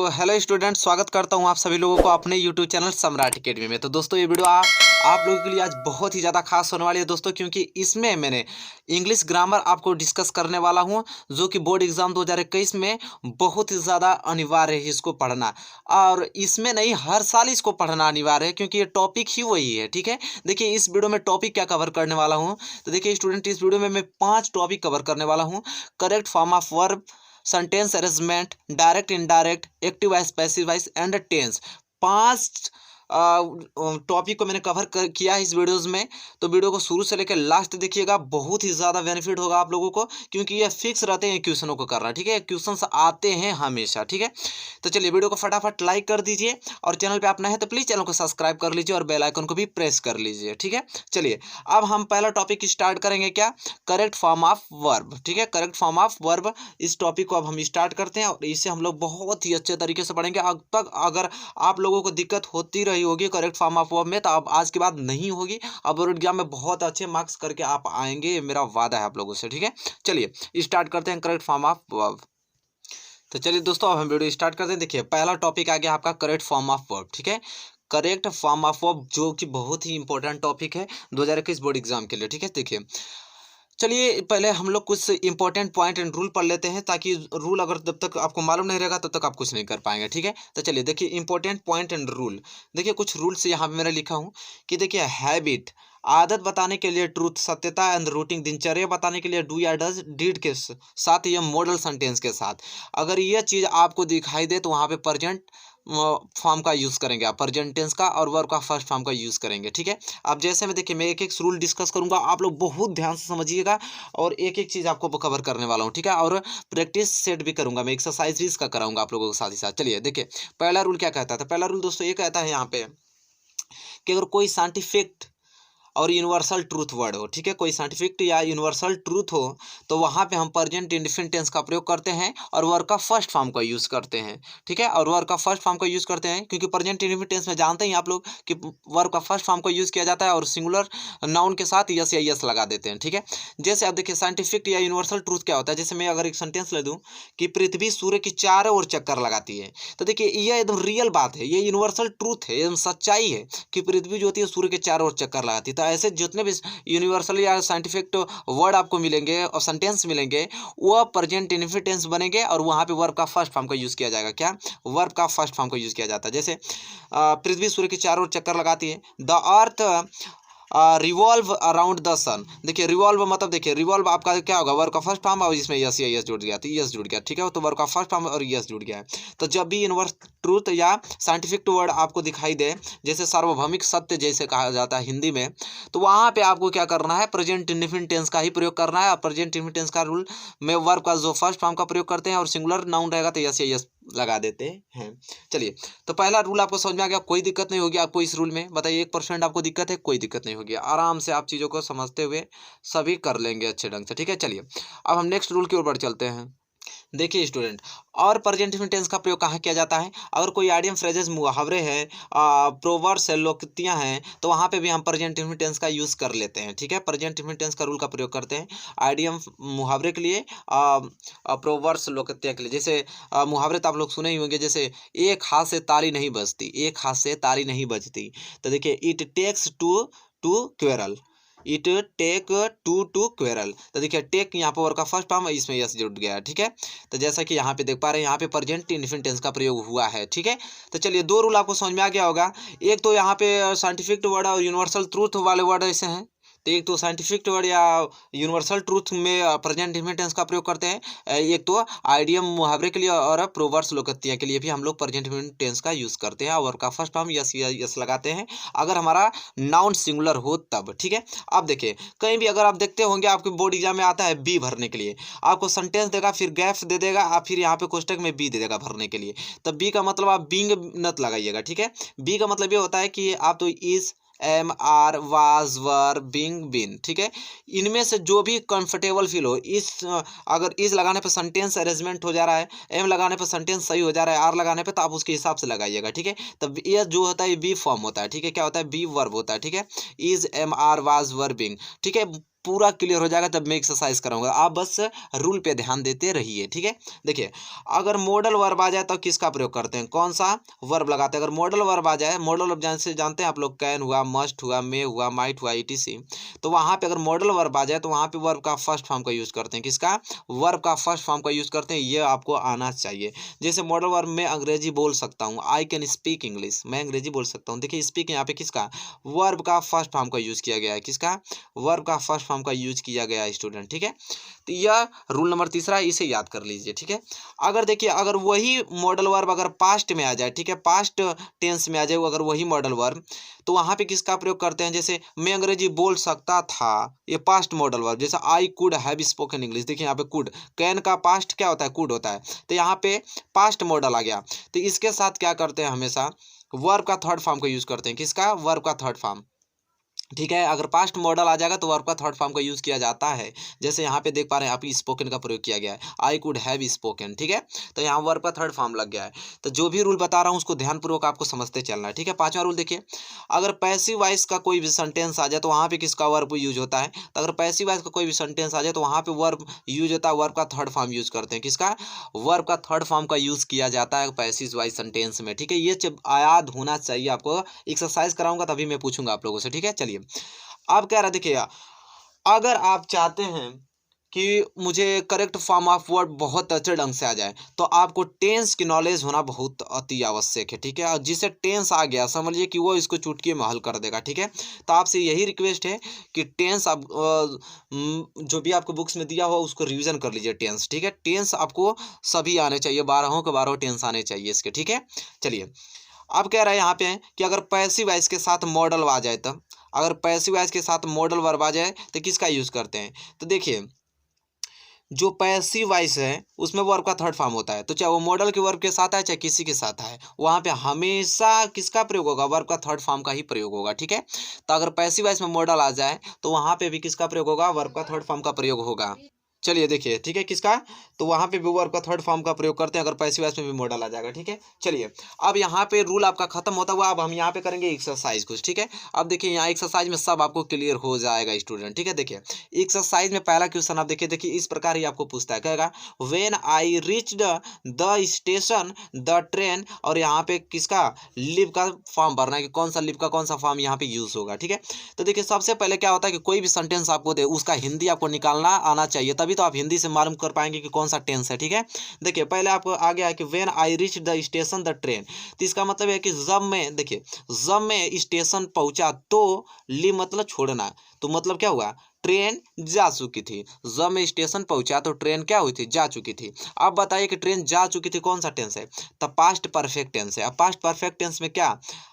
Hello student, स्वागत करता हूं आप सभी लोगों को अपने यूट्यूब चैनल सम्राट अकेडमी में। तो दोस्तों ये वीडियो आप लोगों के लिए आज बहुत ही ज़्यादा खास होने वाली है दोस्तों, क्योंकि इसमें मैंने इंग्लिश ग्रामर आपको डिस्कस करने वाला हूं, जो कि बोर्ड एग्जाम 2021 में बहुत ही ज़्यादा अनिवार्य है इसको पढ़ना। और इसमें नहीं, हर साल इसको पढ़ना अनिवार्य है, क्योंकि ये टॉपिक ही वही है। ठीक है, देखिए इस वीडियो में टॉपिक क्या कवर करने वाला हूँ। तो देखिए स्टूडेंट, इस वीडियो में मैं 5 टॉपिक कवर करने वाला हूँ। Correct form of verb, sentence arrangement, direct indirect, active voice, passive voice and tense. 5 topic को मैंने किया है इस वीडियोज़ में। तो वीडियो को शुरू से लेकर लास्ट देखिएगा, बहुत ही ज़्यादा बेनिफिट होगा आप लोगों को, क्योंकि ये फिक्स रहते हैं क्वेश्चनों को करना। ठीक है, क्वेश्चंस आते हैं हमेशा। ठीक है, तो चलिए वीडियो को फटाफट लाइक कर दीजिए, और चैनल पे आप नए हैं तो प्लीज़ चैनल को सब्सक्राइब कर लीजिए और बेल आइकन को भी प्रेस कर लीजिए। ठीक है, चलिए अब हम पहला टॉपिक स्टार्ट करेंगे। क्या? Correct form of verb. ठीक है, करेक्ट फॉर्म ऑफ वर्ब, इस टॉपिक को अब हम स्टार्ट करते हैं और इसे हम लोग बहुत ही अच्छे तरीके से पढ़ेंगे। अब तक अगर आप लोगों को दिक्कत होती रही होगी करेक्ट फॉर्म ऑफ वर्ब में, तो अब आज के बाद नहीं होगी। अब बोर्ड एग्जाम में बहुत अच्छे मार्क्स करके आप आएंगे, ये मेरा वादा है आप लोगों से। ठीक है, चलिए स्टार्ट करते हैं करेक्ट फॉर्म ऑफ वर्ब। तो चलिए दोस्तों, अब हम वीडियो स्टार्ट करते हैं। देखिए पहला टॉपिक आ गया आपका करेक्ट फॉर्म ऑफ वर्ब। ठीक है, करेक्ट फॉर्म ऑफ वर्ब, जो कि बहुत ही इंपॉर्टेंट टॉपिक है 2021 बोर्ड एग्जाम के लिए। ठीक है, देखिए चलिए पहले हम लोग कुछ इंपॉर्टेंट पॉइंट एंड रूल पढ़ लेते हैं, ताकि रूल अगर जब तक आपको मालूम नहीं रहेगा तब तक आप कुछ नहीं कर पाएंगे। ठीक है, तो चलिए देखिए इंपॉर्टेंट पॉइंट एंड रूल। देखिए कुछ रूल्स यहाँ पे मैंने लिखा हूँ कि देखिए हैबिट, आदत बताने के लिए ट्रूथ, सत्यता एंड रूटीन, दिनचर्या बताने के लिए डू या डज, डीड के साथ, ये मॉडल सेंटेंस के साथ। अगर ये चीज़ आपको दिखाई दे तो वहाँ पे प्रेजेंट फॉर्म का यूज़ करेंगे आप, प्रेजेंट टेंस का, और वर्ब का फर्स्ट फॉर्म का यूज़ करेंगे। ठीक है, अब जैसे मैं देखिए मैं एक एक रूल डिस्कस करूंगा, आप लोग बहुत ध्यान से समझिएगा, और एक एक चीज़ आपको कवर करने वाला हूँ। ठीक है, और प्रैक्टिस सेट भी करूंगा मैं, एक्सरसाइज भी इसका कराऊंगा आप लोगों के साथ ही साथ। चलिए देखिए पहला रूल क्या कहता था। पहला रूल दोस्तों ये कहता है यहाँ पे कि अगर कोई साइंटिफिक और यूनिवर्सल ट्रूथ वर्ड हो, ठीक है, कोई साइंटिफिक या यूनिवर्सल ट्रूथ हो, तो वहाँ पे हम प्रेजेंट इंडेफिनिट टेंस का प्रयोग करते हैं और वर्ब का फर्स्ट फॉर्म का यूज़ करते हैं। ठीक है, और वर्ब का फर्स्ट फॉर्म का यूज़ करते हैं, क्योंकि प्रेजेंट इंडेफिनिट टेंस में जानते हैं आप लोग कि वर्ब का फर्स्ट फॉर्म का यूज़ किया जाता है और सिंगुलर नाउन के साथ यस या यस लगा देते हैं। ठीक है, जैसे आप देखिए साइंटिफिक या यूनिवर्सल ट्रूथ क्या होता है। जैसे मैं अगर एक सेंटेंस ले दूँ कि पृथ्वी सूर्य की चारों ओर चक्कर लगाती है, तो देखिए ये एकदम रियल बात है, ये यूनिवर्सल ट्रूथ है, एकदम सच्चाई है कि पृथ्वी जो होती है सूर्य के चारों ओर चक्कर लगाती है। तो ऐसे जितने भी यूनिवर्सल या साइंटिफिक वर्ड आपको मिलेंगे और सेंटेंस मिलेंगे, वो प्रेजेंट इंडेफिनिट टेंस बनेंगे, और वहाँ पे वर्ब का फर्स्ट फॉर्म का यूज़ किया जाएगा। क्या? वर्ब का फर्स्ट फॉर्म का यूज़ किया जाता है। जैसे पृथ्वी सूर्य के चारों ओर चक्कर लगाती है, the earth revolve around the sun. देखिए रिवॉल्व मतलब, देखिए रिवॉल्व आपका क्या होगा, वर्ब का फर्स्ट फॉर्म, और इसमें यस या यस जुड़ गया, तो यस जुड़ गया। ठीक है, तो वर्ब का फर्स्ट फॉर्म और यस जुड़ गया है। तो जब भी यूनिवर्स ट्रूथ या साइंटिफिक वर्ड आपको दिखाई दे, जैसे सार्वभौमिक सत्य जैसे कहा जाता है हिंदी में, तो वहाँ पे आपको क्या करना है, प्रेजेंट इंडेफिनिट टेंस का ही प्रयोग करना है। और प्रेजेंट इंडेफिनिट टेंस का रूल में वर्ब का जो फर्स्ट फॉर्म का प्रयोग करते हैं, और सिंगुलर नाउन रहेगा तो यस या यस लगा देते हैं। चलिए, तो पहला रूल आपको समझ में आ गया, कोई दिक्कत नहीं होगी आपको इस रूल में। बताइए 1% आपको दिक्कत है? कोई दिक्कत नहीं होगी, आराम से आप चीज़ों को समझते हुए सभी कर लेंगे अच्छे ढंग से। ठीक है, चलिए अब हम नेक्स्ट रूल की ओर बढ़ चलते हैं। देखिए स्टूडेंट, और प्रेजेंट इंडेफिनिट टेंस का प्रयोग कहाँ किया जाता है? अगर कोई आइडियम, फ्रेजेस, मुहावरे हैं, प्रोवर्ब्स है, लोकोक्तियाँ हैं, तो वहाँ पे भी हम प्रेजेंट इंडेफिनिट टेंस का यूज़ कर लेते हैं। ठीक है, प्रेजेंट इंडेफिनिट टेंस का रूल का प्रयोग करते हैं आइडियम, मुहावरे के लिए, प्रोवर्ब्स, लोकोक्तियाँ के लिए। जैसे मुहावरे तो आप लोग सुने ही होंगे, जैसे एक हाथ से ताली नहीं बजती, एक हाथ से ताली नहीं बजती। तो देखिए it takes two quarrel, it take two quarrel. तो देखिए टेक यहाँ पर वर्ब का फर्स्ट फॉर्म, इसमें यस जुड़ गया है। ठीक है, तो जैसा कि यहाँ पे देख पा रहे हैं, यहाँ पे प्रेजेंट इंडेफिनिट टेंस का प्रयोग हुआ है। ठीक है, तो चलिए 2 रूल आपको समझ में आ गया होगा। एक तो यहाँ पे साइंटिफिक वर्ड और यूनिवर्सल ट्रूथ वाले वर्ड ऐसे हैं, तो एक तो साइंटिफिक वर्ड या यूनिवर्सल ट्रूथ में प्रेजेंट इंडेफिनिट टेंस का प्रयोग करते हैं, एक तो आइडियम, मुहावरे के लिए और प्रोवर्ब्स, लोकोक्तियाँ के लिए भी हम लोग प्रेजेंट इंडेफिनिट टेंस का यूज़ करते हैं, और का फर्स्ट फॉर्म यस या यस लगाते हैं अगर हमारा नाउन सिंगुलर हो तब। ठीक है, अब देखिए कहीं भी अगर आप देखते होंगे आपके बोर्ड एग्जाम में आता है बी भरने के लिए, आपको सेंटेंस देगा, फिर गैप दे देगा, और फिर यहाँ पे कोष्टक में बी दे देगा भरने के लिए। तब बी का मतलब आप बीइंग नत लगाइएगा। ठीक है, बी का मतलब ये होता है कि आप तो is, am, are, was, were, being, been. ठीक है, इनमें से जो भी कंफर्टेबल फील हो, इस अगर इस लगाने पर सेंटेंस अरेंजमेंट हो जा रहा है, एम लगाने पर सेंटेंस सही हो जा रहा है, आर लगाने पर, तो आप उसके हिसाब से लगाइएगा। ठीक है, तब ये जो होता है बी फॉर्म होता है। ठीक है, क्या होता है? बी वर्ब होता है। ठीक है, is, am, are, was, were, being. ठीक है, पूरा क्लियर हो जाएगा जब मैं एक्सरसाइज कराऊंगा। आप बस रूल पे ध्यान देते रहिए, ठीक है। देखिए अगर मॉडल वर्ब आ जाए तो किसका प्रयोग करते हैं, कौन सा वर्ब लगाते हैं। अगर मॉडल वर्ब आ जाए, मॉडल वर्ब जानते हैं आप लोग, कैन हुआ, मस्ट हुआ, मे हुआ, माइट हुआ, etc। तो वहाँ पे अगर मॉडल वर्ब आ जाए तो वहाँ पे वर्ब का फर्स्ट फॉर्म का यूज करते हैं। किसका, वर्ब का फर्स्ट फॉर्म का यूज करते हैं। ये आपको आना चाहिए। जैसे मॉडल वर्ब में अंग्रेजी बोल सकता हूँ, आई कैन स्पीक इंग्लिश, मैं अंग्रेजी बोल सकता हूँ। देखिए स्पीक यहाँ पे किसका, वर्ब का फर्स्ट फॉर्म का यूज किया गया है। किसका, वर्ब का फर्स्ट फॉर्म का यूज किया गया है स्टूडेंट, ठीक है। तो यह रूल नंबर तीसरा, इसे याद कर लीजिए, ठीक है। अगर देखिए अगर वही मॉडल वर्ब अगर पास्ट में आ जाए, ठीक है, पास्ट टेंस में आ जाए अगर वही मॉडल वर्ब, तो वहाँ पे किसका प्रयोग करते हैं। जैसे मैं अंग्रेजी बोल सकता था, ये पास्ट मॉडल वर्ब। जैसे I could have spoken English, देखिए यहाँ पे कुड, कैन का पास्ट क्या होता है, कुड होता है। तो यहाँ पे पास्ट मॉडल आ गया। तो इसके साथ क्या करते हैं, हमेशा वर्ब का थर्ड फॉर्म का यूज करते हैं। किसका, वर्ब का थर्ड फॉर्म, ठीक है। अगर पास्ट मॉडल आ जाएगा तो वर्ब का थर्ड फॉर्म का यूज किया जाता है। जैसे यहाँ पे देख पा रहे हैं आप, स्पोकन का प्रयोग किया गया है, आई कुड हैव स्पोकन, ठीक है। तो यहाँ वर्ब का थर्ड फॉर्म लग गया है। तो जो भी रूल बता रहा हूँ उसको ध्यानपूर्वक आपको समझते चलना है, ठीक है। पांचवा रूल देखिए, अगर पैसिव वॉइस का कोई भी सेंटेंस आ जाए तो वहाँ पे किसका वर्ब यूज होता है। तो अगर पैसिव वॉइस का कोई भी सेंटेंस आ जाए तो वहाँ पे वर्ब यूज होता है, वर्ब का थर्ड फॉर्म यूज करते हैं। किसका, वर्ब का थर्ड फॉर्म का यूज किया जाता है पैसिव वॉइस सेंटेंस में, ठीक है। ये याद होना चाहिए आपको। एक्सरसाइज कराऊंगा तभी मैं पूछूंगा आप लोगों से, ठीक है। चलिए अब कह रहा है, देखिए अगर आप चाहते हैं कि मुझे करेक्ट फॉर्म ऑफ वर्ड बहुत अच्छे ढंग से आ जाए तो आपको टेंस की नॉलेज होना बहुत अति आवश्यक है, ठीक है। और जिसे टेंस आ गया समझ लीजिए कि वो इसको चुटकी में हल कर देगा, ठीक है। तो आपसे यही रिक्वेस्ट है कि टेंस आप जो भी आपको बुक्स में दिया हो उसको रिवीजन कर लीजिए टेंस, ठीक है। टेंस आपको सभी आने चाहिए, 12 के 12 टेंस आने चाहिए इसके, ठीक है। चलिए अब कह रहा है यहाँ पे कि अगर पैसिव वॉइस के साथ मॉडल आ जाए, तब अगर पैसिव वॉइस के साथ मॉडल वर्ब आ जाए तो किसका यूज करते हैं। तो देखिए जो पैसिव वॉइस है उसमें वर्ब का थर्ड फॉर्म होता है, तो चाहे वो मॉडल के वर्ब के साथ आए चाहे किसी के साथ आए, वहाँ पे हमेशा किसका प्रयोग होगा, वर्ब का थर्ड फॉर्म का ही प्रयोग होगा, ठीक है। तो अगर पैसिव वॉइस में मॉडल आ जाए तो वहाँ पे भी किसका प्रयोग होगा, वर्ब का थर्ड फॉर्म का प्रयोग होगा। चलिए देखिए, ठीक है, किसका, तो वहां पे भी वर्ब का थर्ड फॉर्म का प्रयोग करते हैं अगर पैसिव वॉइस में भी मॉडल आ जाएगा, ठीक है। चलिए अब यहाँ पे रूल आपका खत्म होता हुआ अब हम यहाँ पे करेंगे एक्सरसाइज कुछ, ठीक है। अब देखिए यहाँ एक्सरसाइज में सब आपको क्लियर हो जाएगा स्टूडेंट, ठीक है। देखिए एक्सरसाइज में पहला क्वेश्चन आप देखिए, देखिए इस प्रकार ही आपको पूछता है, कहेगा when I reached the station the train, और यहाँ पे किसका लिव का फॉर्म भरना है कि कौन सा लिव का कौन सा फॉर्म यहाँ पे यूज होगा, ठीक है। तो देखिए सबसे पहले क्या होता है कि कोई भी सेंटेंस आपको दे उसका हिंदी आपको निकालना आना चाहिए, तभी तो आप हिंदी से मालूम कर पाएंगे कि कौन सा टेंस है, ठीक है। देखिए पहले आपको आ गया है कि when I reach the station the train, तो इसका मतलब है कि जब मैं, देखिए जब मैं स्टेशन पहुंचा तो ली मतलब छोड़ना, तो मतलब क्या हुआ, ट्रेन जा चुकी थी। जब मैं स्टेशन पहुंचा तो ट्रेन क्या हुई थी, जा चुकी थी। अब बताइए कि ट्रेन जा चुकी थी कौन सा टेंस है, तो पास्ट परफेक्ट टेंस है। अब पास्ट परफेक्ट टेंस में क्या,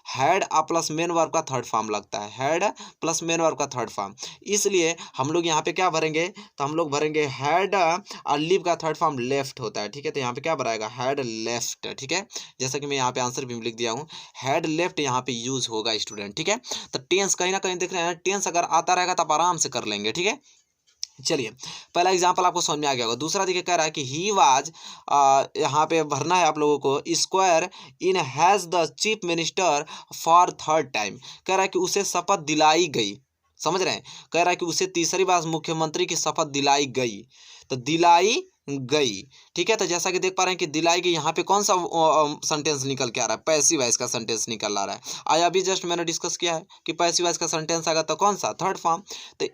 हैड प्लस मेन वर्ब का थर्ड फॉर्म लगता है, हैड प्लस मेन वर्ब का थर्ड फॉर्म। इसलिए हम लोग यहाँ पे क्या भरेंगे, तो हम लोग भरेंगे हैड और लिव का थर्ड फॉर्म लेफ्ट होता है, ठीक है। तो यहाँ पे क्या भराएगा, हैड लेफ्ट, ठीक है। जैसा कि मैं यहाँ पे आंसर भी लिख दिया हूँ, हैड लेफ्ट यहाँ पे यूज होगा स्टूडेंट, ठीक है। तो टेंस कहीं ना कहीं देख रहे हैं, टेंस अगर आता रहेगा तो आप आराम से कर लेंगे, ठीक है। चलिए पहला एग्जांपल आपको समझ में आ गया होगा। दूसरा देखिए कह रहा है कि ही वाज, यहाँ पे भरना है आप लोगों को, square in has the chief minister for third time. कह रहा है कि उसे शपथ दिलाई गई, समझ रहे हैं, कह रहा है कि उसे तीसरी बार मुख्यमंत्री की शपथ दिलाई गई, तो दिलाई गई, ठीक है। तो जैसा कि देख पा रहे हैं कि दिलाई गई, यहाँ पे कौन सा सेंटेंस निकल के आ रहा है, पैसिव वॉइस का सेंटेंस निकल आ रहा है। आया अभी जस्ट मैंने डिस्कस किया है कि पैसिव वॉइस का सेंटेंस आएगा तो कौन सा, थर्ड फॉर्म। तो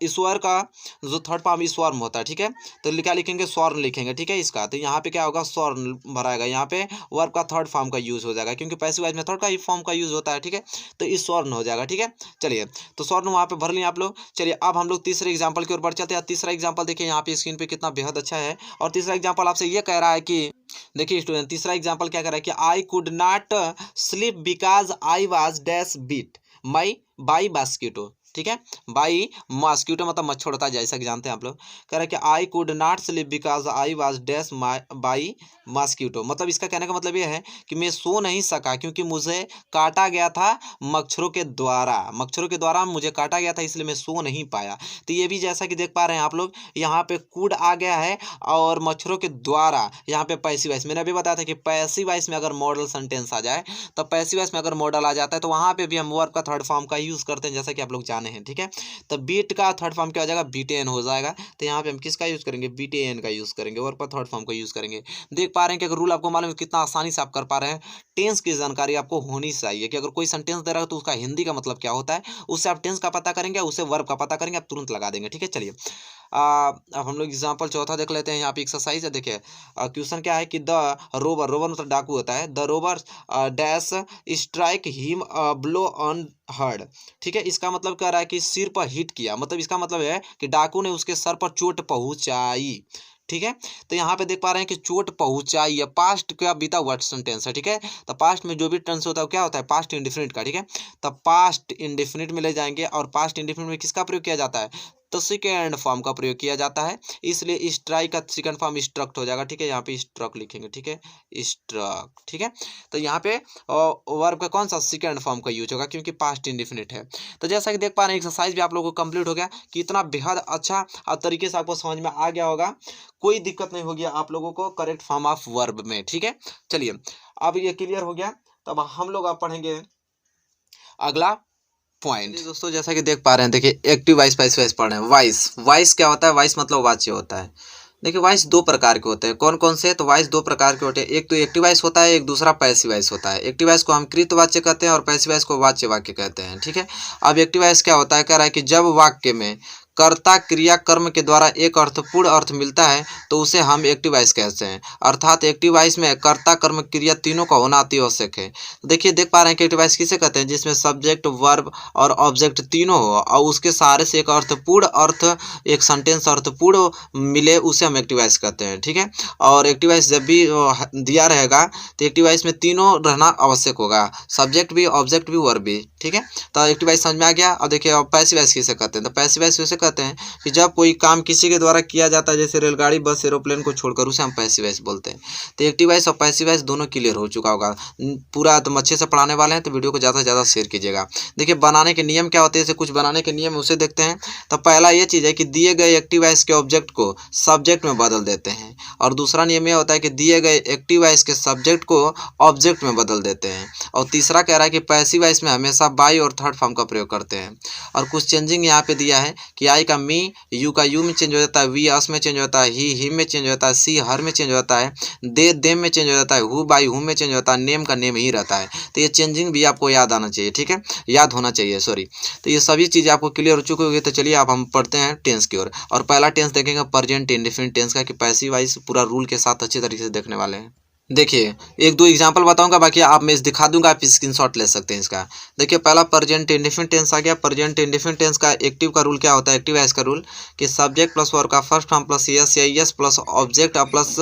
ईश्वर का जो थर्ड फॉर्म ईश्वरम होता है, ठीक है। तो क्या लिखेंगे, स्वर्ण लिखेंगे, ठीक है इसका। तो यहाँ पे क्या होगा, स्वर्ण भराएगा, यहाँ पे वर्ब का थर्ड फॉर्म का यूज हो जाएगा क्योंकि पैसिव वॉइस में थर्ड का ही फॉर्म का यूज होता है, ठीक है। तो ईश्वर्ण हो जाएगा, ठीक है। चलिए तो स्वर्ण वहाँ पे भर लिए आप लोग। चलिए अब हम लोग तीसरे एग्जाम्पल की ओर बढ़ चलते हैं। तीसरा एग्जाम्पल देखिए यहाँ पे स्क्रीन पे कितना बेहद अच्छा है। और तीसरा एग्जांपल आपसे ये कह रहा है कि देखिए स्टूडेंट, तीसरा एग्जांपल क्या कह रहा है कि I could not sleep because I was dash beat my by mosquito, ठीक है। बाई मॉस्किटो मतलब मच्छर होता है, जैसा कि जानते हैं आप लोग। कह रहा है कि I could not sleep because I was dash by mosquito, मतलब इसका कहने का मतलब ये है कि मैं सो नहीं सका क्योंकि मुझे काटा गया था मच्छरों के द्वारा, मच्छरों के द्वारा मुझे काटा गया था इसलिए मैं सो नहीं पाया। तो ये भी जैसा कि देख पा रहे हैं आप लोग, यहाँ पे कुड आ गया है और मच्छरों के द्वारा यहाँ पे पैसिव वॉइस, मैंने अभी बताया था कि पैसिव वॉइस में अगर मॉडल सेंटेंस आ जाए, तो पैसिव वॉइस में अगर मॉडल आ जाता है तो वहाँ पे भी हम वर्ब का थर्ड फॉर्म का यूज करते हैं, जैसा कि आप लोग जाने बनाने हैं, ठीक है। तो बीट का थर्ड फॉर्म क्या हो जाएगा, बीटेन हो जाएगा। तो यहाँ पे हम किसका यूज़ करेंगे, बीटेन का यूज़ करेंगे, वर्ब का थर्ड फॉर्म का यूज़ करेंगे। देख पा रहे हैं कि अगर रूल आपको मालूम है कितना आसानी से आप कर पा रहे हैं। टेंस की जानकारी आपको होनी चाहिए कि अगर कोई सेंटेंस दे रहा है तो उसका हिंदी का मतलब क्या होता है, उससे आप टेंस का पता करेंगे, उससे वर्ब का पता करेंगे, आप तुरंत लगा देंगे, ठीक है। चलिए अब हम लोग एग्जाम्पल चौथा देख लेते हैं। यहाँ पे एक्सरसाइज है, देखिए क्वेश्चन क्या है कि द रोबर, रोबर मतलब डाकू होता है, the Rober dash strike him blow on heard, ठीक है। इसका मतलब कह रहा है कि सिर पर हिट किया, मतलब इसका मतलब है कि डाकू ने उसके सर पर चोट पहुंचाई, ठीक है। तो यहाँ पे देख पा रहे हैं कि चोट पहुंचाई है, पास्ट का बीता हुआ सेंटेंस है, ठीक है। तो पास्ट में जो भी टेंस होता है क्या होता है, पास्ट इंडेफिनिट का, ठीक है। तो पास्ट इंडेफिनिट में ले जाएंगे, और पास्ट इंडेफिनिट में किसका प्रयोग किया जाता है, तो सेकेंड फॉर्म का प्रयोग किया जाता है, इसलिए स्ट्राइक का सेकंड फॉर्म स्ट्रक्ट हो जाएगा, ठीक है। यहाँ पे स्ट्रक लिखेंगे, ठीक है, स्ट्रक, ठीक है। तो यहाँ पे वर्ब का कौन सा सेकंड फॉर्म का यूज होगा, क्योंकि पास्ट इंडेफिनिट है। तो जैसा कि देख पा रहे हैं एक्सरसाइज भी आप लोगों को कंप्लीट हो गया, कि इतना बेहद अच्छा तरीके से आपको समझ में आ गया होगा, कोई दिक्कत नहीं होगी आप लोगों को करेक्ट फॉर्म ऑफ वर्ब में, ठीक है। चलिए अब ये क्लियर हो गया, तब हम लोग आप पढ़ेंगे अगला पॉइंट। दोस्तों जैसा कि देख पा रहे हैं, देखिए एक्टिव वॉइस पैसिव वॉइस पढ़ रहे हैं। वॉइस, वॉइस क्या होता है, वॉइस मतलब वाच्य होता है। देखिए वॉइस दो प्रकार के होते हैं, कौन कौन से, तो वॉइस दो प्रकार के होते हैं, एक तो एक्टिव वॉइस होता है, एक दूसरा पैसिव वॉइस होता है। एक्टिव वॉइस को हम कृत वाच्य कहते हैं और पैसिव वॉइस को वाच्य वाक्य कहते हैं, ठीक है। अब एक्टिव वॉइस क्या होता है, कह रहा है कि जब वाक्य में कर्ता क्रिया कर्म के द्वारा एक अर्थपूर्ण अर्थ मिलता है तो उसे हम एक्टिव वॉइस कहते हैं, अर्थात एक्टिव वॉइस में कर्ता कर्म क्रिया तीनों का होना अति आवश्यक है। देखिए देख पा रहे हैं कि एक्टिव वॉइस किसे कहते हैं, जिसमें सब्जेक्ट वर्ब और ऑब्जेक्ट तीनों हो और उसके सहारे से एक अर्थपूर्ण अर्थ, एक सेंटेंस अर्थपूर्ण मिले, उसे हम एक्टिव वॉइस कहते हैं, ठीक है। और एक्टिव वॉइस जब भी दिया रहेगा तो एक्टिव वॉइस में तीनों रहना आवश्यक होगा, सब्जेक्ट भी, ऑब्जेक्ट भी, वर्ब भी, ठीक है। तो एक्टिव वॉइस समझ में आ गया। और देखिए पैसिव वॉइस किसे कहते हैं, तो पैसिव वॉइस उसे कहते हैं कि जब कोई काम किसी के द्वारा किया जाता है, जैसे रेलगाड़ी, बस, एरोप्लेन को छोड़कर, उसे हम पैसिव वॉइस बोलते हैं। तो एक्टिव वॉइस और पैसिव वॉइस दोनों क्लियर हो चुका होगा पूरा, तुम अच्छे से पढ़ाने वाले हैं तो वीडियो को ज़्यादा से ज़्यादा शेयर कीजिएगा। देखिए बनाने के नियम क्या होते हैं, जैसे कुछ बनाने के नियम उसे देखते हैं। तो पहला ये चीज़ है कि दिए गए एक्टिव वॉइस के ऑब्जेक्ट को सब्जेक्ट में बदल देते हैं, और दूसरा नियम यह होता है कि दिए गए एक्टिव वॉइस के सब्जेक्ट को ऑब्जेक्ट में बदल देते हैं, और तीसरा कह रहा है कि पैसिव वॉइस में हमेशा बाई और थर्ड फॉर्म का प्रयोग करते हैं। और कुछ चेंजिंग यहाँ पे दिया है कि आई का मी, यू का यू में चेंज हो जाता है, वी अस में चेंज होता है, ही हिम में चेंज होता है, सी हर में चेंज होता है, दे देम में चेंज हो जाता है, हु बाई हुम में चेंज होता है, नेम का नेम ही रहता है। तो ये चेंजिंग भी आपको याद आना चाहिए, ठीक है, याद होना चाहिए, सॉरी। तो ये सभी चीज़ें आपको क्लियर हो चुकी होगी। तो चलिए अब हम पढ़ते हैं टेंस की ओर, और पहला टेंस देखेंगे प्रेजेंट इंडेफिनिट टेंस का, कि पैसिव वॉइस पूरा रूल के साथ अच्छे तरीके से देखने वाले हैं। देखिए एक दो एग्जांपल बताऊंगा, बाकी आप मैं दिखा दूंगा, आप स्क्रीनशॉट ले सकते हैं इसका। देखिए पहला प्रेजेंट इंडेफिनिट टेंस आ गया। प्रेजेंट इंडेफिनिट टेंस का एक्टिव का रूल क्या होता है, एक्टिव वॉइस का रूल कि सब्जेक्ट प्लस वर्ब का फर्स्ट फॉर्म प्लस एस या एस प्लस ऑब्जेक्ट प्लस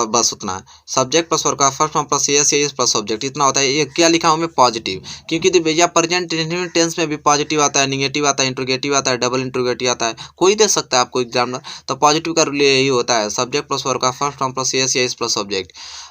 बस उतना, सब्जेक्ट प्लस वर्ब का फर्स्ट फॉर्म प्लस एस या एस प्लस ऑब्जेक्ट, इतना होता है। ये क्या लिखा हूँ मैं, पॉजिटिव, क्योंकि भैया प्रेजेंट इंडेफिनिट टेंस में भी पॉजिटिव आता है, निगेटिव आता है, इंट्रोगेटिव आता है, डबल इंट्रोगेटिव आता है, कोई दे सकता है आपको एग्जाम में। तो पॉजिटिव का रूल यही होता है, सब्जेक्ट प्लस वर्ब का फर्स्ट फॉर्म प्लस एस या एस प्लस ऑब्जेक्ट।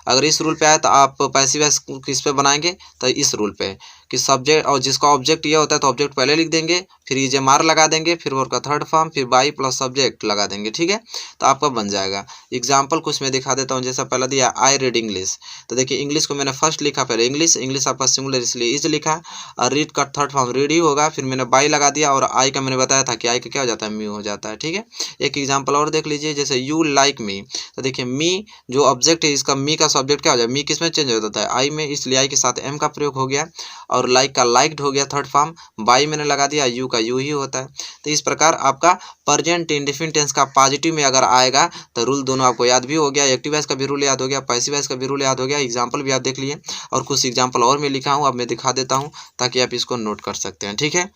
अगर इस रूल पे आए तो आप पैसिव वॉइस किस पे बनाएंगे, तो इस रूल पे कि सब्जेक्ट और जिसका ऑब्जेक्ट ये होता है तो ऑब्जेक्ट पहले लिख देंगे, फिर ये मार लगा देंगे, फिर वर्ब का थर्ड फॉर्म, फिर बाई प्लस सब्जेक्ट लगा देंगे, ठीक है। तो आपका बन जाएगा। एग्जाम्पल कुछ मैं दिखा देता हूँ। जैसा पहला दिया आई रीड इंग्लिश, तो देखिए इंग्लिश को मैंने फर्स्ट लिखा, पहले इंग्लिश, इंग्लिश आपका सिंगुलर इसलिए इज लिखा, और रीड का थर्ड फॉर्म रीड ही होगा, फिर मैंने बाई लगा दिया, और आई का मैंने बताया था कि आई का क्या हो जाता है, मी हो जाता है, ठीक है। एक एग्जाम्पल और देख लीजिए, जैसे यू लाइक मी, तो देखिए मी जो ऑब्जेक्ट है, इसका मी का सब्जेक्ट क्या हो जाए, मी किस में चेंज हो जाता है, आई में, इसलिए आई के साथ एम का प्रयोग हो गया, और लाइक का लाइक्ड हो गया थर्ड फॉर्म, बाई मैंने लगा दिया, यू का यू ही होता है। तो इस प्रकार आपका प्रेजेंट इंडेफिनिट टेंस का पॉजिटिव में अगर आएगा तो रूल दोनों आपको याद भी हो गया, एक्टिव वॉइस का भी रूल याद हो गया, पैसिव वॉइस का भी रूल याद हो गया। एग्जाम्पल भी आप देख लिए, और कुछ एग्जाम्पल और मैं लिखा हूँ, अब मैं दिखा देता हूँ ताकि आप इसको नोट कर सकते हैं, ठीक है।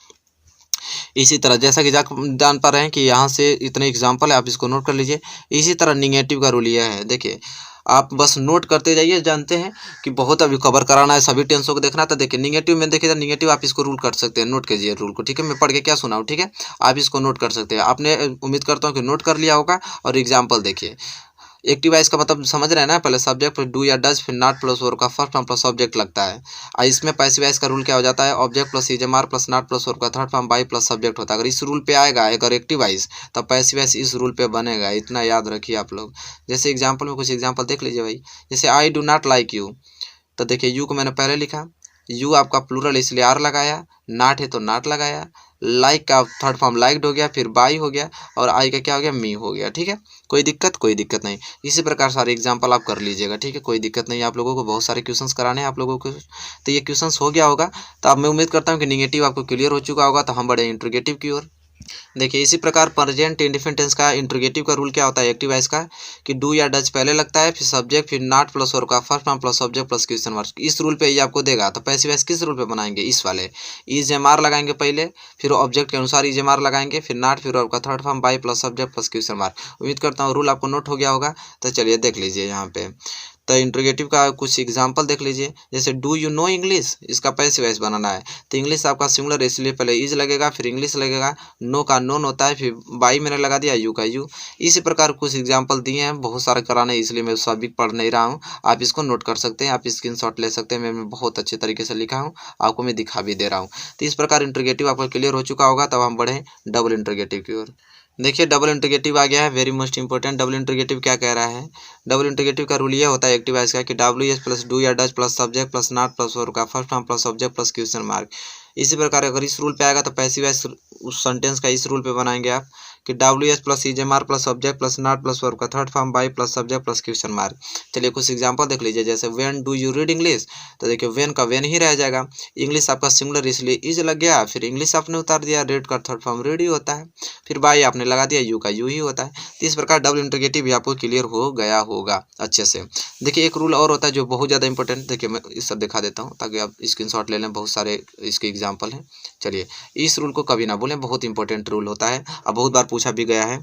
इसी तरह जैसा कि जान पा रहे हैं कि यहाँ से इतने एग्जाम्पल है, आप इसको नोट कर लीजिए। इसी तरह निगेटिव का रूल यह है, देखिए आप बस नोट करते जाइए, जानते हैं कि बहुत अभी कवर कराना है, सभी टेंसों को देखना था। देखिए निगेटिव में देखिए, निगेटिव आप इसको रूल कर सकते हैं, नोट कीजिए रूल को, ठीक है। मैं पढ़ के क्या सुनाऊँ, ठीक है, आप इसको नोट कर सकते हैं। आपने उम्मीद करता हूँ कि नोट कर लिया होगा। और एग्जाम्पल देखिए, एक्टिव वॉइस का मतलब समझ रहे हैं ना, पहले सब्जेक्ट प्लस डू या डज, फिर नॉट प्लस वर्ब का फर्स्ट फॉर्म प्लस सब्जेक्ट लगता है। और इसमें पैसिव वॉइस का रूल क्या हो जाता है, object plus is am are plus not plus verb का third form by plus subject होता है। अगर इस रूल पे आएगा अगर एक्टिव वॉइस, तो पैसिव वॉइस इस रूल पे बनेगा, इतना याद रखिए आप लोग। जैसे एग्जाम्पल में कुछ एग्जाम्पल देख लीजिए भाई, जैसे I do not like you, तो देखिए यू को मैंने पहले लिखा, यू आपका प्लूरल इसलिए आर लगाया, नाट है तो नाट लगाया, लाइक का थर्ड फॉर्म लाइक्ड हो गया, फिर बाई हो गया, और आई का क्या हो गया, मी हो गया। ठीक है, कोई दिक्कत नहीं। इसी प्रकार सारे एग्जाम्पल आप कर लीजिएगा। ठीक है, कोई दिक्कत नहीं, आप लोगों को बहुत सारे क्वेश्चंस कराने हैं आप लोगों को। तो ये क्वेश्चंस हो गया होगा। तो अब मैं उम्मीद करता हूँ कि निगेटिव आपको क्लियर हो चुका होगा। तो हम बढ़े इंट्रोगेटिव की ओर। देखिए इसी प्रकार प्रेजेंट इंडेफिनिट टेंस का इंट्रोगेटिव का रूल क्या होता है एक्टिव वॉइस का, कि डू या डज पहले लगता है, फिर सब्जेक्ट, फिर नॉट प्लस वर्ब का first form plus subject plus question mark. इस रूल पे ये आपको देगा। तो पैसिव वॉइस किस रूल पे बनाएंगे, इस वाले इज एम आर लगाएंगे पहले, फिर ऑब्जेक्ट के अनुसार इज एम आर लगाएंगे, फिर नॉट, फिर वर्ब का third form by plus subject plus question mark. उम्मीद करता हूँ रूल आपको नोट हो गया होगा। तो चलिए देख लीजिए यहाँ पे। तो इंट्रोगेटिव का कुछ एग्जांपल देख लीजिए। जैसे डू यू नो इंग्लिश, इसका पैसिव वॉइस बनाना है। तो इंग्लिश आपका सिंगुलर, इसलिए पहले इज लगेगा, फिर इंग्लिश लगेगा। नो का नोन होता है, फिर बाई मैंने लगा दिया, यू का यू। इसी प्रकार कुछ एग्जांपल दिए हैं, बहुत सारे कराने, इसलिए मैं सभी पढ़ नहीं रहा हूँ। आप इसको नोट कर सकते हैं, आप स्क्रीनशॉट ले सकते हैं। मैं बहुत अच्छे तरीके से लिखा हूँ, आपको मैं दिखा भी दे रहा हूँ। तो इस प्रकार इंट्रोगेटिव आपको क्लियर हो चुका होगा। तब हम बढ़े डबल इंट्रोगेटिव की ओर। देखिए डबल इंट्रोगेटिव आ गया है, very most important. Double interrogative क्या कह रहा है, डबल इंट्रोगेटिव का रूल ये होता है एक्टिव वॉइस का, कि डब्ल्यू एस प्लस डू या does plus subject plus not plus verb का first form plus subject plus question mark. इसी प्रकार अगर इस रूल पे आएगा तो पैसिव वॉइस उस सेंटेंस का इस रूल पे बनाएंगे आप, कि W S plus is am are plus subject plus not plus verb का third form by plus subject plus question mark. चलिए कुछ एग्जांपल देख लीजिए। जैसे when do you read English, तो देखिए व्हेन का व्हेन ही रह जाएगा, इंग्लिश आपका सिंगुलर इसलिए इज लग गया, फिर इंग्लिश आपने उतार दिया, रेड का थर्ड फॉर्म रेड ही होता है, फिर बाई आपने लगा दिया, यू का यू ही होता है। तो इस प्रकार डबल इंट्रोगेटिव भी आपको क्लियर हो गया होगा अच्छे से। देखिए एक रूल और होता है जो बहुत ज़्यादा इंपॉर्टेंट, देखिए मैं इस सब दिखा देता हूँ ताकि आप स्क्रीनशॉट ले लें, बहुत सारे इसके एग्जाम्पल हैं। चलिए इस रूल को कभी ना भूलें, बहुत इंपॉर्टेंट रूल होता है, अब बहुत बार पूछा भी गया है।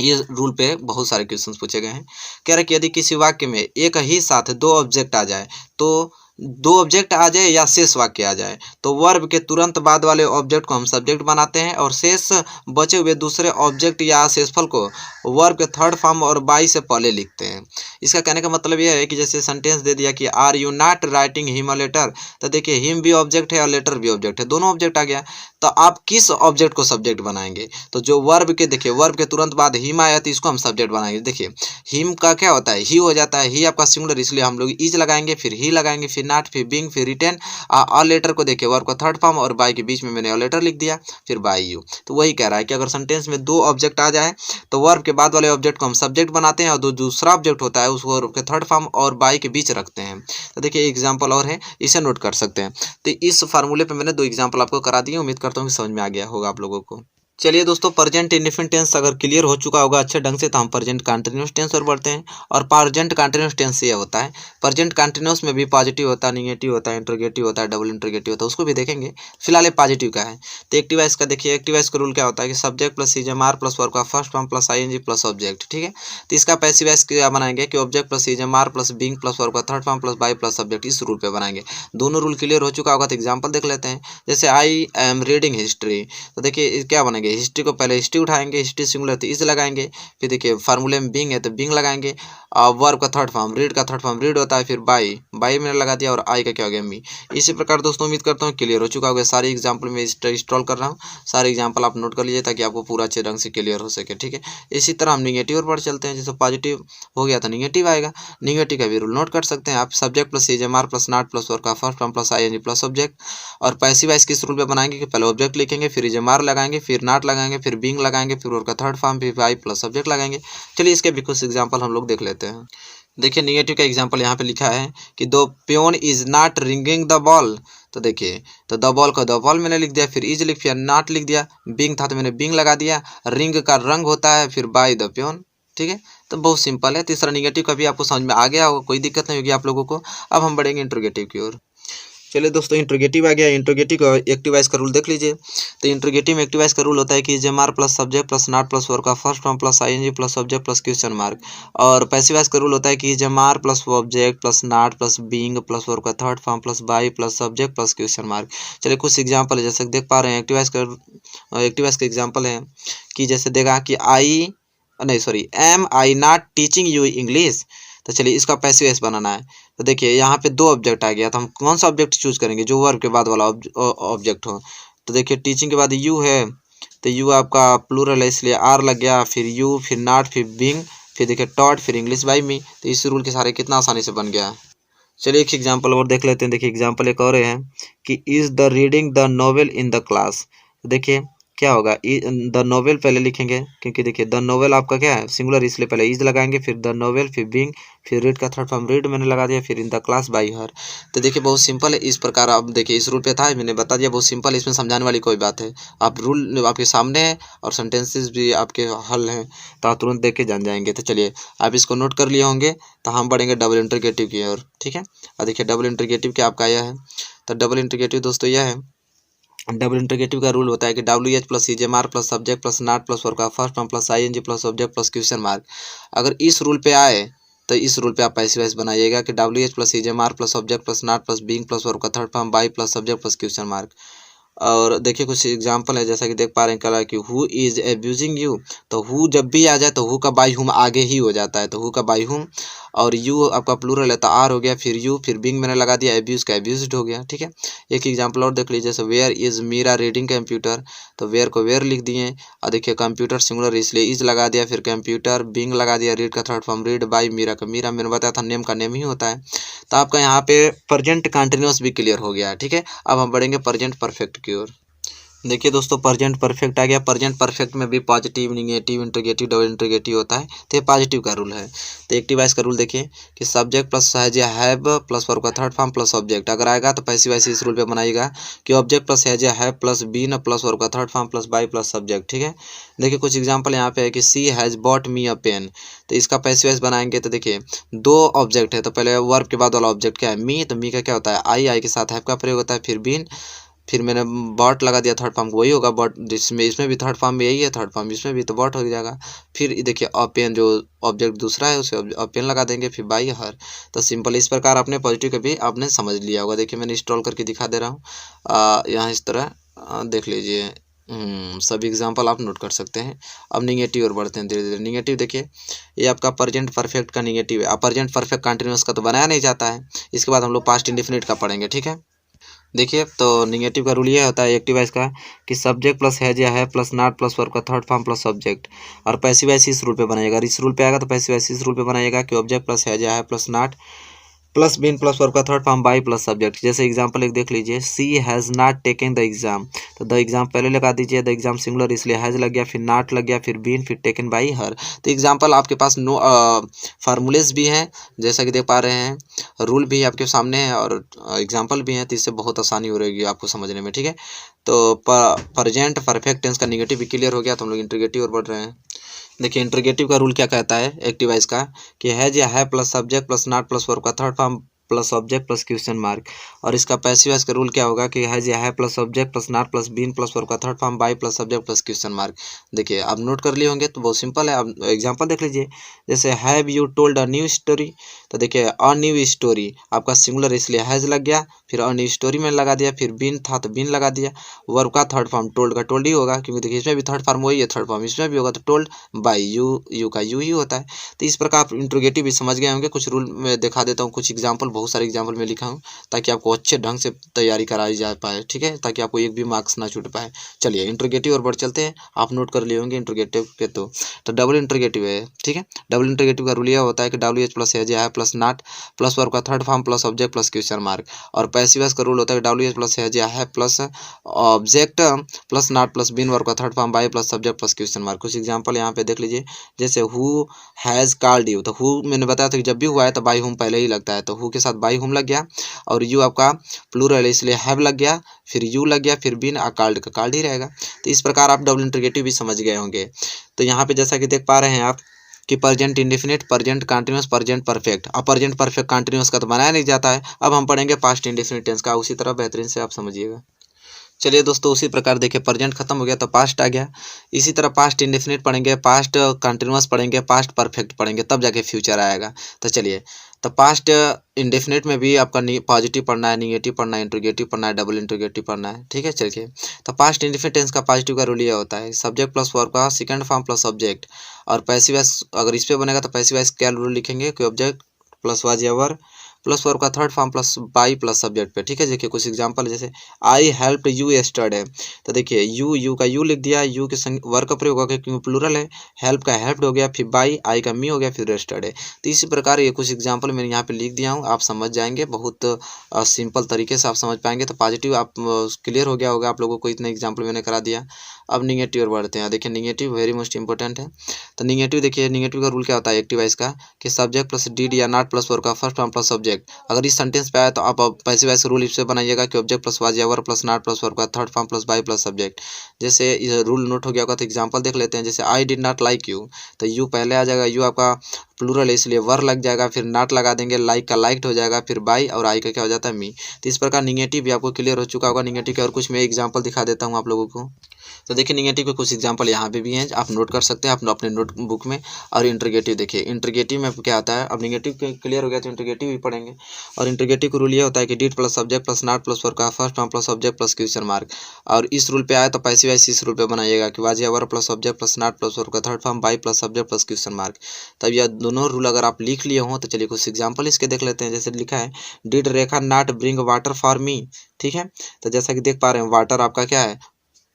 ये रूल पे बहुत सारे क्वेश्चंस पूछे गए हैं। कह रहे कि यदि किसी वाक्य में एक ही साथ दो ऑब्जेक्ट आ जाए, तो दो ऑब्जेक्ट आ जाए या शेष वाक्य आ जाए, तो वर्ब के तुरंत बाद वाले ऑब्जेक्ट को हम सब्जेक्ट बनाते हैं, और शेष बचे हुए दूसरे ऑब्जेक्ट या शेषफल को वर्ब के थर्ड फॉर्म और बाई से पहले लिखते हैं। इसका कहने का मतलब यह है कि जैसे सेंटेंस दे दिया कि are you not writing him a letter, तो देखिए हिम भी ऑब्जेक्ट है और लेटर भी ऑब्जेक्ट है, दोनों ऑब्जेक्ट आ गया। तो आप किस ऑब्जेक्ट को सब्जेक्ट बनाएंगे, तो जो वर्ब के, देखिए वर्ब के तुरंत बाद हिम आया तो इसको हम सब्जेक्ट बनाएंगे। देखिए हिम का क्या होता है, ही हो जाता है, ही आपका सिंगुलर इसलिए हम लोग इज लगाएंगे, फिर ही लगाएंगे, फिर नॉट, फिर बीइंग, फिर रिटेन। अ लेटर को देखिए वर्ब का थर्ड फॉर्म और बाई के बीच में मैंने अ लेटर लिख दिया, फिर बाई यू। तो वही कह रहा है कि अगर सेंटेंस में दो ऑब्जेक्ट आ जाए तो वर्ब के बाद वाले ऑब्जेक्ट को हम सब्जेक्ट बनाते हैं, और जो दूसरा ऑब्जेक्ट होता है उस वर्ब के थर्ड फॉर्म और बाई के बीच रखते हैं। तो देखिए एग्जाम्पल और है, इसे नोट कर सकते हैं। तो इस फार्मूले पे मैंने दो एग्जाम्पल आपको करा दिए, उम्मीद करता हूँ कि समझ में आ गया होगा आप लोगों को। चलिए दोस्तों प्रेजेंट इंडेफिनिट टेंस अगर क्लियर हो चुका होगा अच्छे ढंग से, तो हम प्रेजेंट कंटिन्यूअस टेंस और बढ़ते हैं। और प्रेजेंट कंटिन्यूअस टेंस ये होता है, प्रेजेंट कंटिन्यूअस में भी पॉजिटिव होता है, निगेटिव होता है, इंट्रोगेटिव होता है, डबल इंट्रोगेटिव होता है, उसको भी देखेंगे। फिलहाल ये पॉजिटिव का है। तो एक्टिव वॉइस का देखिए, एक्टिव वॉइस का रूल क्या होता है कि subject plus is am are plus verb का first form plus ING plus object. ठीक है, तो इसका पैसिव वॉइस क्या बनाएंगे कि object plus is am are plus being plus verb का third form plus by plus subject, इस रूल पे बनाएंगे। दोनों रूल क्लियर हो चुका होगा। तो एग्जाम्पल देख लेते हैं। जैसे आई एम रीडिंग हिस्ट्री, तो देखिए क्या बनेंगे, हिस्ट्री को पहले हिस्ट्री उठाएंगे, हिस्ट्री सिंगुलर तो इज लगाएंगे, फिर देखिए फार्मूले में बीइंग है तो बीइंग लगाएंगे, वर्ब का थर्ड फॉर्म, रीड का थर्ड फॉर्म रीड होता है, फिर बाई, बाई मैंने लगा दिया, और आई का क्या हो गया, मी। इसी प्रकार दोस्तों उम्मीद करता हूँ क्लियर हो चुका होगा। सारे एग्जाम्पल में इंस्टॉल कर रहा हूँ, सारे एग्जाम्पल आप नोट कर लीजिए ताकि आपको पूरा अच्छे ढंग से क्लियर हो सके। ठीक है, इसी तरह हम निगेटिव और बढ़ चलते हैं। जैसे पॉजिटिव हो गया तो निगेटिव आएगा, निगेटिव का भी रूल नोट कर सकते हैं आप, subject plus is am are plus not plus verb का first form plus ING plus subject. और पैसिव वॉइस किस रूल पे बनाएंगे कि पहले ऑब्जेक्ट लिखेंगे, फिर इज एम आर लगाएंगे, फिर नॉट लगाएंगे, फिर बीइंग लगाएंगे, फिर वर्ब का थर्ड फॉर्म, फिर बाई प्लस सब्जेक्ट लगाएंगे। चलिए इसके भी कुछ एग्जाम्पल हम लोग देख लेते हैं। देखिए निगेटिव का एग्जांपल यहाँ पे लिखा है कि the peon is not ringing the ball, तो देखिए तो द बॉल को द बॉल मैंने लिख दिया, फिर इज लिख दिया, नॉट लिख दिया, बिंग था तो मैंने बिंग लगा दिया, रिंग का रंग होता है, फिर बाय द पियोन। ठीक है, तो बहुत सिंपल है। तीसरा निगेटिव का भी आपको समझ में आ गया होगा, कोई दिक्कत नहीं होगी आप लोगों को। अब हम बढ़ेंगे इंट्रोगेटिव की ओर। चलिए दोस्तों इंट्रोगेटिव आ गया, इंट्रोगेटिव का एक्टिव वॉइस का रूल देख लीजिए। तो इंट्रोगेटिव में एक्टिव वॉइस का रूल होता है कि is am are plus subject plus not plus verb का first form plus ING plus subject plus question mark. और पैसिव वॉइस का रूल होता है कि is am are plus object plus not plus being plus verb का third form plus by plus subject plus question mark. चलिए कुछ example है, जैसे देख पा रहे हैं एक्टिव वॉइस का एग्जाम्पल है कि जैसे देगा कि am I not teaching you English. तो चलिए इसका पैसिव वॉइस बनाना है। तो देखिए यहाँ पे दो ऑब्जेक्ट आ गया, तो हम कौन सा ऑब्जेक्ट चूज करेंगे, जो वर्ब के बाद वाला ऑब्जेक्ट हो। तो देखिए टीचिंग के बाद यू है, तो यू आपका प्लूरल है इसलिए आर लग गया, फिर यू, फिर नॉट, फिर बिंग, फिर देखिए टॉट, फिर इंग्लिश बाय मी। तो इस रूल के सारे कितना आसानी से बन गया। चलिए एक एग्जाम्पल और देख लेते हैं। देखिए एग्जाम्पल एक और है कि is the reading the novel in the class. देखिए क्या होगा, द नोवेल पहले लिखेंगे, क्योंकि देखिए द नोवेल आपका क्या है सिंगुलर, इसलिए पहले इज लगाएंगे, फिर द नोवेल, फिर बीइंग, फिर रीड का थर्ड फॉर्म रीड मैंने लगा दिया, फिर इन द क्लास बाय हर। तो देखिए बहुत सिंपल है, इस प्रकार आप देखिए इस रूल पे था मैंने बता दिया, बहुत सिंपल है, इसमें समझाने वाली कोई बात है। आप रूल आपके सामने है और सेंटेंसेस भी आपके हल हैं, तो आप तुरंत देख के जान जाएंगे। तो चलिए आप इसको नोट कर लिए होंगे, तो हम बढ़ेंगे डबल इंटरगेटिव की ओर। ठीक है, और देखिए डबल इंटरगेटिव क्या आपका यह है, तो डबल इंटरगेटिव दोस्तों यह है, डबल इंटरगेटिव का रूल होता है कि W H plus is am are plus subject plus not plus verb का first form plus I N G plus subject plus question mark. अगर इस रूल पे आए तो इस रूल पे आप पैसिव वॉइस बनाइएगा कि W H plus is am are plus subject plus not plus being plus verb का third form by plus subject plus question mark. और देखिए कुछ एग्जांपल है, जैसा कि देख पा रहे हैं कल कि हु इज एब्यूजिंग यू, तो हु जब भी आ जाए तो हु का बाई हुम आगे ही हो जाता है, तो हु का बाई हुम, और यू आपका प्लूरल है तो आर हो गया, फिर यू, फिर बिंग मैंने लगा दिया, एब्यूज का एब्यूज्ड हो गया। ठीक है, एक एग्जांपल और देख लीजिए, जैसे where is Meera reading computer, तो वेयर को वेयर लिख दिए, और देखिए कंप्यूटर सिंगुलर इसलिए इज लगा दिया, फिर कंप्यूटर, बिंग लगा दिया, रीड का third form read, by Meera का मीरा मैंने बताया था नेम का नेम ही होता है। तो आपका यहाँ पे प्रेजेंट कंटिन्यूअस भी क्लियर हो गया है। ठीक है, अब हम बढ़ेंगे प्रेजेंट परफेक्ट की ओर। देखिए दोस्तों प्रेजेंट परफेक्ट आ गया, प्रेजेंट परफेक्ट में भी positive negative interrogative double interrogative होता है, तो ये पॉजिटिव का रूल है। तो एक्टिव वॉइस का रूल देखिए कि सब्जेक्ट प्लस हैज या हैव प्लस वर्ब का थर्ड फॉर्म प्लस ऑब्जेक्ट, अगर आएगा तो पैसिव वॉइस इस रूल पे बनाएगा कि ऑब्जेक्ट प्लस हैज या have plus been plus verb का third form plus by plus subject. ठीक है, देखिए कुछ एग्जाम्पल यहाँ पे है कि she has bought me a pen, तो इसका पैसिव वॉइस बनाएंगे तो देखिए दो ऑब्जेक्ट है, तो पहले वर्ब के बाद वाला ऑब्जेक्ट क्या है मी, तो मी का क्या होता है आई, आई के साथ हैव का प्रयोग होता है, फिर बीन, फिर मैंने बॉट लगा दिया थर्ड फॉर्म, वही होगा बॉट, जिसमें इसमें भी थर्ड फॉर्म में यही है, थर्ड फॉर्म इसमें भी तो बॉट हो जाएगा। फिर देखिए अपेन जो ऑब्जेक्ट दूसरा है उसे अपेन लगा देंगे, फिर बाई हर। तो सिंपल इस प्रकार आपने पॉजिटिव का भी आपने समझ लिया होगा। देखिए मैंने इंस्टॉल करके दिखा दे रहा हूँ, यहाँ इस तरह देख लीजिए, सभी एग्जांपल आप नोट कर सकते हैं। अब निगेटिव और बढ़ते हैं धीरे धीरे। निगेटिव देखिए ये आपका प्रेजेंट परफेक्ट का निगेटिव है, अब प्रेजेंट परफेक्ट कंटिन्यूअस का तो बनाया नहीं जाता है, इसके बाद हम लोग पास्ट इंडेफिनिट का पढ़ेंगे। ठीक है, देखिए तो निगेटिव का रूल ये होता है एक्टिव वॉइस का कि सब्जेक्ट प्लस हैज या have plus not plus verb का थर्ड फॉर्म प्लस सब्जेक्ट, और पैसिव वॉइस इस रूल पे बनाइएगा, इस रूल पे आएगा तो पैसिव वॉइस इस रूल पे बनाइएगा कि ऑब्जेक्ट प्लस हैज या have plus not plus been plus verb का third form by plus subject. जैसे एग्जांपल एक देख लीजिए, she has not taken the exam, तो द एग्जाम पहले लगा दीजिए, द एग्जाम सिंगुलर इसलिए हैज़ लग गया, फिर नॉट लग गया, फिर बीन, फिर टेकन बाई हर। तो एग्जांपल आपके पास नो फार्मूलेज भी हैं, जैसा कि देख पा रहे हैं, रूल भी आपके सामने है और एग्जाम्पल भी हैं, तो इससे बहुत आसानी हो रहेगी आपको समझने में। ठीक है, तो प्रेजेंट परफेक्ट टेंस का निगेटिव भी क्लियर हो गया, तो हम लोग इंटरगेटिव और बढ़ रहे हैं। देखिए इंटरगेटिव का रूल क्या कहता है एक्टिव वॉइस का कि हैज या have plus subject plus not plus verb का third form plus object plus question mark, और इसका पैसिव वॉइस का रूल क्या होगा कि हैज या have plus object plus not plus been plus verb का third form by plus subject plus question mark. देखिए आप नोट कर लिए होंगे तो बहुत सिंपल है। अब एग्जांपल देख लीजिए, जैसे have you told a new story, तो देखिए अ न्यू स्टोरी आपका सिंगुलर इसलिए हैज लग गया, फिर अ न्यू स्टोरी में लगा दिया, फिर बीन था तो बीन लगा दिया, वर्ब का थर्ड फॉर्म टोल्ड का टोल्ड ही होगा, क्योंकि देखिए इसमें भी थर्ड फॉर्म वही है, थर्ड फॉर्म इसमें भी होगा तो टोल्ड बाई, यू यू का यू ही होता है। तो इस प्रकार आप इंट्रोगेटिव भी समझ गए होंगे। कुछ रूल में दिखा देता हूँ, कुछ एग्जांपल, बहुत सारे एग्जांपल में लिखा हूँ ताकि आपको अच्छे ढंग से तैयारी कराई जा पाए। ठीक है, ताकि आपको एक भी मार्क्स ना छूट पाए। चलिए इंट्रोगेटिव और बढ़ चलते हैं, आप नोट कर लिए होंगे इंट्रोगेटिव के। तो डबल इंट्रोगेटिव है। ठीक है, डबल इंट्रोगेटिव का रूल यह होता है कि डब्ल्यू एच प्लस है प्लस नॉट प्लस वर्ब का third form plus object plus question mark, और पैसिव वॉइस का रूल होता है कि डब्ल्यू एच प्लस है plus object plus not plus been verb का third form by plus subject plus question mark. कुछ example यहाँ पे देख लीजिए, जैसे हु हैज़ कॉल्ड यू, तो हु मैंने बताया था कि जब भी हुआ है तो बाई हुम पहले ही लगता है, तो हु के साथ बाई हुम लग गया, और यू आपका प्लूरल है इसलिए हैव लग गया, फिर यू लग गया, फिर बीन कॉल्ड का कॉल्ड ही रहेगा। तो इस प्रकार आप डबल इंटरगेटिव भी समझ गए होंगे। तो यहाँ पे जैसा कि देख पा रहे हैं आप कि present indefinite, present continuous, present perfect. अब प्रेजेंट परफेक्ट कंटीन्यूअस का तो बनाया नहीं जाता है, अब हम पढ़ेंगे पास्ट इंडेफिनिट टेंस का, उसी तरह बेहतरीन से आप समझिएगा। चलिए दोस्तों उसी प्रकार देखिए प्रेजेंट खत्म हो गया तो पास्ट आ गया, इसी तरह पास्ट इंडेफिनिट पढ़ेंगे, पास्ट कंटिन्यूअस पढ़ेंगे, पास्ट परफेक्ट पढ़ेंगे, तब जाके फ्यूचर आएगा। तो चलिए, तो पास्ट इंडेफिनिट में भी आपका पॉजिटिव पढ़ना है, निगेटिव पढ़ना है, इंट्रोगेटिव पढ़ना है, डबल इंट्रोगेटिव पढ़ना है। ठीक है, चलिए तो पास्ट इंडेफिनिट टेंस का पॉजिटिव का रूल ये होता है सब्जेक्ट प्लस वर्ब का सेकंड फॉर्म प्लस ऑब्जेक्ट, और पैसिव वॉइस अगर इस पे बनेगा तो पैसिव वॉइस क्या रूल लिखेंगे कि ऑब्जेक्ट प्लस वाज या वर्ब प्लस वर्ब का third form plus by plus subject पे। ठीक है, देखिए कुछ एग्जांपल, जैसे आई हेल्प्ड यू यस्टरडे, तो देखिए यू का यू लिख दिया, यू के वर्ब का प्रयोग हो गया क्योंकि प्लूरल है, हेल्प का हेल्प्ड हो गया, फिर बाई, आई का मी हो गया, फिर यस्टरडे। तो इसी प्रकार ये कुछ एग्जाम्पल मैंने यहाँ पे लिख दिया हूँ, आप समझ जाएंगे, बहुत सिंपल तरीके से आप समझ पाएंगे। तो पॉजिटिव आप क्लियर हो गया होगा आप लोगों को, इतना एग्जाम्पल मैंने करा दिया। अब निगेटिव और बढ़ते हैं। देखिए निगेटिव वेरी मोस्ट इंपॉर्टेंट है। तो निगेटिव देखिए, निगेटिव का रूल क्या होता है एक्टिव वाइज का, कि सब्जेक्ट प्लस डीड या नॉट प्लस वर्ब का फर्स्ट फॉर्म प्लस सब्जेक्ट। अगर इस सेंटेंस पे आया तो आप पैसिव वॉइस रूल इससे बनाइएगा कि ऑब्जेक्ट प्लस वाज या verb plus not plus verb का third form plus by plus subject. जैसे ये रूल नोट हो गया होगा, तो एग्जांपल देख लेते हैं। जैसे I did not like you, तो यू पहले आ जाएगा, यू आपका प्लूरल है इसलिए वर लग जाएगा, फिर नॉट लगा देंगे, लाइक का लाइक्ड हो जाएगा, फिर बाई और आई का क्या हो जाता है मी। तो इस प्रकार निगेटिव भी आपको क्लियर हो चुका होगा। निगेटिव के और कुछ मैं एग्जांपल दिखा देता हूँ आप लोगों को। तो देखिए निगेटिव के कुछ एग्जांपल यहाँ पे भी हैं, आप नोट कर सकते हैं अपने नोटबुक में। और इंटरगेटिव देखिए, इंटरगेटिव में क्या आता है, अब निगेटिव क्लियर हो गया तो इंटरगेटिव भी पढ़ेंगे। और इंटरगेटिव का रूल ये होता है कि did plus subject plus not plus verb का first form plus subject plus question mark. और इस रूल पे आए तो पैसिव वॉइस इस रूल पे बनाइएगा कि वाज या verb plus subject plus not plus verb का third form by plus subject plus question mark. तब यह दोनों रूल अगर आप लिख लिए हों तो चलिए कुछ एग्जाम्पल इसके देख लेते हैं। जैसे लिखा है, did Rekha not bring water for me. ठीक है, तो जैसा कि देख पा रहे हैं, वाटर आपका क्या है,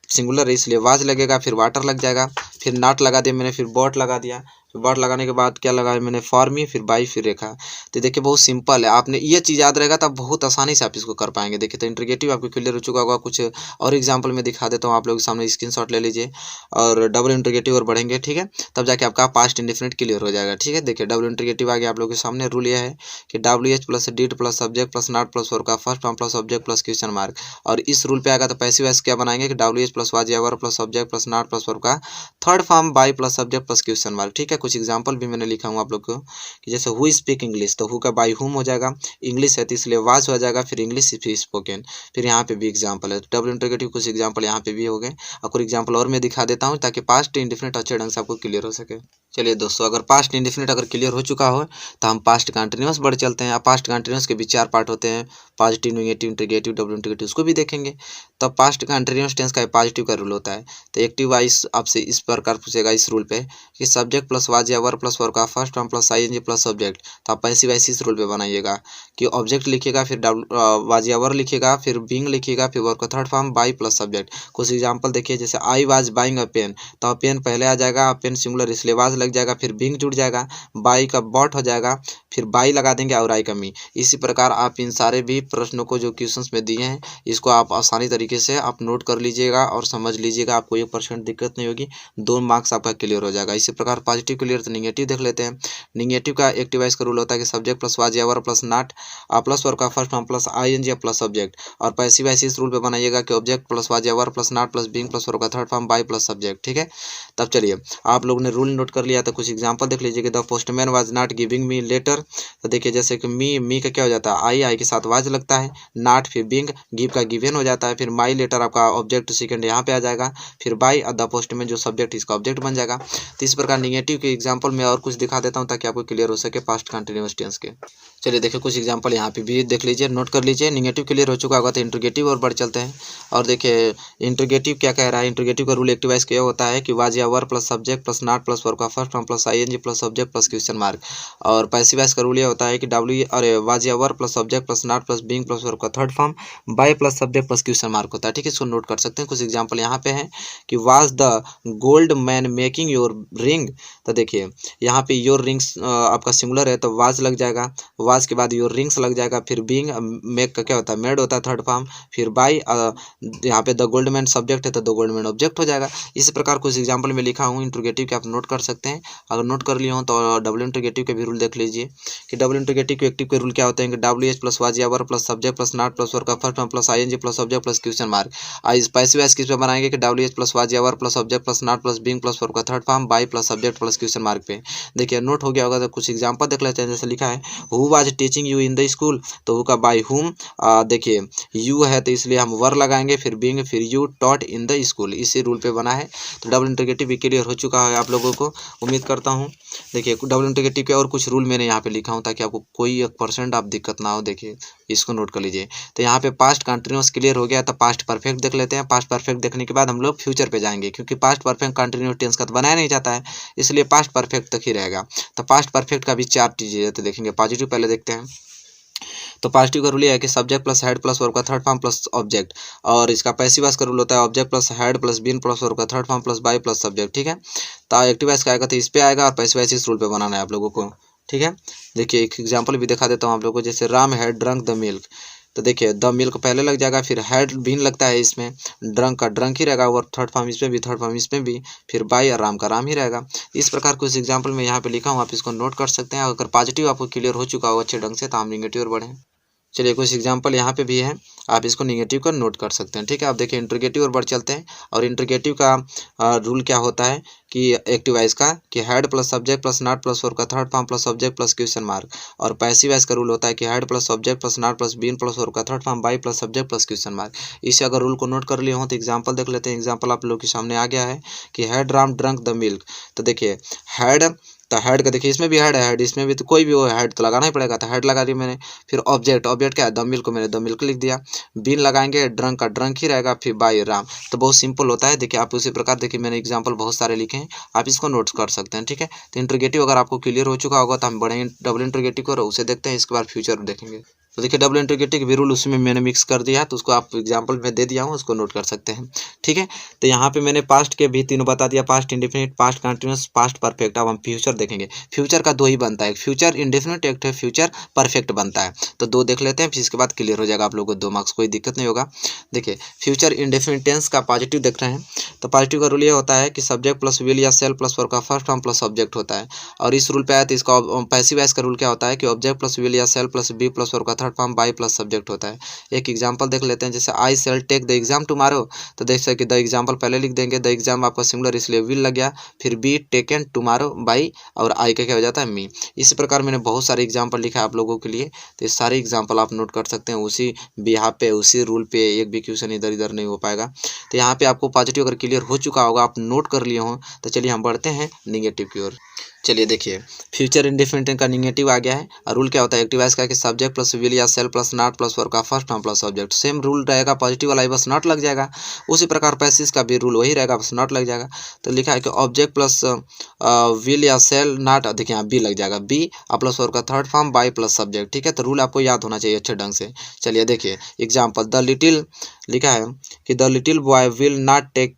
सिंगुलर है इसलिए वाज लगेगा, फिर वाटर लग जाएगा, फिर नॉट लगा दिया मैंने, फिर बॉट लगा दिया, फिर बॉट लगाने के बाद क्या लगाया मैंने, फॉर मी, फिर बाई, फिर रेखा। तो देखिए बहुत सिंपल है, आपने ये चीज़ याद रहेगा तब बहुत आसानी से आप इसको कर पाएंगे। देखिए तो इंटरगेटिव आपको क्लियर हो चुका होगा। कुछ और एग्जाम्पल में दिखा देता हूँ आप लोगों के सामने, स्क्रीनशॉट ले लीजिए और डबल इंटरगेटिव और बढ़ेंगे। ठीक है, तब जाके आपका पास्ट इंडेफिनिट क्लियर हो जाएगा। ठीक है, देखिए डबल इंटरगेटिव आ गया आप लोगों के सामने। रूल यह है कि WH plus did plus subject plus not plus verb का first form plus subject plus question mark. और इस रूल पे आएगा तो पैसिव वॉइस क्या बनाएंगे कि WH प्लस वाज या verb plus subject plus not plus verb का third form by plus subject plus question mark. ठीक है, कुछ एग्जाम्पल भी मैंने लिखा हूँ आप लोग को, कि जैसे हु स्पीक इंग्लिश, तो हु का बाई हुम हो जाएगा, इंग्लिश है तो इसलिए वाज हो जाएगा, फिर इंग्लिश स्पोकन। फिर यहाँ पे भी एग्जाम्पल है, डबल इंटरगेटिव कुछ एग्जाम्पल यहाँ पे भी हो गए। और कुछ एग्जाम्पल और मैं दिखा देता हूँ ताकि पास्ट इंडेफिनिट अच्छे ढंग से आपको क्लियर हो सके। चलिए दोस्तों, अगर पास्ट इंडेफिनिट अगर क्लियर हो चुका हो तो हम पास्ट कंटिन्यूअस बढ़ चलते हैं। पास्ट कंटिन्यूअस के भी 4 पार्ट होते हैं, positive, negative, interrogative, double interrogative, उसको भी देखेंगे। तो पास्ट कंटिन्यूअस टेंस का पॉजिटिव का रूल होता है। तो एक्टिव वाइज आपसे इस प्रकार पूछेगा इस रूल पे कि सब्जेक्ट प्लस वाज या वर्ब प्लस वर्ब का first form plus ING plus subject. तो आप पैसिव वॉइस इस रूल पे बनाइएगा कि ऑब्जेक्ट लिखिएगा, फिर वाज या वर्ब लिखिएगा, फिर बीइंग लिखिएगा, फिर वर्ब का third form by plus subject. कुछ एग्जाम्पल देखिए, जैसे I was buying a pen, तो पेन पहले आ जाएगा, पेन सिंगुलर इसलिए वाज लग जाएगा, फिर बीइंग जुड़ जाएगा, बाई का बॉट हो जाएगा, फिर बाई लगा देंगे और आई का मी। इसी प्रकार आप इन सारे भी प्रश्नों को जो क्वेश्चंस में दिए हैं इसको आप आसानी तरीके से आप नोट कर लीजिएगा और समझ लीजिएगा, आपको 1% दिक्कत नहीं होगी, 2 मार्क्स आपका क्लियर हो जाएगा। इसी प्रकार पॉजिटिव क्लियर, तो निगेटिव देख लेते हैं। निगेटिव का एक्टिव वाइज का रूल होता है कि सब्जेक्ट प्लस वाज या verb plus not plus verb का first form plus ING plus subject. और पैसिव वाइज इस रूल पे बनाइएगा कि ऑब्जेक्ट प्लस वाज या verb plus not plus being plus verb का third form by plus subject. ठीक है, तब चलिए आप लोगों ने रूल नोट कर लिया तो कुछ एग्जाम्पल देख लीजिए कि the postman was not giving me later. तो देखिए जैसे कि मी का क्या हो जाता है, आई के साथ वाज लगता है, नॉट फिर बिंग, गिव का गिवन हो जाता है, फिर माई लेटर आपका ऑब्जेक्ट सेकंड यहाँ पे आ जाएगा, फिर बाई और द पोस्टमैन जो सब्जेक्ट इसका ऑब्जेक्ट बन जाएगा। तो इस प्रकार निगेटिव के एग्जाम्पल में और कुछ दिखा देता हूँ ताकि आपको क्लियर हो सके पास्ट कंटिन्यूअस टेंस के। चलिए देखिए कुछ एग्जाम्पल यहाँ पे भी देख लीजिए, नोट कर लीजिए। निगेटिव क्लियर हो चुका होगा तो इंटरगेटिव और बढ़ चलते हैं। और देखिए इंटरगेटिव क्या कह रहा है, इंटरगेटिव का रूल एक्टिव वाइज क्या होता है कि वाज या verb plus subject plus not plus verb का first form plus ING plus subject plus question mark. और पैसिव वाइज का रूल ये होता है कि वाज या verb plus subject plus not plus being plus verb का third form by plus subject plus question mark होता है। ठीक है, इसको नोट कर सकते हैं। कुछ एग्जाम्पल यहाँ पे है कि was the gold man making your ring. तो देखिए यहाँ पे योर रिंग्स आपका सिंगुलर है तो वाज लग जाएगा, वाज के बाद योर रिंग्स लग जाएगा, फिर बीइंग मेक का क्या होता है, मेड होता है थर्ड फॉर्म, फिर बाय यहाँ पे द गोल्ड मैन सब्जेक्ट है तो द गोल्ड मैन ऑब्जेक्ट हो जाएगा। इसी प्रकार कुछ एग्जाम्पल में लिखा हूँ इंटरगेटिव के, आप नोट कर सकते हैं। अगर नोट कर लिए हो तो डबल इंटरगेटिव के भी रूल देख लीजिए कि डबल इंटरगेटिव के एक्टिव के रूल क्या होते हैं कि WH प्लस वाज या verb plus subject plus not plus verb का first form plus ING plus subject plus question mark. इस पैसिव वाइज किस पे बनाएंगे कि WH प्लस वाज या verb plus subject plus not plus being plus verb का third form by plus subject plus question mark पे। देखिए note हो गया होगा तो कुछ एग्जाम्पल देख लेते हैं। जैसे लिखा है who was teaching you in the school, तो हु का बाय हुम, देखिए यू है तो इसलिए हम वर लगाएंगे, फिर बीइंग, फिर you taught in the school. इसी रूल पे बना है। तो डबल इंटरगेटिव भी क्लियर हो चुका है आप लोगों को, उम्मीद करता हूँ। देखिए डबल इंटरगेटिव के और कुछ रूल मैंने यहाँ पे लिखा हूँ ताकि आपको कोई 1% आप दिक्कत ना हो। देखिए इसको नोट कर लीजिए। तो यहाँ पे पास्ट कंटिन्यूअस क्लियर हो गया, तो पास्ट परफेक्ट देख लेते हैं। पास्ट परफेक्ट देखने के बाद हम लोग फ्यूचर पे जाएंगे, क्योंकि पास्ट परफेक्ट कंटिन्यूअस टेंस का तो बनाया नहीं जाता है, इसलिए पास्ट परफेक्ट तक ही रहेगा। तो पास्ट परफेक्ट का भी 4 चीजें तो देखेंगे। पॉजिटिव पहले देखते हैं। तो पॉजिटिव का रूल ये है कि subject plus had plus verb का थर्ड फॉर्म प्लस ऑब्जेक्ट, और इसका पैसिव वॉइस का रूल होता है object plus had plus been plus verb का third form plus by plus subject. ठीक है, तो एक्टिव वॉइस का आएगा तो इस पे आएगा, और पैसिव वॉइस इस रूल पे बनाना है आप लोगों को। ठीक है, देखिए एक एग्जाम्पल भी दिखा देता हूँ आप लोगों को। जैसे Ram had drunk the milk, तो देखिए द मिल्क पहले लग जाएगा, फिर हैड बीन लगता है इसमें, ड्रंक का ड्रंक ही रहेगा, और थर्ड फॉर्म इसमें भी, थर्ड फॉर्म इसमें भी, फिर बाई और राम का राम ही रहेगा। इस प्रकार कुछ एग्जाम्पल में यहाँ पे लिखा हूँ, आप इसको नोट कर सकते हैं। अगर पॉजिटिव आपको क्लियर हो चुका हो अच्छे ढंग से, तो हम निगेटिव और बढ़ें। चलिए कुछ एग्जाम्पल यहाँ पे भी है, आप इसको निगेटिव का नोट कर सकते हैं। ठीक है, आप देखिए इंट्रोगेटिव और बढ़ चलते हैं। और इंट्रोगेटिव का रूल क्या होता है कि एक्टिव वॉइस का कि had plus subject plus not plus verb का third form plus subject plus question mark. और पैसिव वॉइस का रूल होता है कि had plus subject plus not plus been plus verb का third form by plus subject plus question mark. इसे अगर rule को नोट कर लिए हो तो एग्जाम्पल देख लेते हैं। एग्जाम्पल आप लोग के सामने आ गया है कि head Ram drunk the milk, तो देखिए हेड, तो हेड का देखिए इसमें भी हेड है, हेड इसमें भी, तो कोई भी हो हेड तो लगाना ही पड़ेगा, तो हेड लगा दिया मैंने। फिर ऑब्जेक्ट, ऑब्जेक्ट क्या है द मिल्क को मैंने द मिल्क लिख दिया। बीन लगाएंगे, ड्रंक का ड्रंक ही रहेगा, फिर बाई राम। तो बहुत सिंपल होता है। देखिए आप उसी प्रकार देखिए मैंने एग्जांपल बहुत सारे लिखे हैं, आप इसको नोट कर सकते हैं। ठीक है, तो इंट्रोगेटिव अगर आपको क्लियर हो चुका होगा तो हम बढ़ेंगे डबल इंट्रोगेटिव को, उसे देखते हैं, इसके बाद फ्यूचर देखेंगे। तो देखिए डबल इंट्रोगेटिव भी रूल उसमें मैंने मिक्स कर दिया है, तो उसको आप एग्जांपल में दे दिया हूँ, उसको नोट कर सकते हैं। ठीक है, तो यहाँ पे मैंने पास्ट के भी तीनों बता दिया, past indefinite, past continuous, past perfect. अब हम फ्यूचर देखेंगे। फ्यूचर का दो ही बनता है, फ्यूचर इंडेफिनिट, एक है फ्यूचर परफेक्ट बनता है। तो दो देख लेते हैं, फिर इसके बाद क्लियर हो जाएगा आप लोगों को 2 मार्क्स, कोई दिक्कत नहीं होगा। देखिए फ्यूचर इंडेफिनिट टेंस का पॉजिटिव देख रहे हैं, तो पॉजिटिव का रूल ये होता है कि सब्जेक्ट प्लस विल या सेल प्लस वर्ब का फर्स्ट फॉर्म प्लस ऑब्जेक्ट होता है। और इस रूल पे आया तो इसका पैसिव वॉइस का रूल क्या होता है कि ऑब्जेक्ट प्लस विल या shall plus be plus verb का third form by plus subject होता है। एक एग्जांपल देख लेते हैं, जैसे I shall take the exam tomorrow, तो देख सकते द एग्जांपल पहले लिख देंगे, द एग्जाम आपका सिंगुलर इसलिए विल लग गया, फिर बी टेकन टुमारो बाई, और आई का क्या हो जाता है मी। इसी प्रकार मैंने बहुत सारे एग्जांपल लिखा है आप लोगों के लिए, तो ये सारे एग्जांपल आप नोट कर सकते हैं। उसी बिहाफ पे, उसी रूल पे, एक भी क्वेश्चन इधर इधर नहीं हो पाएगा। तो यहाँ पे आपको पॉजिटिव अगर क्लियर हो चुका होगा, आप नोट कर लिए हों, तो चलिए हम बढ़ते हैं निगेटिव की ओर। चलिए देखिए फ्यूचर इंडेफिनिट का निगेटिव आ गया है, और रूल क्या होता है एक्टिव वॉइस का कि सब्जेक्ट प्लस विल या shall plus not plus verb का first form plus object. Same rule रहेगा पॉजिटिव वाला, बस नॉट लग जाएगा। उसी प्रकार पैसिव का भी रूल वही रहेगा, बस नॉट लग जाएगा। तो लिखा है कि ऑब्जेक्ट प्लस विल या सेल नॉट, देखिए यहाँ बी लग जाएगा, बी प्लस वर्ब का third form by plus subject. ठीक है, तो रूल आपको याद होना चाहिए अच्छे ढंग से। चलिए देखिए एग्जाम्पल, द लिटिल, लिखा है कि the little boy will not take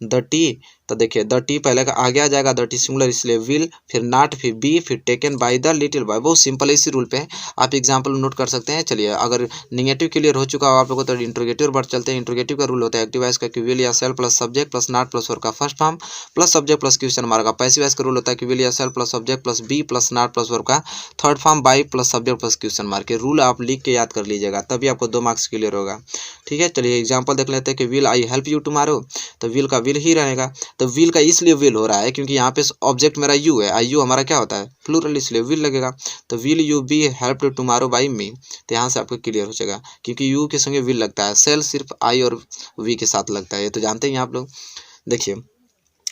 the tea, तो देखिए द टी पहले का आगे आ जाएगा, द टी सिंगुलर इसलिए विल, फिर नॉट, फिर बी, फिर taken by the little boy. बहुत सिंपल है, इसी रूल पे है, आप एग्जांपल नोट कर सकते हैं। चलिए अगर निगेटिव क्लियर हो चुका हो आप लोगों को, तो इंट्रोगेटिव बढ़ चलते हैं। इंट्रोगेटिव का रूल होता है एक्टिव वॉइस का कि विल या shall plus subject plus not plus verb का first form plus subject plus question mark. Passive voice का रूल होता है कि विल या shall plus subject plus be plus not plus verb का third form by plus subject plus question mark. Rule आप लिख के याद कर लीजिएगा, तभी आपको 2 मार्क्स क्लियर होगा। ठीक है, चलिए एग्जाम्पल देख लेते हैं कि will I help you tomorrow, तो विल का विल ही रहेगा। तो विल का इसलिए विल हो रहा है क्योंकि यहाँ पे ऑब्जेक्ट मेरा यू है, आई यू हमारा क्या होता है प्लूरल, इसलिए विल लगेगा। तो will you be help tomorrow by me, तो यहाँ से आपको क्लियर हो जाएगा क्योंकि यू के संगे विल लगता है, सेल सिर्फ आई और वी के साथ लगता है, ये तो जानते हैं आप लोग। देखिए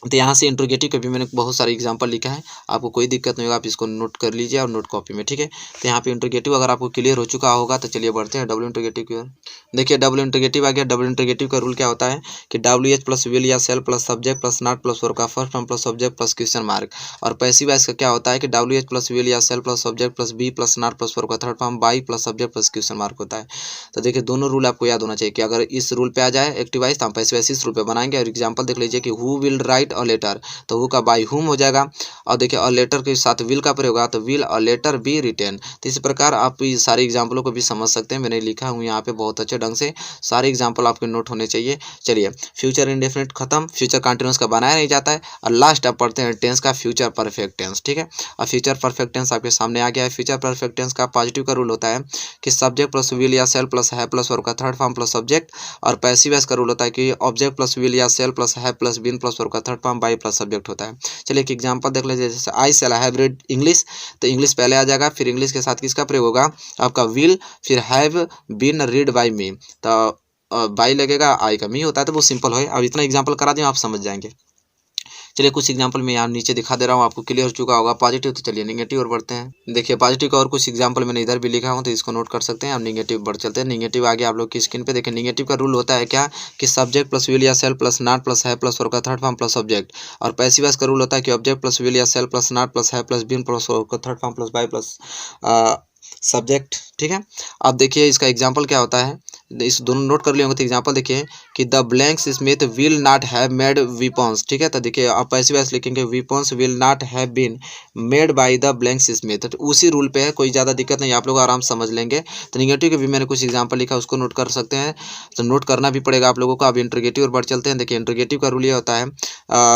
तो यहाँ से इंट्रोगेटिव के भी मैंने बहुत सारे एग्जांपल लिखा है, आपको कोई दिक्कत नहीं होगा, आप इसको नोट कर लीजिए और नोट कॉपी में। ठीक है, तो यहाँ पे इंट्रोगेटिव अगर आपको क्लियर हो चुका होगा तो चलिए बढ़ते हैं डबल इंट्रोगेटिव की ओर। देखिए डबल इंट्रोगेटिव आ गया। डबल इंट्रोगेटिव का रूल क्या होता है कि डब्ल्यू एच प्लस विल या shall plus subject plus not plus verb का first form plus subject plus question mark. और पैसिव वॉइस का क्या होता है कि डब्ल्यू एच प्लस विल या shall plus subject plus be plus not plus verb का third form by plus subject plus question mark होता है। तो देखिए दोनों रूल आपको याद होना चाहिए कि अगर इस रूल पे आ जाए एक्टिव वॉइस तो हम पैसिव वॉइस इस रूल पे बनाएंगे। और एग्जाम्पल देख लीजिए कि who will write a letter, तो हु का बाई हुम हो जाएगा, और देखिए अ लेटर के साथ विल का प्रयोग होगा तो will a letter be written. तो इस प्रकार आप इस सारे एग्जाम्पलों को भी समझ सकते हैं, मैंने लिखा हूँ यहाँ पे बहुत अच्छे ढंग से, सारे एग्जाम्पल आपके नोट होने चाहिए। चलिए फ्यूचर इंडेफिनिट खत्म, फ्यूचर कंटिन्यूस का बनाया नहीं जाता है। और लास्ट आप पढ़ते हैं टेंस का फ्यूचर परफेक्ट टेंस। ठीक है, और फ्यूचर परफेक्ट टेंस आपके सामने आ गया है। फ्यूचर परफेक्ट टेंस का पॉजिटिव का रूल होता है कि सब्जेक्ट प्लस विल या सेल प्लस है प्लस वर्ब का थर्ड फॉर्म प्लस सब्जेक्ट। और पैसिव वॉइस का रूल होता है कि ऑब्जेक्ट प्लस विल या सेल प्लस है प्लस बीन प्लस वर्ब का third form by plus subject होता है। चलिए एक एग्जांपल देख लीजिए, जैसे I cell have read English, तो इंग्लिश पहले आ जाएगा, फिर इंग्लिश के साथ किसका प्रयोग होगा आपका विल, फिर have been read by me, तो बाई लगेगा, आई का मी होता है। तो वो सिंपल है, अब इतना एग्जांपल करा दें आप समझ जाएंगे। चलिए कुछ एग्जांपल मैं यहाँ नीचे दिखा दे रहा हूँ, आपको क्लियर हो चुका होगा पॉजिटिव। तो चलिए निगेटिव और बढ़ते हैं। देखिए पॉजिटिव का और कुछ एग्जांपल मैंने इधर भी लिखा हूँ, तो इसको नोट कर सकते हैं। अब निगेटिव बढ़ चलते हैं। निगेटिव आ गया आप लोग की स्क्रीन पे। देखिए निगेटिव का रूल होता है क्या कि सब्जेक्ट प्लस विल या सेल प्लस नॉट प्लस है प्लस वर्ब का थर्ड फॉर्म प्लस सब्जेक्ट। और पैसिव वॉइस का रूल होता है कि ऑब्जेक्ट प्लस विल या सेल प्लस नॉट प्लस है प्लस बीन प्लस वर्ब का third form plus by plus subject, ठीक है। अब देखिए इसका एग्जाम्पल क्या होता है, इस दोनों नोट कर लिए होंगे। तो एग्जाम्पल देखिए कि the blank smith will not have made weapons, ठीक है। तो देखिए आप पैसिव वॉइस लिखेंगे weapons will not have been made by the blank smith, तो उसी रूल पे है, कोई ज़्यादा दिक्कत नहीं, आप लोग आराम से समझ लेंगे। तो निगेटिव के भी मैंने कुछ एग्जाम्पल लिखा, उसको नोट कर सकते हैं, तो नोट करना भी पड़ेगा आप लोगों को। अब इंट्रोगेटिव और बढ़ चलते हैं। देखिए इंट्रोगेटिव का रूल ये होता है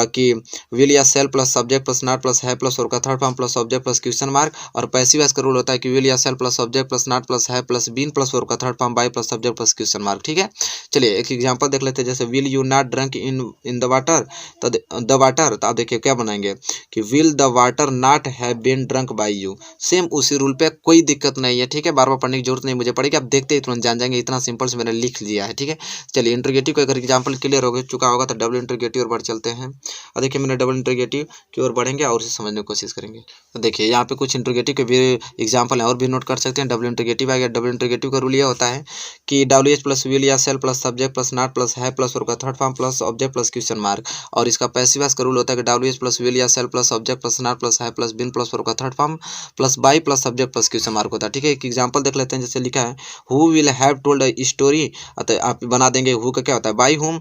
कि विल या shall plus subject plus not plus है प्लस और का third form plus object plus question mark. और पैसिव वॉइस का रूल होता है कि विल या shall plus subject plus not plus है प्लस बीन प्लस और का third form by plus subject plus question mark, ठीक है। चलिए एक एग्जांपल देख लेते हैं, जैसे will you not drunk in the water, तो द वाटर, तो आप देखिए क्या बनाएंगे कि will the water not have been drunk by you. Same उसी रूल पे, कोई दिक्कत नहीं है, ठीक है। बार बार पढ़ने की जरूरत नहीं मुझे पड़ेगी, आप देखते ही तुरंत जान जाएंगे, इतना सिंपल से मैंने लिख लिया है, ठीक है। चलिए इंट्रोगेटिव का अगर एग्जाम्पल क्लियर हो चुका होगा तो डबल इंट्रोगेटिव और बढ़ चलते हैं। और देखिए मैंने डबल इंट्रोगेटिव की ओर बढ़ेंगे और उसे समझने की कोशिश करेंगे। तो देखिए यहाँ पे कुछ इंट्रोगेटिव के भी एग्जाम्पल हैं और भी नोट कर सकते हैं। डबल इंट्रोगेटिव आ गया। डबल इंट्रोगेटिव का रूल यह होता है कि डब्ल्यू एच प्लस विल या shall plus subject plus not plus है प्लस और का third form plus object plus question mark. और इसका पैसिव वॉइस का रूल होता है कि डब्ल्यू एच प्लस विल या shall plus object plus not plus है प्लस बिन प्लस और का third form plus by plus subject plus question mark होता है, ठीक है। एक एग्जाम्पल देख लेते हैं, जैसे लिखा है who will have told a story, तो आप बना देंगे हु का क्या होता है बाई हुम,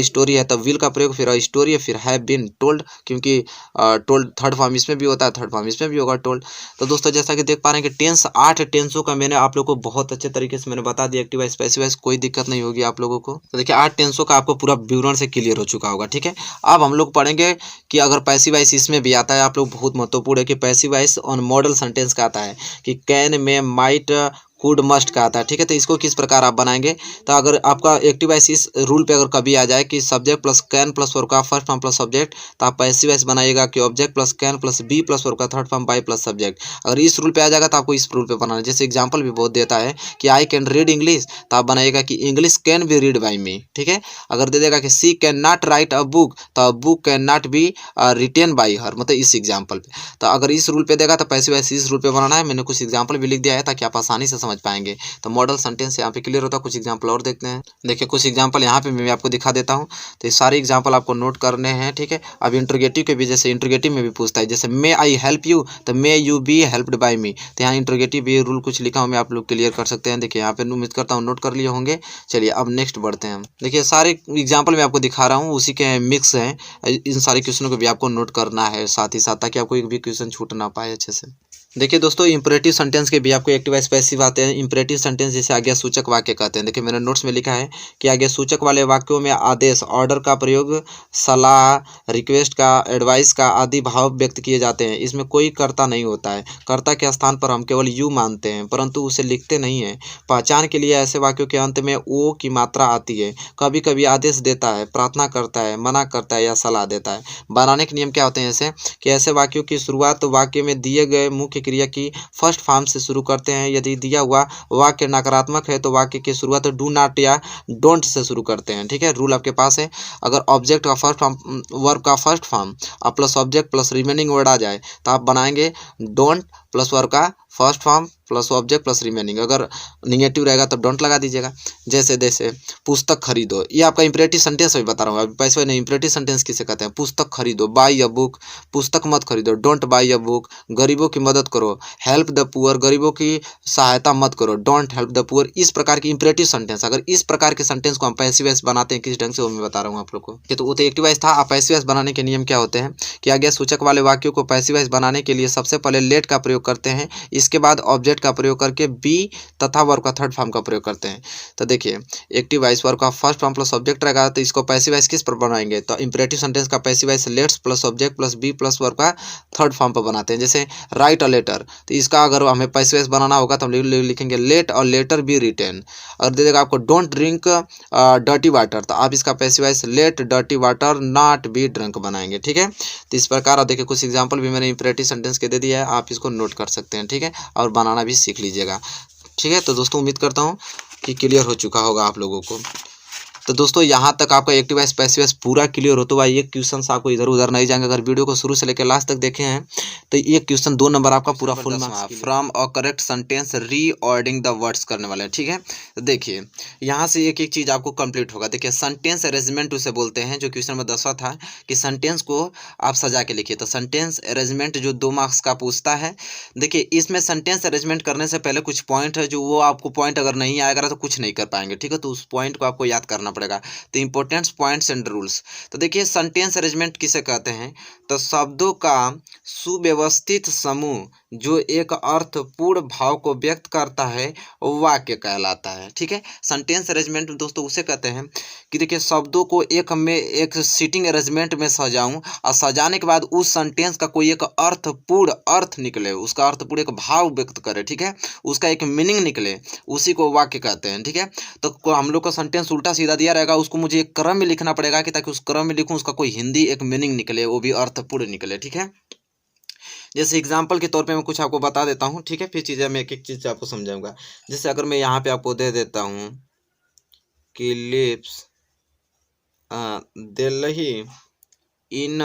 स्टोरी है तो विल का प्रयोग, फिर स्टोरी है, फिर हैव बीन टोल्ड, क्योंकि टोल्ड थर्ड फॉर्म इसमें भी होता है, थर्ड फॉर्म इसमें भी होगा टोल्ड। तो दोस्तों जैसा कि देख पा रहे हैं कि टेंस 8 टेंसों का मैंने आप लोग को बहुत अच्छे तरीके से मैंने बता दिया, एक्टिव वॉइस पैसिव वॉइस, कोई दिक्कत नहीं होगी आप लोगों को। तो देखिए 8 टेंसों का आपको पूरा विवरण से क्लियर हो चुका होगा, ठीक है। अब हम लोग पढ़ेंगे कि अगर पैसिव वॉइस इसमें भी आता है, आप लोग बहुत महत्वपूर्ण है कि passive voice on model sentence का आता है कि कैन में माइट कुड मस्ट का आता है, ठीक है। तो इसको किस प्रकार आप बनाएंगे, तो अगर आपका एक्टिव वॉइस इस रूल पे अगर कभी आ जाए कि subject plus can plus verb का फर्स्ट फॉर्म प्लस सब्जेक्ट, तो आप पैसिव वॉइस बनाइएगा कि object plus can plus be plus verb का third form by plus subject. अगर इस रूल पे आ जाएगा तो आपको इस रूल पे बनाना है। जैसे एग्जाम्पल भी बहुत देता है कि आई कैन रीड इंग्लिश, तो आप बनाइएगा कि English can be read by me, ठीक है। अगर दे देगा कि she can not write a book, तो book can not be written by her, मतलब इस एग्जाम्पल पे। तो अगर इस रूल पे देगा तो पैसिव वॉइस इस रूल पे बनाना है। मैंने कुछ एग्जाम्पल भी लिख दिया है ताकि आप आसानी से समझ पाएंगे। तो मॉडल सेंटेंस यहाँ पे क्लियर होता है। कुछ एग्जांपल और देखते हैं। देखिए कुछ एग्जांपल यहाँ पे मैं आपको दिखा देता हूँ, तो ये सारे एग्जांपल आपको नोट करने हैं, ठीक है। अब इंट्रोगेटिव के भी, जैसे इंट्रोगेटिव में भी पूछता है, जैसे मे आई हेल्प यू, तो may you be helped by me. तो यहाँ इंट्रोगेटिव भी रूल कुछ लिखा हूँ, मैं आप लोग क्लियर कर सकते हैं। देखिए यहाँ पे उम्मीद करता हूँ नोट कर लिए होंगे। चलिए अब नेक्स्ट बढ़ते हैं। देखिए सारे एग्जाम्पल मैं आपको दिखा रहा हूँ, उसी के मिक्स हैं। इन सारे क्वेश्चनों को भी आपको नोट करना है साथ ही साथ, ताकि आपको एक भी क्वेश्चन छूट ना पाए अच्छे से। देखिए दोस्तों इंपरेटिव सेंटेंस के भी आपको एक्टिव वॉइस पैसिव आते हैं। इंपरेटिव सेंटेंस जैसे आज्ञा सूचक वाक्य कहते हैं। देखिए मैंने नोट्स में लिखा है कि आज्ञा सूचक वाले वाक्यों में आदेश, ऑर्डर का प्रयोग, सलाह, रिक्वेस्ट का, एडवाइस का आदि भाव व्यक्त किए जाते हैं। इसमें कोई कर्ता नहीं होता है। कर्ता के स्थान पर हम केवल यू मानते हैं, परंतु उसे लिखते नहीं हैं। पहचान के लिए ऐसे वाक्यों के अंत में ओ की मात्रा आती है। कभी कभी आदेश देता है, प्रार्थना करता है, मना करता है या सलाह देता है। बनाने के नियम क्या होते हैं जैसे कि ऐसे वाक्यों की शुरुआत वाक्य में दिए गए मुख्य क्रिया की फर्स्ट फॉर्म से शुरू करते हैं। यदि दिया हुआ वाक्य नकारात्मक है तो वाक्य की शुरुआत डू नॉट या डोंट से शुरू करते हैं, ठीक है। रूल आपके पास है। अगर ऑब्जेक्ट का फर्स्ट फॉर्म, वर्ब का first form plus object plus remaining word आ जाए तो आप बनाएंगे डोंट प्लस वर्ब का first form plus object plus remaining. अगर निगेटिव रहेगा तो डोंट लगा दीजिएगा। जैसे जैसे पुस्तक खरीदो, ये आपका इंपरेटिव सेंटेंस अभी बता रहा हूँ। अभी पैसे नहीं, इंपरेटिव सेंटेंस किसे कहते हैं। पुस्तक खरीदो, बाई अ बुक, पुस्तक मत खरीदो, डोंट बाई अ बुक। गरीबों की मदद करो, हेल्प द पुअर, गरीबों की सहायता मत करो, डोंट हेल्प द पुअर। इस प्रकार की इंपरेटिव सेंटेंस, अगर इस प्रकार के सेंटेंस को हम पैसिव वॉइस बनाते हैं किस ढंग से, वो मैं बता रहा हूँ आप लोग को। तो वो तो एक्टिव वॉइस था। अब पैसिव वॉइस बनाने के नियम क्या होते हैं कि आज्ञा सूचक वाले वाक्यों को पैसिव वॉइस बनाने के लिए सबसे पहले लेट का प्रयोग करते हैं, इसके बाद ऑब्जेक्ट का प्रयोग करके बी तथा वर्ब का थर्ड फॉर्म का प्रयोग करते हैं। तो देखिए एक्टिव वॉइस वर्ब का फर्स्ट फॉर्म प्लस ऑब्जेक्ट रहेगा, तो इसको पैसिव वॉइस किस पर बनाएंगे, तो इंपरेटिव सेंटेंस का passive voice let's plus object plus be plus verb का थर्ड फॉर्म पर बनाते हैं। जैसे राइट अ लेटर, तो इसका अगर हमें पैसिव वॉइस बनाना होगा तो हम लिखेंगे लेट और लेटर बी रिटेन। अगर दे देगा आपको डोंट ड्रिंक डर्टी वाटर, तो आप इसका passive voice let dirty water not be drink बनाएंगे, ठीक है। तो इस प्रकार आप देखिए कुछ एग्जाम्पल भी मैंने इंपरेटिव सेंटेंस के दे दिया है, आप इसको नोट कर सकते हैं, ठीक है, और बनाना भी सीख लीजिएगा, ठीक है। तो दोस्तों उम्मीद करता हूँ कि क्लियर हो चुका होगा आप लोगों को। तो दोस्तों यहाँ तक आपका एक्टिव वॉइस पैसिव वॉइस पूरा क्लियर हो तो भाई ये क्वेश्चन आपको इधर उधर नहीं जाएंगे। अगर वीडियो को शुरू से लेकर लास्ट तक देखे हैं तो ये क्वेश्चन 2 नंबर आपका पूरा full marks from a correct sentence reordering the words करने वाले हैं। ठीक है, तो देखिए यहाँ से एक एक चीज़ आपको कंप्लीट होगा। देखिए सेंटेंस अरेंजमेंट उसे बोलते हैं, जो क्वेश्चन में 10वां था कि सेंटेंस को आप सजा के लिखिए। तो सेंटेंस अरेंजमेंट जो 2 मार्क्स का पूछता है। देखिए इसमें सेंटेंस अरेंजमेंट करने से पहले कुछ पॉइंट है, जो वो आपको पॉइंट अगर नहीं आएगा तो कुछ नहीं कर पाएंगे। ठीक है, तो उस पॉइंट को आपको याद करना पड़ेगा। तो इंपॉर्टेंट पॉइंट्स एंड रूल्स। तो देखिए सेंटेंस अरेंजमेंट किसे कहते हैं, तो शब्दों का सुव्यवस्थित समूह जो एक अर्थपूर्ण भाव को व्यक्त करता है वाक्य कहलाता है। ठीक है, सेंटेंस अरेंजमेंट दोस्तों उसे कहते हैं कि देखिए शब्दों को एक सीटिंग अरेंजमेंट में सजाऊं और सजाने के बाद उस सेंटेंस का कोई एक अर्थपूर्ण अर्थ निकले, उसका अर्थपूर्ण एक भाव व्यक्त करे। ठीक है, उसका एक मीनिंग निकले, उसी को वाक्य कहते हैं। ठीक है, तो हम लोग का सेंटेंस उल्टा सीधा दिया रहेगा, उसको मुझे एक क्रम में लिखना पड़ेगा कि ताकि उस क्रम में लिखूं उसका कोई हिंदी एक मीनिंग निकले, वो भी अर्थपूर्ण निकले। ठीक है, जैसे एग्जाम्पल के तौर पे मैं कुछ आपको बता देता हूँ। ठीक है, फिर चीज़ें मैं एक एक चीज़ आपको समझाऊंगा। जैसे अगर मैं यहाँ पे आपको दे देता हूँ कि लिप्स दिल्ली इन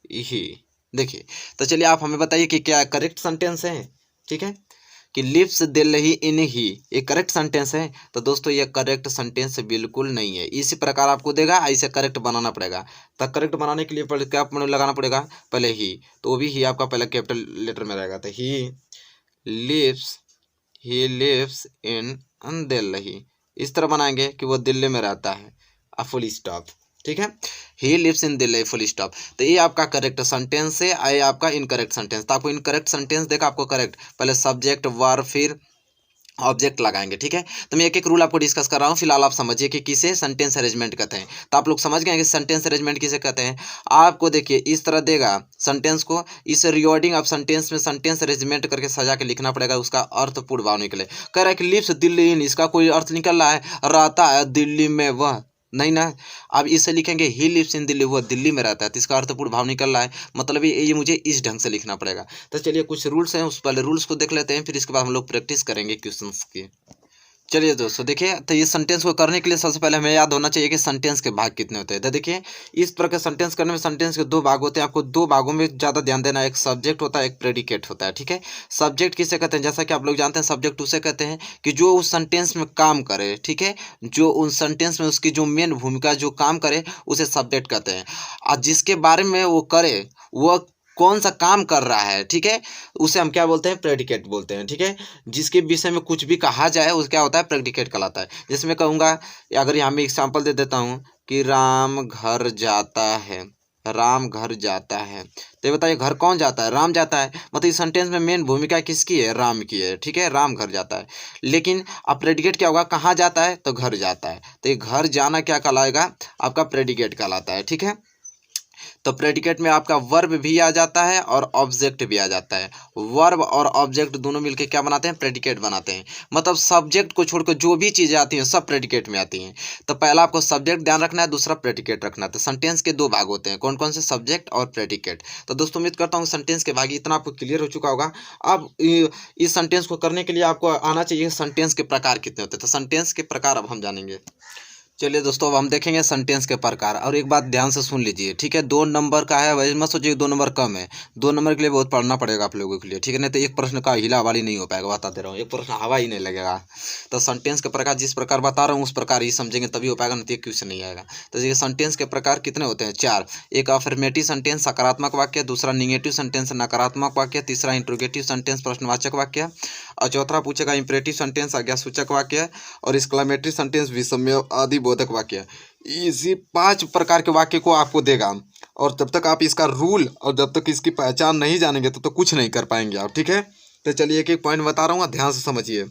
ही, देखिए तो चलिए आप हमें बताइए कि क्या करेक्ट सेंटेंस है। ठीक है, कि लिप्स दिल्ली इन ही ये करेक्ट सेंटेंस है। तो दोस्तों ये करेक्ट सेंटेंस बिल्कुल नहीं है। इसी प्रकार आपको देगा, ऐसे करेक्ट बनाना पड़ेगा। तो करेक्ट बनाने के लिए पहले क्या लगाना पड़ेगा, पहले ही, तो वो भी ही आपका पहले कैपिटल लेटर में रहेगा। तो ही लिव्स इन दिल्ली, इस तरह बनाएंगे कि वो दिल्ली में रहता है, फुल स्टॉप। ठीक है, he lives in Delhi full stop. तो ये आपका करेक्ट सेंटेंस है, ये आपका इनकरेक्ट सेंटेंस। तो आपको इनकरेक्ट सेंटेंस देखा, आपको करेक्ट पहले सब्जेक्ट वर्ब फिर ऑब्जेक्ट लगाएंगे। ठीक है, तो मैं एक एक रूल आपको डिस्कस कर रहा हूँ। फिलहाल आप समझिए कि किसे सेंटेंस अरेंजमेंट कहते हैं। तो आप लोग समझ गए कि सेंटेंस अरेंजमेंट किसे कहते हैं। आपको देखिए इस तरह देगा सेंटेंस को, इस रिकॉर्डिंग आप सेंटेंस में सेंटेंस अरेंजमेंट करके सजा के लिखना पड़ेगा, उसका अर्थपूर्ण भाव निकले। कह रहा है कि लिव्स दिल्ली इन, इसका कोई अर्थ निकल रहा है, रहता है दिल्ली में वह, नहीं ना। अब इसे लिखेंगे ही लिव्स इन दिल्ली, वो दिल्ली में रहता है, तो इसका अर्थपूर्ण भाव निकल रहा है, मतलब ये मुझे इस ढंग से लिखना पड़ेगा। तो चलिए कुछ रूल्स हैं, उस पहले रूल्स को देख लेते हैं, फिर इसके बाद हम लोग प्रैक्टिस करेंगे क्वेश्चंस की। चलिए दोस्तों देखिए, तो ये सेंटेंस को करने के लिए सबसे पहले हमें याद होना चाहिए कि सेंटेंस के भाग कितने होते हैं। तो देखिए इस प्रकार के सेंटेंस करने में सेंटेंस के 2 भाग होते हैं। आपको 2 भागों में ज़्यादा ध्यान देना है, एक सब्जेक्ट होता है, एक प्रेडिकेट होता है। ठीक है, सब्जेक्ट किसे कहते हैं, जैसा कि आप लोग जानते हैं सब्जेक्ट उसे कहते हैं कि जो उस सेंटेंस में काम करे। ठीक है, जो उस सेंटेंस में उसकी जो मेन भूमिका जो काम करे उसे सब्जेक्ट कहते हैं। और जिसके बारे में वो करे, वह कौन सा काम कर रहा है, ठीक है, उसे हम क्या बोलते हैं, प्रेडिकेट बोलते हैं। ठीक है, जिसके विषय में कुछ भी कहा जाए उस क्या होता है, प्रेडिकेट कहलाता है। जैसे मैं कहूँगा, अगर यहाँ मैं एग्जाम्पल दे देता हूँ कि राम घर जाता है, राम घर जाता है, तो ये बताइए घर कौन जाता है, राम जाता है, मतलब इस सेंटेंस में मेन भूमिका किसकी है, राम की है। ठीक है, राम घर जाता है। लेकिन अब प्रेडिकेट क्या होगा, कहाँ जाता है, तो घर जाता है, तो ये घर जाना क्या कहलाएगा, आपका प्रेडिकेट कहलाता है। ठीक है, तो प्रेडिकेट में आपका वर्ब भी आ जाता है और ऑब्जेक्ट भी आ जाता है। वर्ब और ऑब्जेक्ट दोनों मिलकर क्या बनाते हैं, प्रेडिकेट बनाते हैं। मतलब सब्जेक्ट को छोड़कर जो भी चीज़ें आती हैं सब प्रेडिकेट में आती हैं। तो पहला आपको सब्जेक्ट ध्यान रखना है, दूसरा प्रेडिकेट रखना है। तो सेंटेंस के 2 भाग होते हैं, कौन कौन से, सब्जेक्ट और प्रेडिकेट। तो दोस्तों उम्मीद करता हूँ सेंटेंस के भाग इतना आपको क्लियर हो चुका होगा। अब इस सेंटेंस को करने के लिए आपको आना चाहिए सेंटेंस के प्रकार कितने होते हैं। तो सेंटेंस के प्रकार अब हम जानेंगे। चलिए दोस्तों अब हम देखेंगे सेंटेंस के प्रकार। और एक बात ध्यान से सुन लीजिए, ठीक है, 2 नंबर का है, वैसे मत सोचिए 2 नंबर कम है। 2 नंबर के लिए बहुत पढ़ना पड़ेगा आप लोगों के लिए, ठीक है, नहीं तो एक प्रश्न का हिला वाली नहीं हो पाएगा, बता दे रहा हूँ, एक प्रश्न हवा ही नहीं लगेगा। तो सेंटेंस के प्रकार जिस प्रकार बता रहा हूँ उस प्रकार ही समझेंगे तभी हो पाएगा, नहीं तो क्वेश्चन नहीं आएगा। तो ये सेंटेंस के प्रकार कितने होते हैं, 4। एक अफर्मेटिव सेंटेंस सकारात्मक वाक्य, दूसरा निगेटिव सेंटेंस नकारात्मक वाक्य, तीसरा इंट्रोगेटिव सेंटेंस प्रश्नवाचक वाक्य, और चौथा पूछेगा इंपरेटिव सेंटेंस आज्ञासूचक वाक्य, और एक्सक्लेमेटरी सेंटेंस विस्मय आदि बोधक वाक्य। इसी 5 प्रकार के वाक्य को आपको देगा, और जब तक आप इसका रूल और जब तक इसकी पहचान नहीं जानेंगे तो कुछ नहीं कर पाएंगे आप। ठीक है, तो चलिए एक एक पॉइंट बता रहा हूँ, ध्यान से समझिए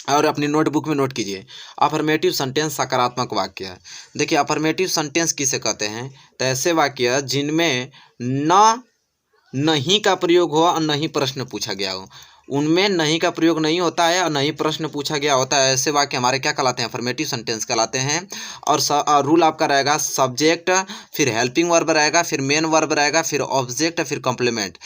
और अपनी नोटबुक में नोट कीजिए। अफर्मेटिव सेंटेंस सकारात्मक वाक्य है। देखिए अफर्मेटिव सेंटेंस किसे कहते हैं, तो ऐसे वाक्य जिनमें न नहीं का प्रयोग हो और नहीं प्रश्न पूछा गया हो, उनमें नहीं का प्रयोग नहीं होता है और नहीं प्रश्न पूछा गया होता है, ऐसे वाक्य हमारे क्या कहलाते हैं, अफर्मेटिव सेंटेंस कहलाते हैं। और रूल आपका रहेगा सब्जेक्ट, फिर हेल्पिंग वर्ब रहेगा, फिर मेन वर्ब रहेगा, फिर ऑब्जेक्ट, फिर कॉम्प्लीमेंट।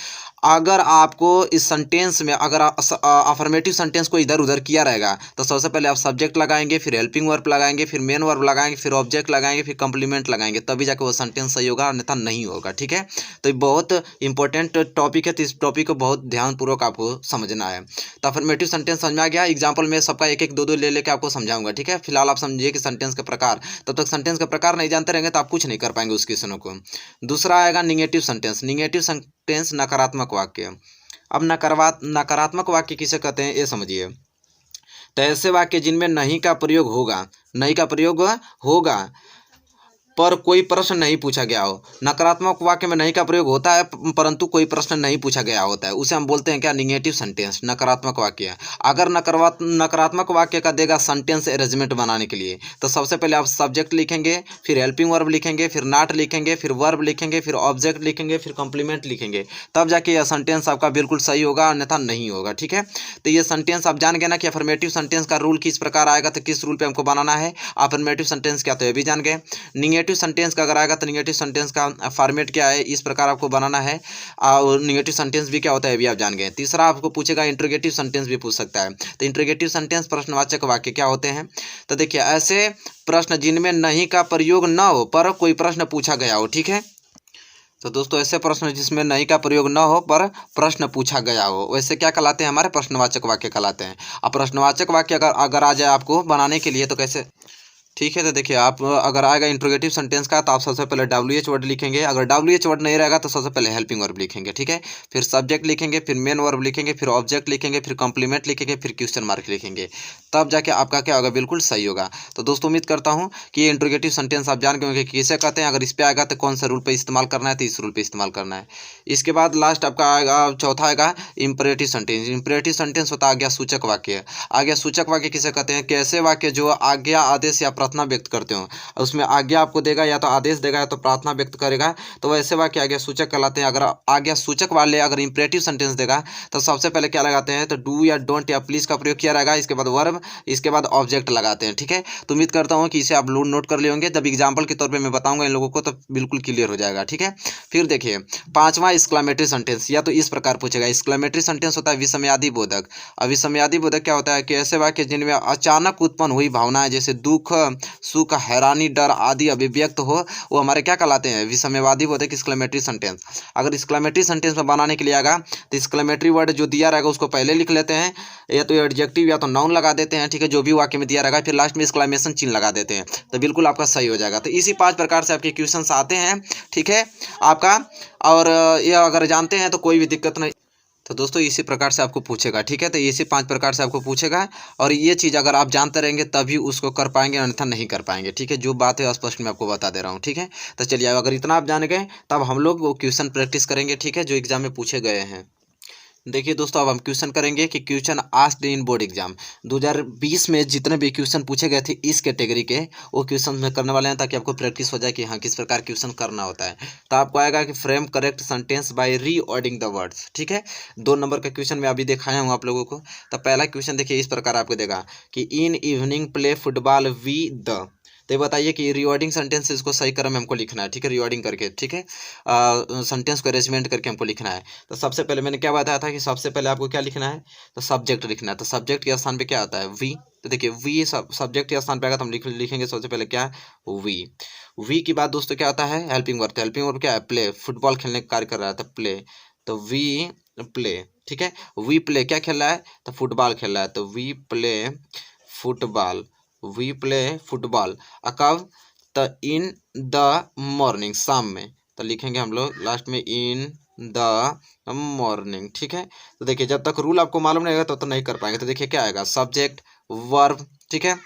अगर आपको इस सेंटेंस में अगर अफर्मेटिव सेंटेंस को इधर उधर किया रहेगा तो सबसे पहले आप सब्जेक्ट लगाएंगे, फिर हेल्पिंग वर्ब लगाएंगे, फिर मेन वर्ब लगाएंगे, फिर ऑब्जेक्ट लगाएंगे, फिर कंप्लीमेंट लगाएंगे, तभी जाके वो सेंटेंस सही होगा, अन्यथा नहीं होगा। ठीक है, तो ये बहुत इंपॉर्टेंट टॉपिक है, तो इस टॉपिक को बहुत ध्यानपूर्वक आपको समझना है। तो अफर्मेटिव सेंटेंस समझ में आ गया। एग्जाम्पल में सबका एक एक दो दो ले लेके आपको समझाऊंगा। ठीक है, फिलहाल आप समझिए कि सेंटेंस के प्रकार, तब तक सेंटेंस के प्रकार नहीं जानते रहेंगे तो आप कुछ नहीं कर पाएंगे उस क्वेश्चनों को। दूसरा आएगा निगेटिव सेंटेंस। निगेटिव सेंटेंस नकारात्मक वाक्य। अब नकारात्मक वाक्य किसे कहते हैं ये समझिए। तो ऐसे वाक्य जिनमें नहीं का प्रयोग होगा, नहीं का प्रयोग होगा पर कोई प्रश्न नहीं पूछा गया हो। नकारात्मक वाक्य में नहीं का प्रयोग होता है परंतु कोई प्रश्न नहीं पूछा गया होता है, उसे हम बोलते हैं क्या, निगेटिव सेंटेंस, नकारात्मक वाक्य। अगर नकारात्मक वाक्य का देगा सेंटेंस अरेंजमेंट बनाने के लिए, तो सबसे पहले आप सब्जेक्ट लिखेंगे, फिर हेल्पिंग वर्ब लिखेंगे, फिर नॉट लिखेंगे, फिर वर्ब लिखेंगे, फिर ऑब्जेक्ट लिखेंगे, फिर कॉम्प्लीमेंट लिखेंगे, तब जाके यह सेंटेंस आपका बिल्कुल सही होगा, अन्यथा नहीं होगा। ठीक है, तो ये सेंटेंस आप जान गए ना कि अफर्मेटिव सेंटेंस का रूल किस प्रकार आएगा, तो किस रूल पे हमको बनाना है। अफर्मेटिव सेंटेंस क्या, तो ये भी जान गए। निगेटिव सेंटेंस का अगर आएगा तो निगेटिव सेंटेंस का फॉर्मेट क्या है, इस प्रकार आपको बनाना है। और निगेटिव सेंटेंस भी क्या होता है भी आप जान गए। तीसरा आपको पूछेगा इंट्रोगेटिव सेंटेंस भी पूछ सकता है। तो इंट्रोगेटिव सेंटेंस प्रश्नवाचक वाक्य क्या होते हैं, तो देखिए ऐसे प्रश्न जिनमें नहीं का प्रयोग न हो पर कोई प्रश्न पूछा गया हो। ठीक है, तो दोस्तों ऐसे प्रश्न जिसमें नहीं का प्रयोग न हो पर प्रश्न पूछा गया हो, वैसे क्या कहलाते हैं, हमारे प्रश्नवाचक वाक्य कहलाते हैं। अब प्रश्नवाचक वाक्य अगर आ जाए आपको बनाने के लिए तो कैसे, ठीक है, तो देखिए आप अगर आएगा इंट्रोगेटिव सेंटेंस का तो आप सबसे पहले WH वर्ड लिखेंगे। अगर WH वर्ड नहीं रहेगा तो सबसे पहले हेल्पिंग वर्ब लिखेंगे। ठीक है, फिर सब्जेक्ट लिखेंगे, फिर मेन वर्ब लिखेंगे, फिर ऑब्जेक्ट लिखेंगे, फिर कॉम्प्लीमेंट लिखेंगे, फिर क्वेश्चन मार्क लिखेंगे, तब जाके आपका क्या होगा, बिल्कुल सही होगा। तो दोस्तों उम्मीद करता हूँ कि ये इंट्रोगेटिव सेंटेंस आप जान गए होंगे किसे कहते हैं। अगर इस पर आएगा तो कौन सा रूल पर इस्तेमाल करना है, तो इस रूल पर इस्तेमाल करना है। इसके बाद लास्ट आपका आएगा, चौथा आएगा इंपरेटिव सेंटेंस। इंपरेटिव सेंटेंस होता है आज्ञा सूचक वाक्य। आज्ञा सूचक वाक्य किसे कहते हैं, कैसे वाक्य जो आज्ञा, आदेश या प्रार्थना व्यक्त करते हो, उसमें आज्ञा आपको देगा या तो आदेश देगा या तो प्रार्थना व्यक्त करेगा, तो वैसे वाक्य आज्ञा सूचक कहलाते हैं। अगर आज्ञा सूचक वाले अगर इंपरेटिव सेंटेंस देगा तो सबसे पहले क्या लगाते हैं, तो डू या डोंट या प्लीज का प्रयोग किया रहेगा, इसके बाद वर्ब, इसके बाद ऑब्जेक्ट लगाते हैं। ठीक है, तो उम्मीद करता हूँ कि इसे आप लोग नोट कर लिए होंगे। जब एग्जाम्पल के तौर पर मैं बताऊंगा इन लोगों को तो बिल्कुल क्लियर हो जाएगा। ठीक है, फिर देखिए पांचवा एक्सक्लेमेटरी सेंटेंस, या तो इस प्रकार पूछेगा। एक्सक्लेमेटरी सेंटेंस होता है विस्मयादि बोधक। अब विस्मयादि बोधक क्या होता है कि ऐसे वाक्य जिनमें अचानक उत्पन्न हुई भावनाएं जैसे दुख, सुख, हैरानी, डर आदि अभिव्यक्त हो, वो हमारे क्या कहलाते हैं, विस्मयवादी बोधक एक्सक्लेमेटरी सेंटेंस। अगर एक्सक्लेमेटरी सेंटेंस में बनाने के लिए आएगा तो एक्सक्लेमेटरी वर्ड जो दिया रहेगा उसको पहले लिख लेते हैं, या तो एडजेक्टिव या तो नाउन लगा देते हैं। ठीक है, जो भी वाक्य में दिया रहेगा, फिर लास्ट में एक्सक्लेमेशन चिन्ह लगा देते हैं, तो बिल्कुल आपका सही हो जाएगा। तो इसी 5 प्रकार से आपके क्वेश्चन आते हैं। ठीक है आपका, और ये अगर जानते हैं तो कोई भी दिक्कत नहीं। तो दोस्तों इसी प्रकार से आपको पूछेगा। ठीक है, तो इसी 5 प्रकार से आपको पूछेगा, और ये चीज़ अगर आप जानते रहेंगे तभी उसको कर पाएंगे, अन्यथा नहीं कर पाएंगे। ठीक है, जो बात है स्पष्ट मैं आपको बता दे रहा हूँ। ठीक है, तो चलिए अगर इतना आप जान गए तब हम लोग वो क्वेश्चन प्रैक्टिस करेंगे। ठीक है, जो एग्जाम में पूछे गए हैं। देखिए दोस्तों, अब हम क्वेश्चन करेंगे कि question asked in board exam 2020 में जितने भी क्वेश्चन पूछे गए थे इस कैटेगरी के, वो क्वेश्चन में करने वाले हैं, ताकि आपको प्रैक्टिस हो जाए कि हाँ किस प्रकार क्वेश्चन करना होता है। तो आपको आएगा कि frame correct sentence by reordering the words. ठीक है, 2 नंबर का क्वेश्चन मैं अभी दिखाया हूँ आप लोगों को। तो पहला क्वेश्चन देखिए इस प्रकार आपको देगा कि in evening play football we the, तो ये बताइए कि रिवर्डिंग सेंटेंस इसको सही क्रम में हमको लिखना है। ठीक है, रिवर्डिंग करके, ठीक है, सेंटेंस को अरेंजमेंट करके हमको लिखना है। तो सबसे पहले मैंने क्या बताया था कि सबसे पहले आपको क्या लिखना है, तो सब्जेक्ट लिखना है। तो सब्जेक्ट के स्थान पे क्या आता है, वी। तो देखिए वी सब्जेक्ट के स्थान पे आएगा तो हम लिखेंगे सबसे पहले क्या, वी। वी की बात दोस्तों क्या होता है, हेल्पिंग वर्ब। हेल्पिंग वर्ब क्या है, प्ले, फुटबॉल खेलने का कार्य कर रहा है तो प्ले, तो वी प्ले। ठीक है, वी प्ले क्या खेल रहा है, तो फुटबॉल खेल रहा है, तो we play football, we play football. कब, तो इन द मॉर्निंग, शाम में। तो लिखेंगे हम लोग लास्ट में इन द मॉर्निंग। ठीक है, तो देखिए जब तक रूल आपको मालूम नहीं होगा तो नहीं कर पाएंगे। तो देखिए क्या आएगा, सब्जेक्ट, वर्ब, ठीक है,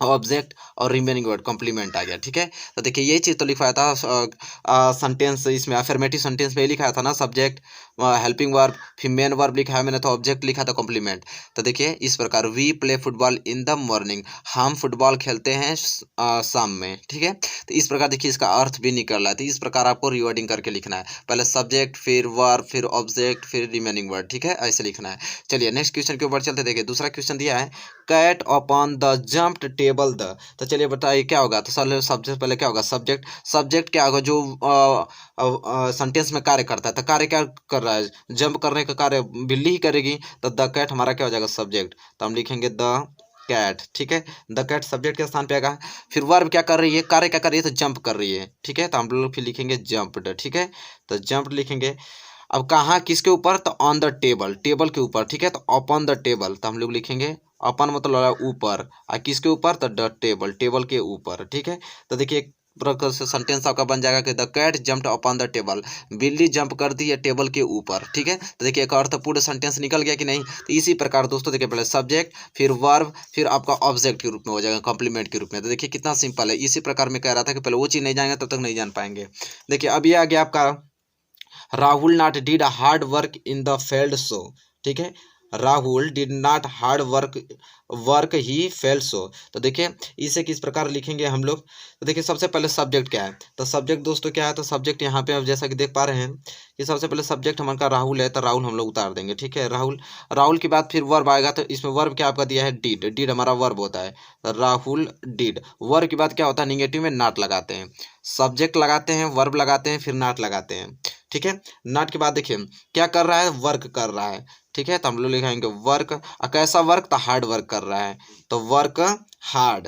ऑब्जेक्ट और रिमेनिंग वर्ड कॉम्प्लीमेंट आ गया। ठीक है, तो देखिए यही चीज़ तो लिखवाया था सेंटेंस इसमें, अफर्मेटिव सेंटेंस में लिखा था ना, सब्जेक्ट, हेल्पिंग वर्ब, फिर मेन वर्ब लिखा है मैंने, तो ऑब्जेक्ट लिखा था कॉम्प्लीमेंट। तो देखिए इस प्रकार, we play football in the morning, हम फुटबॉल खेलते हैं शाम में। ठीक है, तो इस प्रकार देखिए इसका अर्थ भी निकल रहा है। तो इस प्रकार आपको रिवर्डिंग करके लिखना है, पहले सब्जेक्ट, फिर वर्ब, फिर ऑब्जेक्ट, फिर रिमेनिंग वर्ड। ठीक है, ऐसे लिखना है। चलिए नेक्स्ट क्वेश्चन के ऊपर चलते। देखिए दूसरा क्वेश्चन दिया है, cat upon the jumped table the. तो चलिए बताइए क्या होगा। तो सबसे पहले क्या होगा, सब्जेक्ट। सब्जेक्ट क्या होगा, जो सेंटेंस में कार्य करता है। तो कार्य क्या कर रहा है, जंप करने का कार्य बिल्ली ही करेगी। तो द कैट हमारा क्या हो जाएगा, सब्जेक्ट। तो हम लिखेंगे द कैट, ठीक है। द कैट सब्जेक्ट के स्थान पे आएगा। फिर वर्ब क्या कर रही है, कार्य क्या कर रही है, तो जंप कर रही है, ठीक है। तो हम लोग फिर लिखेंगे जंप्ड, ठीक है। तो जंप्ड लिखेंगे। अब कहाँ, किसके ऊपर, तो ऑन द टेबल, टेबल के ऊपर, ठीक है। तो अपॉन द टेबल, तो हम लोग लिखेंगे अपन मतलब ऊपर, और किसके ऊपर, तो द टेबल, टेबल के ऊपर, ठीक है। तो देखिए एक प्रकार से सेंटेंस आपका बन जाएगा कि the cat jumped upon the table, बिल्ली जंप कर दी है टेबल के ऊपर, ठीक है। तो देखिए एक अर्थपूर्ण सेंटेंस निकल गया कि नहीं। तो इसी प्रकार दोस्तों देखिए पहले सब्जेक्ट, फिर वर्ब, फिर आपका ऑब्जेक्ट के रूप में हो जाएगा, कॉम्प्लीमेंट के रूप में। तो देखिए कितना सिंपल है। इसी प्रकार में कह रहा था कि पहले वो चीज़ नहीं जाएंगे तब तक नहीं जान पाएंगे। देखिए अब ये आ गया आपका Rahul not did hard work in the field so, ठीक है। Rahul did not hard work he failed so. तो देखिए इसे किस प्रकार लिखेंगे हम लोग। तो देखिए सबसे पहले सब्जेक्ट क्या है, तो सब्जेक्ट दोस्तों क्या है, तो सब्जेक्ट यहाँ पे आप जैसा कि देख पा रहे हैं कि सबसे पहले सब्जेक्ट हमारा राहुल है। तो राहुल हम लोग उतार देंगे, ठीक है। राहुल, राहुल के बाद फिर वर्ब आएगा। तो इसमें वर्ब क्या आपका दिया है, डिड। डिड हमारा वर्ब होता है। तो राहुल डिड। वर्ब के बाद क्या होता है, निगेटिव में नॉट लगाते हैं। सब्जेक्ट लगाते हैं, वर्ब लगाते हैं, फिर नॉट लगाते हैं, ठीक है। नॉट के बाद देखिए क्या कर रहा है, वर्क कर रहा है, ठीक है। तो हम लोग लिखाएंगे वर्क। कैसा वर्क, तो हार्ड वर्क कर रहा है, तो वर्क हार्ड।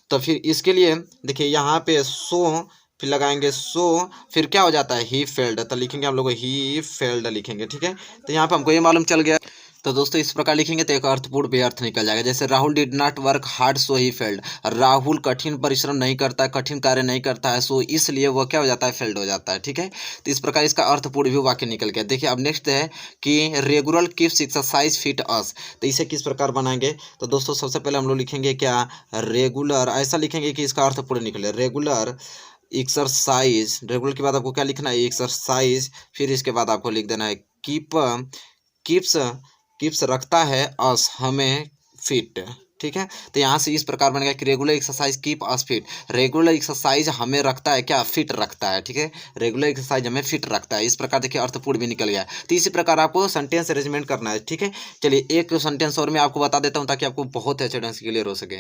तो फिर इसके लिए देखिए यहाँ पे सो, फिर लगाएंगे सो, फिर क्या हो जाता है, ही फेल्ड। तो लिखेंगे हम लोग ही फेल्ड लिखेंगे, ठीक है। तो यहाँ पे हमको ये मालूम चल गया। तो दोस्तों इस प्रकार लिखेंगे तो एक अर्थपूर्ण भी अर्थ निकल जाएगा। जैसे Rahul did not work hard so he failed, Rahul कठिन परिश्रम नहीं करता है, कठिन कार्य नहीं करता है, सो इसलिए वह क्या हो जाता है, फेल्ड हो जाता है, ठीक है। तो इस प्रकार इसका अर्थपूर्ण भी वाक्य निकल गया। देखिए अब नेक्स्ट है कि रेगुलर कीप्स एक्सरसाइज फिट अस। तो इसे किस प्रकार बनाएंगे, तो दोस्तों सबसे पहले हम लोग लिखेंगे क्या, रेगुलर। ऐसा लिखेंगे कि इसका अर्थपूर्ण निकले, रेगुलर एक्सरसाइज। रेगुलर के बाद आपको क्या लिखना है, एक्सरसाइज। फिर इसके बाद आपको लिख देना है कीप्स कीप्स रखता है अस हमें फिट, ठीक है। तो यहाँ से इस प्रकार बनेगा कि regular exercise keep us fit. Regular exercise हमें रखता है क्या, फिट रखता है, ठीक है। रेगुलर एक्सरसाइज हमें फिट रखता है। इस प्रकार देखिए अर्थपूर्ण भी निकल गया। तो इसी प्रकार आपको सेंटेंस अरेंजमेंट करना है, ठीक है। चलिए एक सेंटेंस और मैं आपको बता देता हूँ ताकि आपको बहुत अच्छे ढंग से क्लियर हो सके।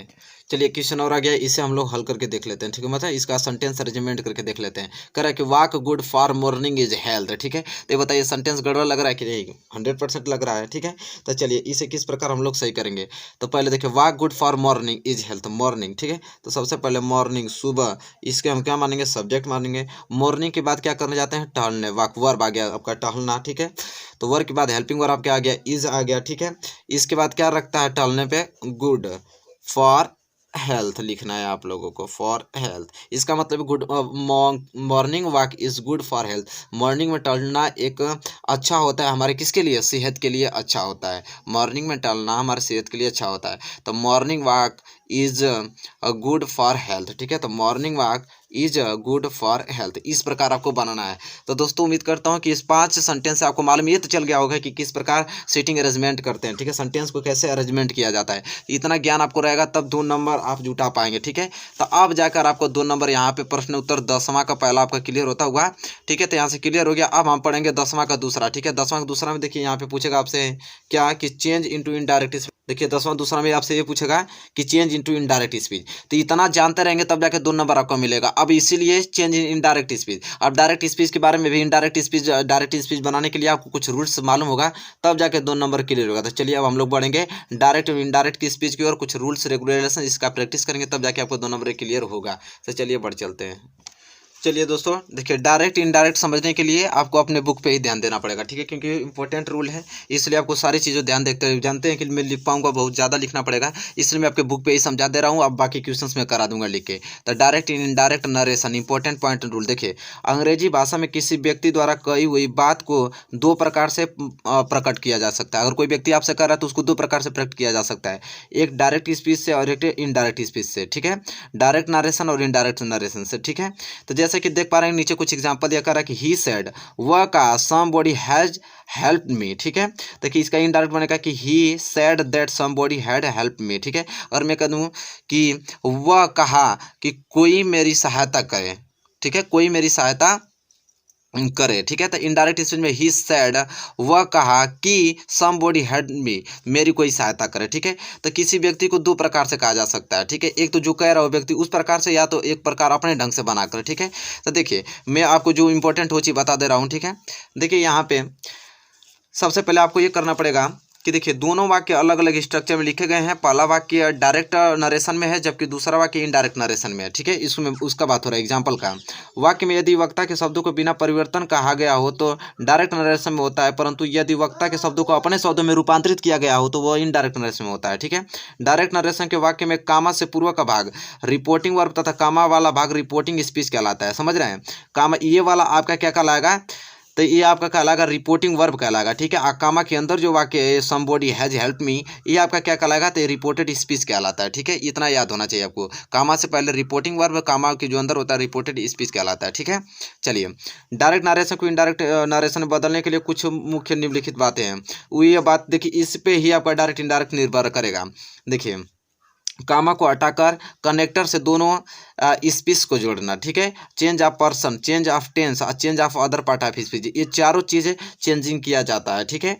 चलिए क्वेश्चन और आ गया, इसे हम लोग हल करके देख लेते हैं, ठीक है। मतलब इसका सेंटेंस अरेंजमेंट करके देख लेते हैं। कह रहा है कि walk good for morning is health, ठीक है। तो ये बताइए सेंटेंस गड़बड़ लग रहा है कि नहीं, 100% लग रहा है, ठीक है। तो चलिए इसे किस प्रकार हम लोग सही करेंगे। तो पहले देखिए walk good for morning is health, morning, ठीक है। तो सबसे पहले मॉर्निंग सुबह, इसके हम क्या मानेंगे, सब्जेक्ट मानेंगे। मॉर्निंग के बाद क्या करने जाते हैं, टहलने, वॉक वर्ब आ गया आपका टहलना, ठीक है। तो वर्ब के बाद हेल्पिंग वर्ब क्या आ गया, इज आ गया, ठीक है। इसके बाद क्या रखता है टहलने पे, गुड फॉर हेल्थ लिखना है आप लोगों को, फॉर हेल्थ। इसका मतलब good morning walk is good for health. Morning में टहलना एक अच्छा होता है हमारे किसके लिए, सेहत के लिए अच्छा होता है। मॉर्निंग में टहलना हमारे सेहत के लिए अच्छा होता है। तो morning walk is good for health, ठीक है। तो morning walk is good for health, इस प्रकार आपको बनाना है। तो दोस्तों उम्मीद करता हूँ कि इस 5 सेंटेंस से आपको मालूम ये तो चल गया होगा कि किस प्रकार सीटिंग अरेंजमेंट करते हैं, ठीक है। सेंटेंस को कैसे अरेंजमेंट किया जाता है, इतना ज्ञान आपको रहेगा तब 2 नंबर आप जुटा पाएंगे, ठीक है। तो अब जाकर आपको 2 नंबर यहाँ पे प्रश्न उत्तर 10वां का पहला आपका क्लियर होता हुआ, ठीक है। तो यहाँ से क्लियर हो गया। अब हम पढ़ेंगे 10वां का दूसरा, ठीक है। 10वां का दूसरा में देखिए यहाँ पे पूछेगा आपसे क्या कि चेंज इंटू इनडायरेक्ट स्पीच। देखिए 10वां दूसरा में आपसे ये पूछेगा कि चेंज इंटू इनडायरेक्ट स्पीच। तो इतना जानते रहेंगे तब जाके 2 नंबर आपको मिलेगा। अब इसीलिए चेंज इन इनडायरेक्ट स्पीच। अब डायरेक्ट स्पीच के बारे में भी, इनडायरेक्ट स्पीच डायरेक्ट स्पीच बनाने के लिए आपको कुछ रूल्स मालूम होगा तब जाके 2 नंबर क्लियर होगा। तो चलिए अब हम लोग बढ़ेंगे डायरेक्ट और इनडायरेक्ट की स्पीच की और कुछ रूल्स रेगुलेशन इसका प्रैक्टिस करेंगे तब जाके आपको 2 नंबर क्लियर होगा। तो चलिए बढ़ चलते हैं। चलिए दोस्तों देखिए डायरेक्ट इनडायरेक्ट समझने के लिए आपको अपने बुक पे ही ध्यान देना पड़ेगा, ठीक है। क्योंकि इंपॉर्टेंट रूल है इसलिए आपको सारी चीज़ों ध्यान देखते हुए, जानते हैं कि मैं लिख पाऊंगा बहुत ज़्यादा लिखना पड़ेगा, इसलिए मैं आपके बुक पे ही समझा दे रहा हूँ। अब बाकी क्वेश्चंस में करा दूंगा लिख के। तो direct indirect narration important point rule देखिए, अंग्रेजी भाषा में किसी व्यक्ति द्वारा कही हुई बात को 2 प्रकार से प्रकट किया जा सकता है। अगर कोई व्यक्ति आपसे कर रहा है तो उसको 2 प्रकार से प्रकट किया जा सकता है, एक डायरेक्ट स्पीच से और एक इनडायरेक्ट स्पीच से, ठीक है। डायरेक्ट नरेशन और इनडायरेक्ट नरेशन से, ठीक है। तो जैसे कि देख पा रहे हैं नीचे कुछ एग्जांपल दिया कर रहा है कि ही सेड, वह कहा, समबॉडी हैज हेल्प मी, ठीक है। देखिए इसका इनडायरेक्ट बनेगा कि he said that somebody had help me, ठीक है। और मैं कह दूं कि वह कहा कि कोई मेरी सहायता करे, ठीक है, कोई मेरी सहायता करे, ठीक है। तो इनडायरेक्ट स्पीच में ही सेड, वह कहा कि समबॉडी हेल्प मी, मेरी कोई सहायता करे, ठीक है। तो किसी व्यक्ति को दो प्रकार से कहा जा सकता है, ठीक है। एक तो जो कह रहा हो व्यक्ति उस प्रकार से, या तो एक प्रकार अपने ढंग से बनाकर, ठीक है। तो देखिए मैं आपको जो इंपॉर्टेंट हो चीज़ बता दे रहा हूँ, ठीक है। देखिए यहाँ पे सबसे पहले आपको ये करना पड़ेगा कि देखिए दोनों वाक्य अलग अलग स्ट्रक्चर में लिखे गए हैं। पहला वाक्य डायरेक्ट नरेशन में है, जबकि दूसरा वाक्य इनडायरेक्ट नरेशन में है, ठीक है। इसमें उसका बात हो रहा है एग्जाम्पल का। वाक्य में यदि वक्ता के शब्दों को बिना परिवर्तन कहा गया हो तो डायरेक्ट नरेशन में होता है, परंतु यदि वक्ता के शब्दों को अपने शब्दों में रूपांतरित किया गया हो तो वह इनडायरेक्ट नरेशन में होता है, ठीक है। डायरेक्ट नरेशन के वाक्य में कामा से पूर्व का भाग रिपोर्टिंग वर्ब तथा कामा वाला भाग रिपोर्टिंग स्पीच कहलाता है, समझ रहे हैं। कामा ये वाला आपका क्या कहलाएगा, तो ये आपका कहलाएगा रिपोर्टिंग वर्ब कहलाएगा, ठीक है। कामा के अंदर जो वाक्य है समबॉडी हैज हेल्प मी, ये आपका क्या कहलाएगा, तो रिपोर्टेड स्पीच कहलाता है, ठीक है। इतना याद होना चाहिए आपको। कामा से पहले रिपोर्टिंग वर्ब, कामा के जो अंदर होता है रिपोर्टेड स्पीच कहलाता है, ठीक है। चलिए डायरेक्ट नरेशन को इनडायरेक्ट नरेशन में बदलने के लिए कुछ मुख्य निम्नलिखित बातें हैं। वो ये बात देखिए, इस पे ही आपका डायरेक्ट इनडायरेक्ट निर्भर करेगा। देखिए कामा को हटाकर कनेक्टर से दोनों स्पीच को जोड़ना, ठीक है। Change of person, change of tense और change of other part of speech, ये चारों चीज़ें चेंजिंग किया जाता है, ठीक है।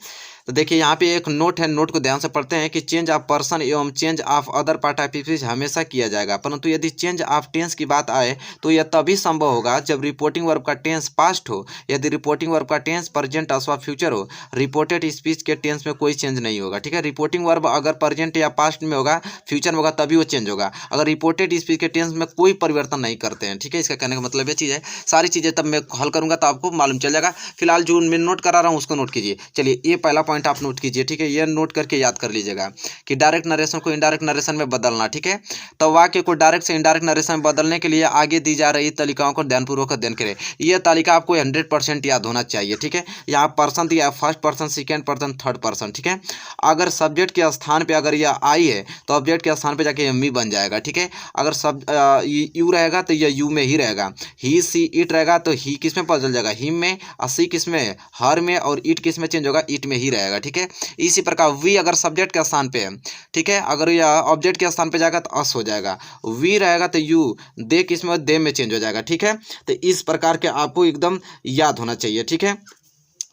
तो देखिए यहाँ पे एक नोट है, नोट को ध्यान से पढ़ते हैं कि चेंज ऑफ पर्सन एवं change of other part of speech हमेशा किया जाएगा, परंतु यदि चेंज ऑफ टेंस की बात आए तो यह तभी संभव होगा जब रिपोर्टिंग वर्ब का टेंस पास्ट हो। यदि रिपोर्टिंग वर्ब का टेंस प्रेजेंट अथवा फ्यूचर हो, रिपोर्टेड स्पीच के टेंस में कोई चेंज नहीं होगा, ठीक है। रिपोर्टिंग वर्ब अगर प्रेजेंट या पास्ट में होगा, फ्यूचर में होगा, तभी वो चेंज होगा। अगर रिपोर्टेड स्पीच के टेंस में कोई परिवर्तन नहीं करते हैं, ठीक है। इसका कहने का मतलब ये चीज़ है। सारी चीज़ें तब मैं हल करूँगा तो आपको मालूम चल जाएगा। फिलहाल जो मैं नोट करा रहा हूँ उसको नोट कीजिए। चलिए ये पहला पॉइंट आप नोट कीजिए, ठीक है। ये नोट करके याद कर लीजिएगा कि डायरेक्ट नरेशन को इनडायरेक्ट नरेशन में बदलना, ठीक है। तो वाक्य को डायरेक्ट से इनडायरेक्ट नरेशन में बदलने के लिए आगे दी जा रही तालिकाओं को ध्यानपूर्वक अध्ययन करें। यह तालिका आपको 100% याद होना चाहिए, ठीक है। यहाँ पर्सन दिया, first person, second person, third person, ठीक है। अगर सब्जेक्ट के स्थान पे अगर यह आई है तो ऑब्जेक्ट के स्थान पे जाके मी बन जाएगा, ठीक है। अगर सब यू रहेगा तो यह यू में ही रहेगा। ही सी इट रहेगा तो ही किस में बदल जाएगा, हिम में, और सी किस में, हर में, और इट किस में चेंज होगा, इट में ही रहेगा, ठीक है। इसी प्रकार वी अगर सब्जेक्ट के स्थान पे है, ठीक है, अगर यह ऑब्जेक्ट के स्थान पे जाएगा तो अस हो जाएगा। वी रहेगा तो यू, दे किस में, दे में चेंज हो जाएगा, ठीक है। तो इस प्रकार के आपको एकदम याद होना चाहिए, ठीक है।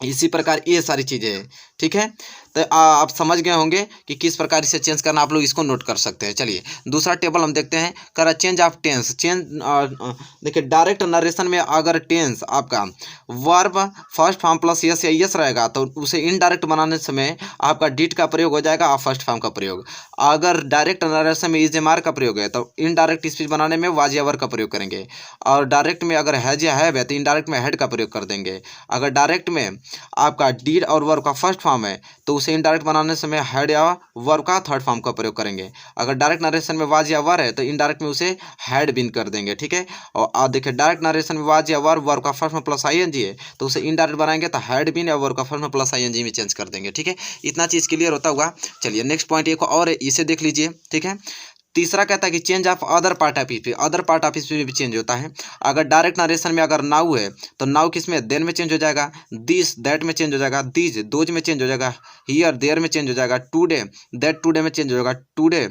इसी प्रकार ये सारी चीज़ें हैं, ठीक है। तो आप समझ गए होंगे कि किस प्रकार इसे चेंज करना, आप लोग इसको नोट कर सकते हैं। चलिए दूसरा टेबल हम देखते हैं। करा चेंज ऑफ टेंस, देखिए डायरेक्ट नरेशन में अगर टेंस आपका verb first form plus yes या यस रहेगा तो उसे इनडायरेक्ट बनाने समय आपका डिड का प्रयोग हो जाएगा और फर्स्ट फॉर्म का प्रयोग। अगर डायरेक्ट नरेशन में इज एम आर का प्रयोग है तो इनडायरेक्ट स्पीच बनाने में वाज या वर का प्रयोग करेंगे, और डायरेक्ट में अगर हैज या हैव है तो इनडायरेक्ट में हैड का प्रयोग कर देंगे। अगर डायरेक्ट में आपका डीड और वर्ब का फर्स्ट फॉर्म है तो उसे इनडायरेक्ट बनाने समय हैड या वर्ब का थर्ड फॉर्म का प्रयोग करेंगे। अगर डायरेक्ट नरेशन में वाज या वर है तो इनडायरेक्ट में उसे हैड बिन कर देंगे, ठीक है। और देखिए डायरेक्ट नरेशन में वाज या वर्ब का फर्स्ट में प्लस आईएनजी है तो उसे इनडायरेक्ट बनाएंगे तो हैड बिन या वर्ब का फर्स्ट में प्लस आईएनजी में चेंज कर देंगे, ठीक है। इतना चीज़ क्लियर होता हुआ। चलिए नेक्स्ट पॉइंट एक और है, इसे देख लीजिए, ठीक है। तीसरा कहता है कि change of other part of speech, other part of speech में भी चेंज होता है। अगर डायरेक्ट नरेशन में अगर नाउ है तो नाउ किस में, देन में चेंज हो जाएगा। दिस दैट में चेंज हो जाएगा, दीज दोज में चेंज हो जाएगा, हियर देयर में चेंज हो जाएगा, टुडे दैट टुडे में चेंज हो जाएगा, today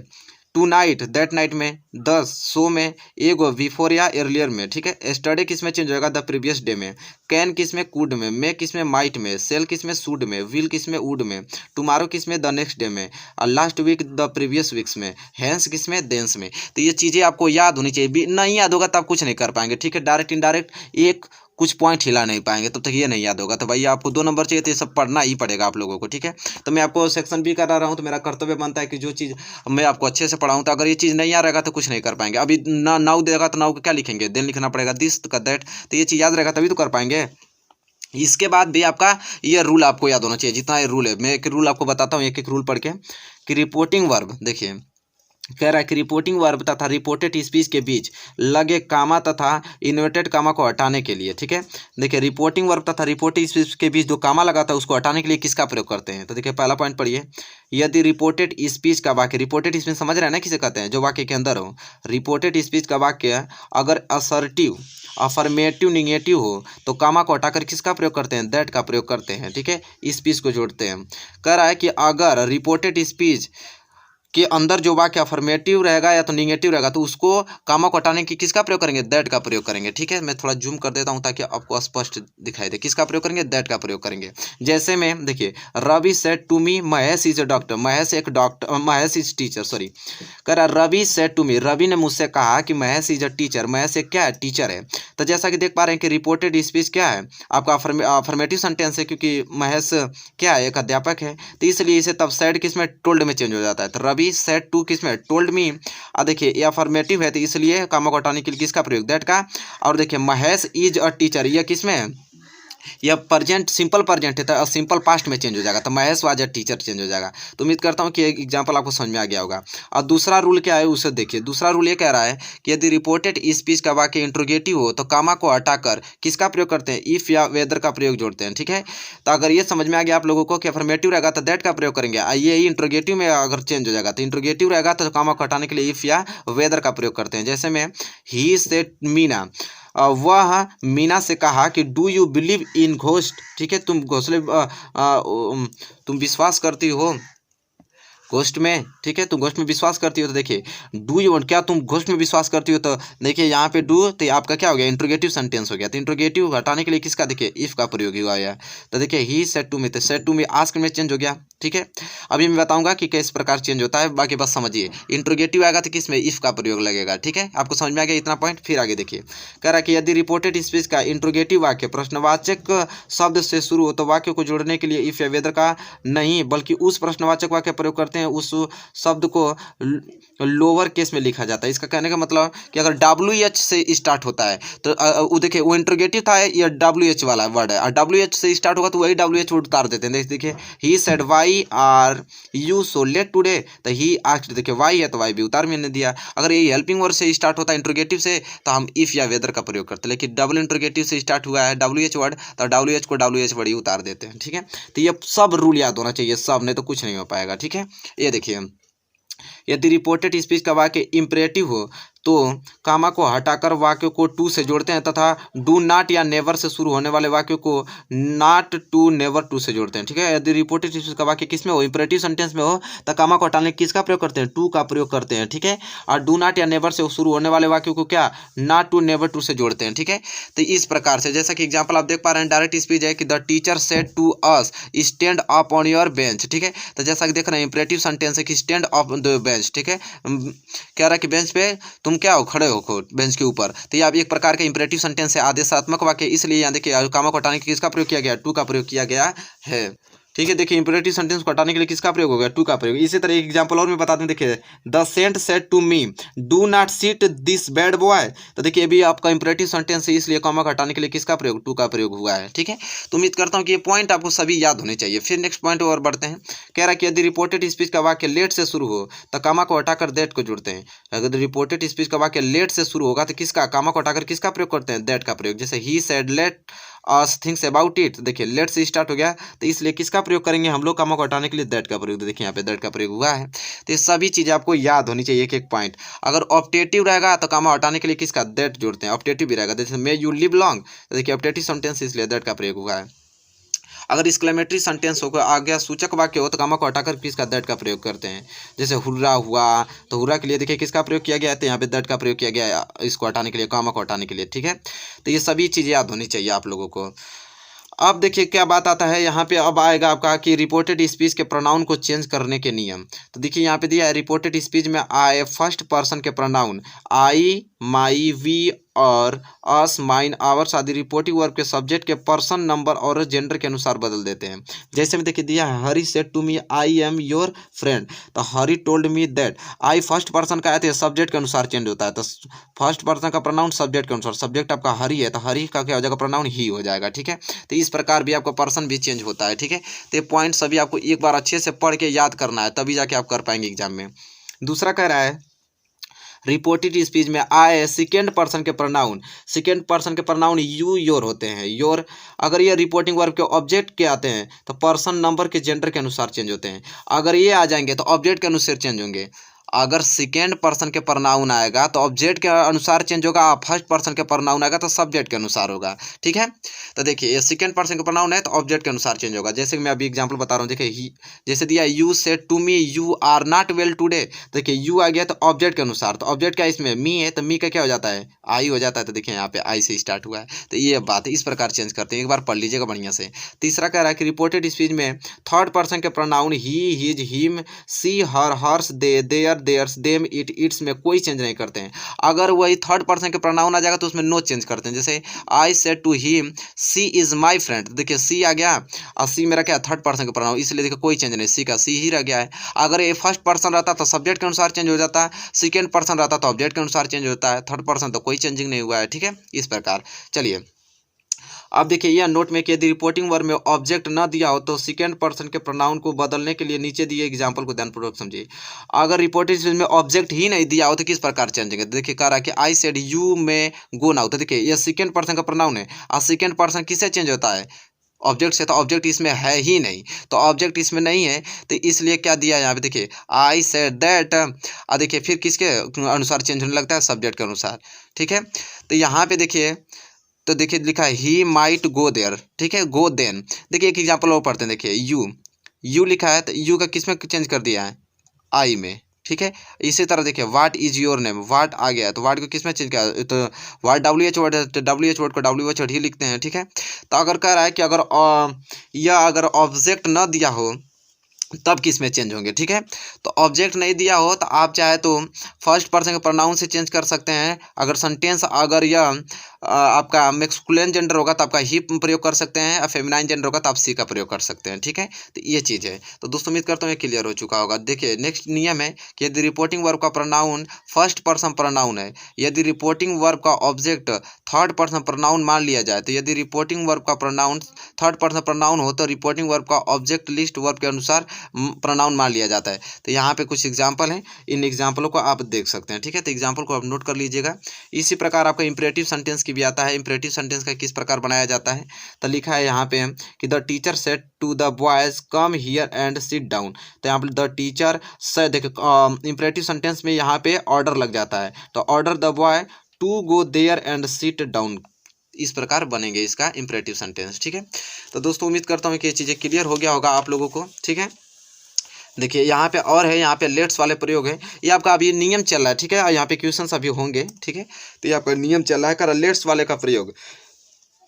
tonight that night में, दस सो में, एगो बिफोर या अर्लियर में, ठीक है। एस्टरडे किस में चेंज होगा, द प्रीवियस डे में। कैन किस में, कुड में। मे किस में, माइट में। सेल किस में, शुड में। विल किस में, वुड में। टुमारो किस में, द नेक्स्ट डे में। और last week the previous weeks में। हैंस किस में, देंस में। तो ये चीज़ें आपको याद होनी चाहिए, नहीं याद होगा तो आप कुछ नहीं कर पाएंगे, ठीक है। डायरेक्ट इनडायरेक्ट एक कुछ पॉइंट हिला नहीं पाएंगे तब तक ये नहीं याद होगा। तो भाई आपको 2 नंबर चाहिए तो ये सब पढ़ना ही पड़ेगा आप लोगों को, ठीक है। तो मैं आपको सेक्शन बी करा रहा हूँ तो मेरा कर्तव्य बनता है कि जो चीज़ मैं आपको अच्छे से पढ़ाऊँ। तो अगर ये चीज़ नहीं आ रहेगा तो कुछ नहीं कर पाएंगे। अभी ना नाउ देगा तो नाउ को क्या लिखेंगे, देन लिखना पड़ेगा, दिस का दैट, तो ये चीज़ याद रहेगा तभी तो कर पाएंगे। इसके बाद भी आपका ये रूल आपको याद होना चाहिए, जितना ये रूल है। मैं एक रूल आपको बताता हूँ, एक एक रूल पढ़ के, कि रिपोर्टिंग वर्ब, देखिए कह रहा है कि रिपोर्टिंग वर्ब तथा रिपोर्टेड स्पीच के बीच लगे कामा तथा इन्वर्टेड कामा को हटाने के लिए, ठीक है। देखिए रिपोर्टिंग वर्ब तथा रिपोर्टेड स्पीच के बीच जो कामा लगा था उसको हटाने के लिए किसका प्रयोग करते हैं। तो देखिए पहला पॉइंट पढ़िए, यदि रिपोर्टेड स्पीच का वाक्य, रिपोर्टेड स्पीच समझ रहे हैं ना किसे कहते हैं, जो वाक्य के अंदर हो। रिपोर्टेड स्पीच का वाक्य अगर असर्टिव, अफर्मेटिव, निगेटिव हो तो कामा को हटाकर किसका प्रयोग करते हैं, दैट का प्रयोग करते हैं, ठीक है। स्पीच को जोड़ते हैं। कह रहा है कि अगर रिपोर्टेड स्पीच के अंदर जो वाक्य अफर्मेटिव रहेगा या तो निगेटिव रहेगा तो उसको कामा को हटाने की किसका प्रयोग करेंगे, दैट का प्रयोग करेंगे। ठीक है, मैं थोड़ा जूम कर देता हूं ताकि आपको स्पष्ट दिखाई दे। किसका प्रयोग करेंगे, दैट का प्रयोग करेंगे। जैसे में देखिए, Ravi said to me Mahesh is a doctor, Mahesh एक डॉक्टर, महेश इज टीचर, सॉरी कह रहा Ravi said to me, Ravi ने मुझसे कहा कि Mahesh is a teacher, Mahesh एक क्या है, टीचर है। तो जैसा कि देख पा रहे हैं कि रिपोर्टेड स्पीच क्या है, आपका अफर्मेटिव सेंटेंस है, क्योंकि महेश क्या है, एक अध्यापक है, तो इसलिए इसे तब सेड किस में, टोल्ड में चेंज हो जाता है। तो रवि सेड टू किस में, टोल्ड मी। देखिए ये अफर्मेटिव है तो इसलिए कामा को हटाने के लिए किसका प्रयोग, दैट का। और देखिए महेश इज अ टीचर, यह किस में है, यह प्रेजेंट सिंपल प्रेजेंट है तो सिंपल पास्ट में चेंज हो जाएगा, तो Mahesh was a teacher change हो जाएगा। तो उम्मीद करता हूँ कि एक एग्जांपल आपको समझ में आ गया होगा। और दूसरा रूल क्या है उसे देखिए। दूसरा रूल ये कह रहा है कि यदि रिपोर्टेड स्पीच का वाक्य इंट्रोगेटिव हो तो कामा को हटाकर किसका प्रयोग करते हैं, इफ या वेदर का प्रयोग जोड़ते हैं। ठीक है, तो अगर ये समझ में आ गया आप लोगों को कि अफर्मेटिव रहेगा तो दैट का प्रयोग करेंगे, ये इंट्रोगेटिव में अगर चेंज हो जाएगा तो इंट्रोगेटिव रहेगा तो कामा को हटाने के लिए इफ या वेदर का प्रयोग करते हैं। जैसे में ही सेड मीना, वह मीना से कहा कि do you believe in ghost, ठीक है, तुम घोंसले तुम विश्वास करती हो घोस्ट में, ठीक है, तुम घोस्ट में विश्वास करती हो। तो देखिए डू यू, क्या तुम घोस्ट में विश्वास करती हो, तो देखिए यहाँ पे डू तो आपका क्या हो गया, इंट्रोगेटिव सेंटेंस हो गया। तो इंट्रोगेटिव हटाने के लिए किसका, देखिए इफ का प्रयोग हुआ है। तो देखिए ही सेड टू मी, तो सेड टू मी आस्क में चेंज हो गया। ठीक है, अभी मैं बताऊंगा कि किस प्रकार चेंज होता है, बाकी बस समझिए। इंट्रोगेटिव आएगा तो किस में, इफ का प्रयोग लगेगा। ठीक है, आपको समझ में आ गया इतना पॉइंट। फिर आगे देखिए, कह रहा है कि यदि रिपोर्टेड स्पीच का इंट्रोगेटिव वाक्य प्रश्नवाचक शब्द से शुरू हो तो वाक्य को जोड़ने के लिए इफ या वेदर का नहीं बल्कि उस प्रश्नवाचक वाक्य प्रयोग करते हैं, उस शब्द को लोअर केस में लिखा जाता है। इसका कहने का मतलब कि अगर WH से स्टार्ट होता है तो वो देखिए वो इंट्रोगेटिव था, ये WH वाला वर्ड है, और WH से स्टार्ट होगा तो वही WH वर्ड उतार देते हैं। देखिए he said why are you so late today, तो ही आस्क्ड, देखिए वाई है तो वाई भी उतार मैंने दिया। अगर ये हेल्पिंग वर्ड से स्टार्ट होता है इंट्रोगेटिव से तो हम इफ या वेदर का प्रयोग करते हैं, लेकिन डबल इंट्रोगेटिव से स्टार्ट हुआ है WH वर्ड तो WH को WH वर्ड ही उतार देते हैं। ठीक है, तो ये सब रूल याद होना चाहिए, सब, नहीं तो कुछ नहीं हो पाएगा। ठीक है, ये देखिए यदि रिपोर्टेड स्पीच का वाक्य इंपरेटिव हो तो कामा को हटाकर वाक्य को टू से जोड़ते हैं तथा डू नॉट या नेवर से शुरू होने वाले वाक्य को नॉट टू नेवर टू से जोड़ते हैं। ठीक है, यदि रिपोर्टेड स्पीच का वाक्य किस में हो, इंपरेटिव सेंटेंस में हो तो कामा को हटाने किसका प्रयोग करते हैं, टू का प्रयोग करते हैं। ठीक है, और डू नॉट या नेवर से शुरू होने वाले वाक्य को क्या, नॉट टू नेवर टू से जोड़ते हैं। ठीक है, तो इस प्रकार से जैसा कि एग्जाम्पल आप देख पा रहे हैं, डायरेक्ट स्पीच है कि the teacher said to us stand up on your bench. ठीक है, तो जैसा कि देख रहे हैं इंपरेटिव सेंटेंस है कि स्टैंड अप द बेंच। ठीक है, कह रहा है कि बेंच पे तुम क्या हो, खड़े हो बेंच के ऊपर। तो ये आप एक प्रकार का इंपरेटिव सेंटेंस है, आदेशात्मक वाक्य, इसलिए यहाँ देखिए कामा को हटाने के किसका प्रयोग किया गया, टू का प्रयोग किया गया है। ठीक है, देखिए इंपरेटिव सेंटेंस को हटाने के लिए किसका प्रयोग हो गया, टू का प्रयोग। इसी तरह एक एग्जांपल और मैं बता दूं, देखिए the saint said to me do not seat this bad boy, तो देखिए अभी आपका इंपरेटिव सेंटेंस है इसलिए कामा को हटाने के लिए किसका प्रयोग, टू का प्रयोग हुआ है। ठीक है, तो उम्मीद करता हूं कि ये पॉइंट आपको सभी याद होने चाहिए। फिर नेक्स्ट पॉइंट और बढ़ते हैं, कह रहा है कि यदि रिपोर्टेड स्पीच का वाक्य लेट से शुरू हो तो कामा को हटाकर दैट को जोड़ते हैं। अगर रिपोर्टेड स्पीच का वाक्य लेट से शुरू होगा तो किसका, कामा को हटाकर किसका प्रयोग करते हैं, दैट का प्रयोग। जैसे he said let us thinks about it, देखिए लेट से स्टार्ट हो गया तो इसलिए किसका प्रयोग करेंगे हम लोग, कामा को हटाने के लिए दैट का प्रयोग। देखिए यहाँ पे दैट का प्रयोग हुआ है। तो ये सभी चीजें आपको याद होनी चाहिए, एक एक पॉइंट। अगर ऑप्टेटिव रहेगा तो कामा हटाने के लिए किसका, दैट जोड़ते हैं। ऑप्टेटिव भी रहेगा, जैसे मे यू लिव लॉन्ग, तो देखिए ऑप्टेटिव सेंटेंस इसलिए दैट का प्रयोग हुआ है। अगर एक्सक्लेमेटरी सेंटेंस होगा, आज्ञा सूचक वाक्य हो तो कामा को हटाकर किसका, दैट का प्रयोग करते हैं। जैसे हुर्रा हुआ तो हुर्रा के लिए देखिए किसका प्रयोग किया गया है, तो यहाँ पे दैट का प्रयोग किया गया है इसको हटाने के लिए, कामा को हटाने के लिए। ठीक है, तो ये सभी चीज़ें याद होनी चाहिए आप लोगों को। अब देखिए क्या बात आता है यहाँ पे, अब आएगा आपका कि रिपोर्टेड स्पीच के प्रोनाउन को चेंज करने के नियम। तो देखिए यहाँ पे दिया है रिपोर्टेड स्पीच में आई फर्स्ट पर्सन के प्रोनाउन आई, माई, वी और अस, माइन, आवर्स आदि रिपोर्टिव वर्ब के सब्जेक्ट के पर्सन, नंबर और जेंडर के अनुसार बदल देते हैं। जैसे में देखिए दिया है Hari said to me I am your friend, तो Hari told me that. I first person का है तो सब्जेक्ट के अनुसार चेंज होता है, तो फर्स्ट पर्सन का प्रोनाउन सब्जेक्ट के अनुसार, सब्जेक्ट आपका हरी है तो हरी का क्या हो जाएगा, प्रोनाउन ही हो जाएगा। ठीक है, तो इस प्रकार भी आपका पर्सन भी चेंज होता है। ठीक है, तो ये पॉइंट सभी आपको एक बार अच्छे से पढ़ के याद करना है, तभी जाके आप कर पाएंगे एग्जाम में। दूसरा कह रहा है रिपोर्टेड स्पीच में आए सेकेंड पर्सन के प्रोनाउन, सेकेंड पर्सन के प्रोनाउन यू योर होते हैं। योर अगर ये रिपोर्टिंग वर्ब के ऑब्जेक्ट के आते हैं तो पर्सन, नंबर के जेंडर के अनुसार चेंज होते हैं। अगर ये आ जाएंगे तो ऑब्जेक्ट के अनुसार चेंज होंगे। अगर सेकेंड पर्सन के प्रनाउन आएगा तो ऑब्जेक्ट के अनुसार चेंज होगा, फर्स्ट पर्सन के प्रनाउन आएगा तो सब्जेक्ट के अनुसार होगा। ठीक है, तो देखिए ये सेकेंड पर्सन के प्रनाउन है तो ऑब्जेक्ट के अनुसार चेंज होगा। जैसे कि मैं अभी एग्जांपल बता रहा हूँ, देखिए ही जैसे दिया you said to me you are not well today, देखिए यू आ गया तो ऑब्जेक्ट के अनुसार, तो ऑब्जेक्ट क्या इसमें मी है तो मी का क्या हो जाता है, आई हो जाता है। तो देखिए यहाँ पे आई से स्टार्ट हुआ है, तो ये बात है, इस प्रकार चेंज करते हैं, एक बार पढ़ लीजिएगा बढ़िया से। तीसरा कह रहा है कि रिपोर्टेड स्पीच में थर्ड पर्सन के pronoun he, his, him, she, her, hers, they, their, theirs, them, it, its में कोई चेंज नहीं करते हैं। अगर वही थर्ड पर्सन के प्रोनाउन आ जाएगा तो उसमें नो चेंज करते हैं। जैसे I said to him she is my friend, देखिए सी आ गया और सी मेरा क्या थर्ड पर्सन का प्रोनाउन, इसलिए देखिए कोई चेंज नहीं, सी का सी ही रह गया है। अगर ये फर्स्ट पर्सन रहता तो सब्जेक्ट के अनुसार चेंज हो जाता है, सेकेंड पर्सन रहता तो ऑब्जेक्ट के अनुसार चेंज होता है, थर्ड पर्सन तो कोई चेंजिंग नहीं हुआ है। ठीक है, इस प्रकार। चलिए अब देखिए यह नोट में कि यदि रिपोर्टिंग वर्ब में ऑब्जेक्ट न दिया हो तो सेकेंड पर्सन के प्रोनाउन को बदलने के लिए नीचे दिए एग्जांपल को ध्यानपूर्वक समझिए। अगर रिपोर्टेड स्पीच में ऑब्जेक्ट ही नहीं दिया हो तो किस प्रकार चेंजेंगे, देखिए कह रहा है कि आई सेड यू में गो नाउ, तो देखिए यह सेकेंड पर्सन का प्रोनाउन है और सेकेंड पर्सन किससे चेंज होता है, ऑब्जेक्ट से, तो ऑब्जेक्ट इसमें है ही नहीं, तो ऑब्जेक्ट इसमें नहीं है तो इसलिए क्या दिया है यहाँ पे, देखिए आई सेड दैट, देखिए फिर किसके अनुसार चेंज होने लगता है, सब्जेक्ट के अनुसार। ठीक है, तो यहाँ पे देखिए, तो देखिए लिखा है ही माइट गो देयर, ठीक है, गो देन। देखिए एक एग्जांपल और पढ़ते हैं, देखिए यू लिखा है तो यू का किस में चेंज कर दिया है, आई में। ठीक है, इसी तरह देखिए what is your name, what आ गया तो व्हाट को किस में चेंज किया, तो व्हाट WH वर्ड है तो WH वर्ड को WH वर्ड ही लिखते हैं। ठीक है, तो अगर कह रहा है कि अगर या अगर ऑब्जेक्ट न दिया हो तब किस में चेंज होंगे। ठीक है, तो ऑब्जेक्ट नहीं दिया हो तो आप चाहे तो फर्स्ट पर्सन के प्रोनाउन से चेंज कर सकते हैं। अगर सेंटेंस अगर यह आपका मैस्कुलिन जेंडर होगा तो आपका ही प्रयोग कर सकते हैं, और फेमिनाइन जेंडर होगा तो आप सी का प्रयोग कर सकते हैं। ठीक है, तो ये चीज़ है। तो दोस्तों उम्मीद करता हूँ ये क्लियर हो चुका होगा। देखिए नेक्स्ट नियम है कि यदि रिपोर्टिंग वर्ब का प्रोनाउन फर्स्ट पर्सन प्रोनाउन है, यदि रिपोर्टिंग वर्ब का ऑब्जेक्ट थर्ड पर्सन प्रोनाउन मान लिया जाए, तो यदि रिपोर्टिंग वर्ब का प्रोनाउन थर्ड पर्सन प्रोनाउन हो तो रिपोर्टिंग वर्ब का ऑब्जेक्ट लिस्ट वर्ब के अनुसार प्रोनाउन मान लिया जाता है। तो यहाँ पे कुछ एग्जाम्पल हैं, इन एग्जाम्पलों को आप देख सकते हैं। ठीक है, तो एग्जाम्पल को आप नोट कर लीजिएगा। इसी प्रकार आपका इंपरेटिव सेंटेंस की भी आता है, इंपरेटिव सेंटेंस का किस प्रकार बनाया जाता है, तो लिखा है यहाँ पे कि the teacher said to the boys come here and sit down, तो यहाँ पे द टीचर से देखो इंपरेटिव सेंटेंस में यहाँ पे ऑर्डर लग जाता है, तो order the boy to go there and sit down, इस प्रकार बनेंगे इसका इंपरेटिव सेंटेंस। ठीक है, तो दोस्तों उम्मीद करता हूँ कि ये चीज़ें क्लियर हो गया होगा आप लोगों को। ठीक है, देखिए यहाँ पे और है, यहाँ पे लेट्स वाले प्रयोग है, ये आपका अभी नियम चल रहा है। ठीक है, यहाँ पे क्वेश्चंस अभी होंगे। ठीक है, तो ये आपका नियम चल रहा है कर लेट्स वाले का प्रयोग,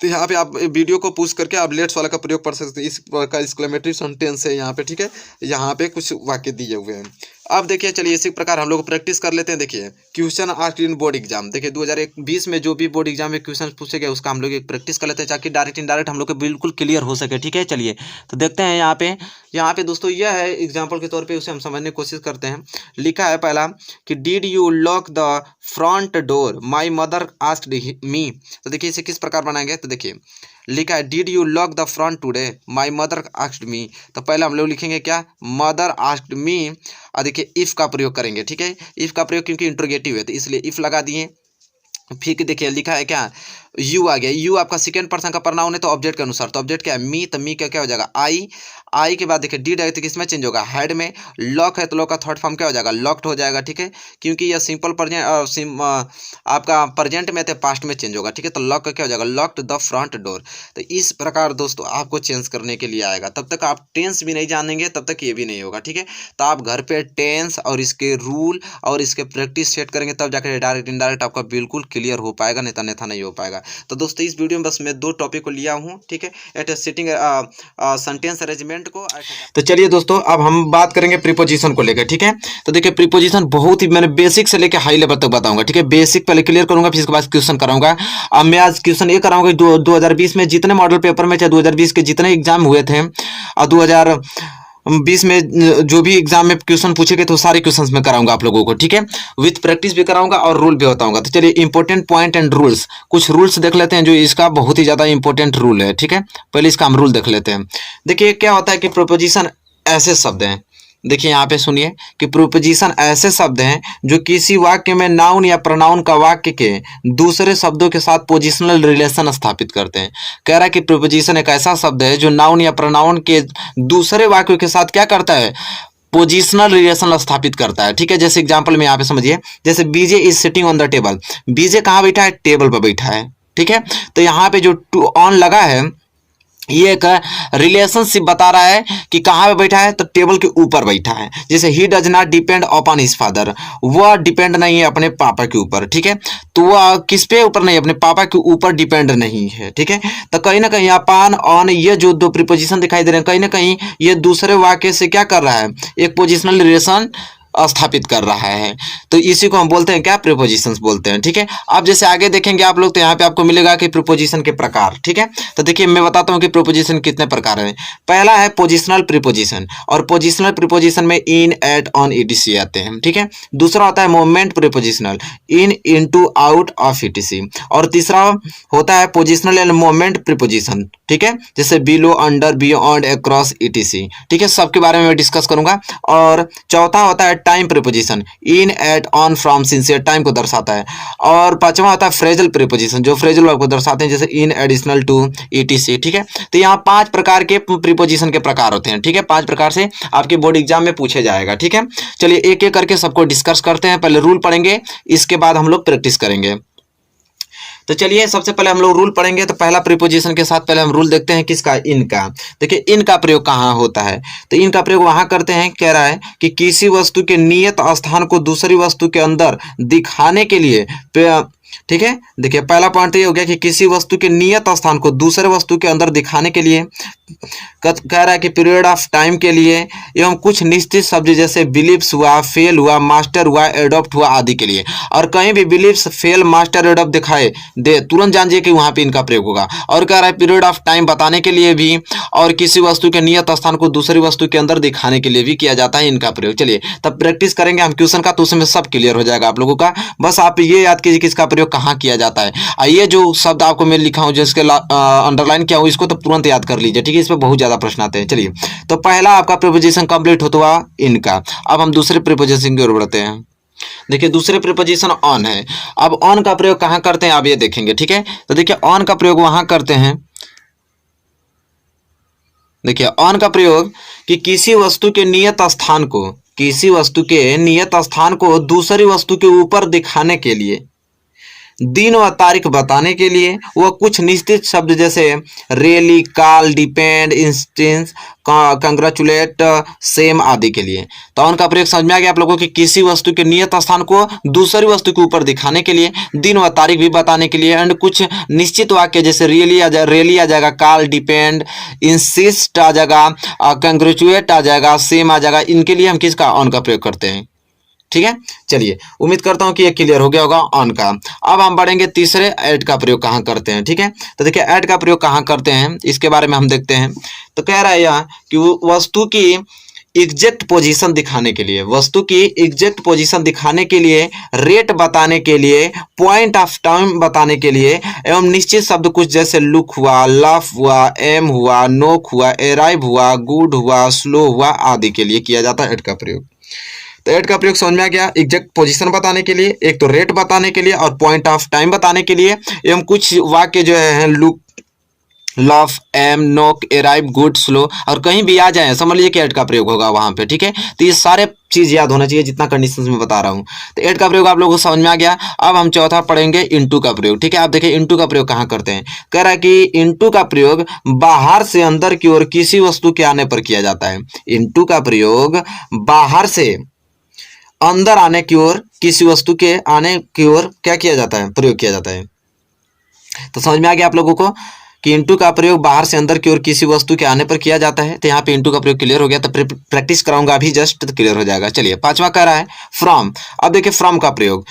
तो यहाँ पे आप वीडियो को पुश करके आप लेट्स वाला का प्रयोग कर सकते हैं। इस का एक्सक्लेमेटरी सेंटेंस है यहाँ पे। ठीक है, यहाँ पे कुछ वाक्य दिए हुए हैं। अब देखिए चलिए इसी प्रकार हम लोग प्रैक्टिस कर लेते हैं। देखिए question asked in board exam, देखिए 2020 में जो भी बोर्ड एग्जाम में क्वेश्चन पूछे गए उसका हम लोग एक प्रैक्टिस कर लेते हैं ताकि डायरेक्ट इनडायरेक्ट हम लोग को बिल्कुल क्लियर हो सके। ठीक है, चलिए तो देखते हैं यहाँ पे दोस्तों यह है एग्जाम्पल के तौर पे, उसे हम समझने की कोशिश करते हैं। लिखा है पहला कि did you lock the front door, my mother asked me, तो देखिए इसे किस प्रकार बनाएंगे, तो देखिए लिखा है did you lock the front today, my mother asked me, तो पहले हम लोग लिखेंगे क्या, मदर आस्क्ड मी, और देखिए इफ़ का प्रयोग करेंगे। ठीक है, इफ़ का प्रयोग क्योंकि इंट्रोगेटिव है तो इसलिए इफ़ लगा दिए। फिर देखिए लिखा है क्या, यू आ गया, यू आपका सेकेंड पर्सन का प्रोनाउन है तो ऑब्जेक्ट के अनुसार, तो ऑब्जेक्ट क्या है मी, तो मी का क्या हो जाएगा आई के बाद देखिए डिड है तो किसमें चेंज होगा, हैड में। लॉक है तो लॉक का थर्ड फॉर्म क्या हो जाएगा, लॉक्ड हो जाएगा। ठीक है, क्योंकि यह सिंपल प्रेजेंट आपका प्रेजेंट में थे पास्ट में चेंज होगा। ठीक है, तो लॉक का क्या हो जाएगा, लॉक्ड द फ्रंट डोर। तो इस प्रकार दोस्तों आपको चेंज करने के लिए आएगा, तब तक आप टेंस भी नहीं जानेंगे तब तक ये भी नहीं होगा। ठीक है, तो आप घर पे टेंस और इसके रूल और इसके प्रैक्टिस सेट करेंगे तब जाकर डायरेक्ट इनडायरेक्ट आपका बिल्कुल क्लियर हो पाएगा, नहीं तो नहीं हो पाएगा। तो दोस्तों इस वीडियो में बस मैं 2 टॉपिक को लिया हूँ। ठीक है, एट सिटिंग सेंटेंस अरेंजमेंट को। तो चलिए दोस्तों अब हम बात करेंगे प्रीपोजिशन को लेकर। ठीक है, तो देखिए प्रीपोजिशन बहुत ही मैंने बेसिक से लेकर हाई लेवल तक बताऊंगा। ठीक है, बेसिक पहले क्लियर करूंगा फिर इसके बाद क्वेश्चन कराऊंगा। अब मैं आज क्वेश्चन ये कराऊंगा 2020 में जितने मॉडल पेपर में चाहे 2020 के जितने एग्जाम हुए थे और 2020 में जो भी एग्जाम में क्वेश्चन पूछे गए तो सारे क्वेश्चंस में कराऊंगा आप लोगों को। ठीक है, विथ प्रैक्टिस भी कराऊंगा और रूल भी बताऊंगा। तो चलिए इंपॉर्टेंट पॉइंट एंड रूल्स, कुछ रूल्स देख लेते हैं जो इसका बहुत ही ज़्यादा इंपॉर्टेंट रूल है। ठीक है, पहले इसका हम रूल देख लेते हैं। देखिए क्या होता है कि प्रीपोजिशन ऐसे शब्द हैं, देखिए यहाँ पे सुनिए कि प्रीपोजिशन ऐसे शब्द हैं जो किसी वाक्य में नाउन या प्रोनाउन का वाक्य के दूसरे शब्दों के साथ पोजिशनल रिलेशन स्थापित करते हैं। कह रहा है कि प्रीपोजिशन एक ऐसा शब्द है जो नाउन या प्रोनाउन के दूसरे वाक्यों के साथ क्या करता है, पोजिशनल रिलेशन स्थापित करता है। ठीक है, जैसे एग्जांपल में यहाँ पे समझिए, जैसे BJ is sitting on the table, BJ कहाँ बैठा है, टेबल पर बैठा है। ठीक है, तो यहाँ पे जो टू ऑन लगा है ये एक रिलेशनशिप बता रहा है कि कहाँ पे बैठा है, तो टेबल के ऊपर बैठा है। जैसे he does not depend upon his father, वह डिपेंड नहीं है अपने पापा के ऊपर। ठीक है, तो वह किस पे ऊपर नहीं, अपने पापा के ऊपर डिपेंड नहीं है। ठीक है, तो कहीं ना कहीं अपान ऑन ये जो दो प्रीपोजिशन दिखाई दे रहे हैं, कहीं ना कहीं ये दूसरे वाक्य से क्या कर रहा है, एक पोजिशनल रिलेशन स्थापित कर रहा है। तो इसी को हम बोलते हैं क्या, प्रीपोजिशंस बोलते हैं। ठीक है, अब जैसे आगे देखेंगे आप लोग, तो यहाँ पे आपको मिलेगा कि प्रीपोजिशन के प्रकार। ठीक है, तो देखिए मैं बताता हूँ कि प्रीपोजिशन कितने प्रकार हैं। पहला है पोजिशनल प्रीपोजिशन, और पोजिशनल प्रीपोजिशन में इन, एट, ऑन, ईटीसी आते हैं। ठीक है, दूसरा होता है moment prepositional, in, into, out of, etc. और तीसरा होता है पोजिशनल एंड मोमेंट प्रीपोजिशन। ठीक है, जैसे below, under, beyond, across, etc. ठीक है, सबके बारे में मैं डिस्कस करूंगा। और चौथा होता है time preposition, in, at, on, from, since, ये टाइम को दर्शाता है। और पांचवा होता है फ्रेजल प्रीपोजिशन, जो फ्रेजल वर्ब को दर्शाते हैं, जैसे इन, एडिशनल टू, ईटीसी। ठीक है, तो यहाँ 5 प्रकार के प्रीपोजिशन के प्रकार होते हैं। ठीक है, 5 प्रकार से आपके बोर्ड एग्जाम में पूछे जाएगा। ठीक है, चलिए एक एक करके सबको डिस्कस करते हैं। पहले रूल पढ़ेंगे, इसके बाद हम लोग प्रैक्टिस करेंगे। तो चलिए सबसे पहले हम लोग रूल पढ़ेंगे। तो पहला प्रीपोजिशन के साथ पहले हम रूल देखते हैं, किसका, इनका। देखिए इनका प्रयोग कहाँ होता है, तो इनका प्रयोग वहां करते हैं, कह रहा है कि किसी वस्तु के नियत स्थान को दूसरी वस्तु के अंदर दिखाने के लिए। ठीक है, देखिए पहला पॉइंट ये हो गया कि किसी वस्तु के नियत स्थान को दूसरे वस्तु के अंदर दिखाने के लिए। कह रहा है कि पीरियड ऑफ टाइम के लिए, एवं कुछ निश्चित शब्द जैसे बिलीव्स हुआ, फेल हुआ, मास्टर हुआ, एडॉप्ट हुआ आदि के लिए। और कहीं भी बिलीव्स, फेल, मास्टर, एडॉप्ट दिखाए दे, तुरंत जानिए कि वहां पे इनका प्रयोग होगा। और कह रहा है पीरियड ऑफ टाइम बताने के लिए भी, और किसी वस्तु के नियत स्थान को दूसरी वस्तु के अंदर दिखाने के लिए भी किया जाता है इनका प्रयोग। चलिए तब प्रैक्टिस करेंगे हम क्वेश्चन का, तो उसमें सब क्लियर हो जाएगा आप लोगों का। बस आप ये याद कीजिए कि इसका प्रयोग कहाँ किया जाता है। ये जो शब्द आपको मैं लिखा हूं, जिसके अंडरलाइन किया हूं, इसको तो तुरंत याद कर लीजिए। ठीक है, इस पर बहुत ज्यादा प्रश्न आते हैं। चलिए, तो पहला आपका प्रीपोजिशन कंप्लीट होता हुआ इनका। अब हम दूसरे प्रीपोजिशन की ओर बढ़ते हैं। देखिए दूसरे प्रीपोजिशन ऑन है। अब ऑन का प्रयोग कहाँ करते हैं आप ये देखेंगे। ठीक है, तो देखिए ऑन का प्रयोग वहां करते हैं, देखिए ऑन का प्रयोग कि किसी वस्तु के नियत स्थान को, किसी वस्तु के नियत स्थान को दूसरी वस्तु के ऊपर दिखाने के लिए, दिन व तारीख बताने के लिए, वह कुछ निश्चित शब्द जैसे रेली, काल, डिपेंड, इंस्टेंस, कंग्रेचुलेट, सेम आदि के लिए। तो ऑन का प्रयोग समझ में आ गया आप लोगों की, किसी वस्तु के नियत स्थान को दूसरी वस्तु के ऊपर दिखाने के लिए, दिन व तारीख भी बताने के लिए, एंड कुछ निश्चित वाक्य जैसे रेली आ जाएगा, काल, डिपेंड, इंसिस्ट आ जाएगा, कंग्रेचुलेट आ जाएगा, सेम आ जाएगा, इनके लिए हम किसका, ऑन का प्रयोग करते हैं। ठीक है, चलिए उम्मीद करता हूं कि ये क्लियर हो गया होगा ऑन का। अब हम बढ़ेंगे तीसरे, ऐड का प्रयोग कहां करते हैं। ठीक है, तो देखिए ऐड का प्रयोग कहां करते हैं, इसके बारे में हम देखते हैं। तो कह रहा है यह कि वस्तु की एग्जैक्ट पोजीशन दिखाने के लिए, वस्तु की एग्जैक्ट पोजीशन दिखाने के लिए, रेट बताने के लिए, पॉइंट ऑफ टाइम बताने के लिए, एवं निश्चित शब्द कुछ जैसे लुक हुआ, लफ हुआ, एम हुआ, नोक हुआ, एराइव हुआ, गुड हुआ, स्लो हुआ आदि के लिए किया जाता है ऐड का प्रयोग। तो ऐड का प्रयोग समझ में आ गया, एग्जैक्ट पोजीशन बताने के लिए, एक तो रेट बताने के लिए और पॉइंट ऑफ टाइम बताने के लिए, एवं कुछ वाक्य जो है लुक, लव, एम, नोक, एराइव, गुड, स्लो, और कहीं भी आ जाए समझ लीजिए कि ऐड का प्रयोग होगा वहां पे। ठीक है, तो ये सारे चीज याद होना चाहिए जितना कंडीशंस में बता रहा हूं। तो ऐड का प्रयोग आप लोगों को समझ में आ गया। अब हम चौथा पढ़ेंगे इनटू का प्रयोग। ठीक है, आप देखिए इनटू का प्रयोग कहां करते हैं। कह रहा है कि इनटू का प्रयोग बाहर से अंदर की ओर किसी वस्तु के आने पर किया जाता है। इनटू का प्रयोग बाहर से अंदर आने की ओर, किसी वस्तु के आने की ओर क्या किया जाता है, प्रयोग किया जाता है। तो समझ में आ गया आप लोगों को कि इनटू का प्रयोग बाहर से अंदर की ओर किसी वस्तु के आने पर किया जाता है। तो यहाँ पे इनटू का प्रयोग क्लियर हो गया, तो प्रैक्टिस कराऊंगा अभी जस्ट, तो क्लियर हो जाएगा। चलिए पांचवा कह रहा है फ्रॉम। अब देखिए फ्रॉम का प्रयोग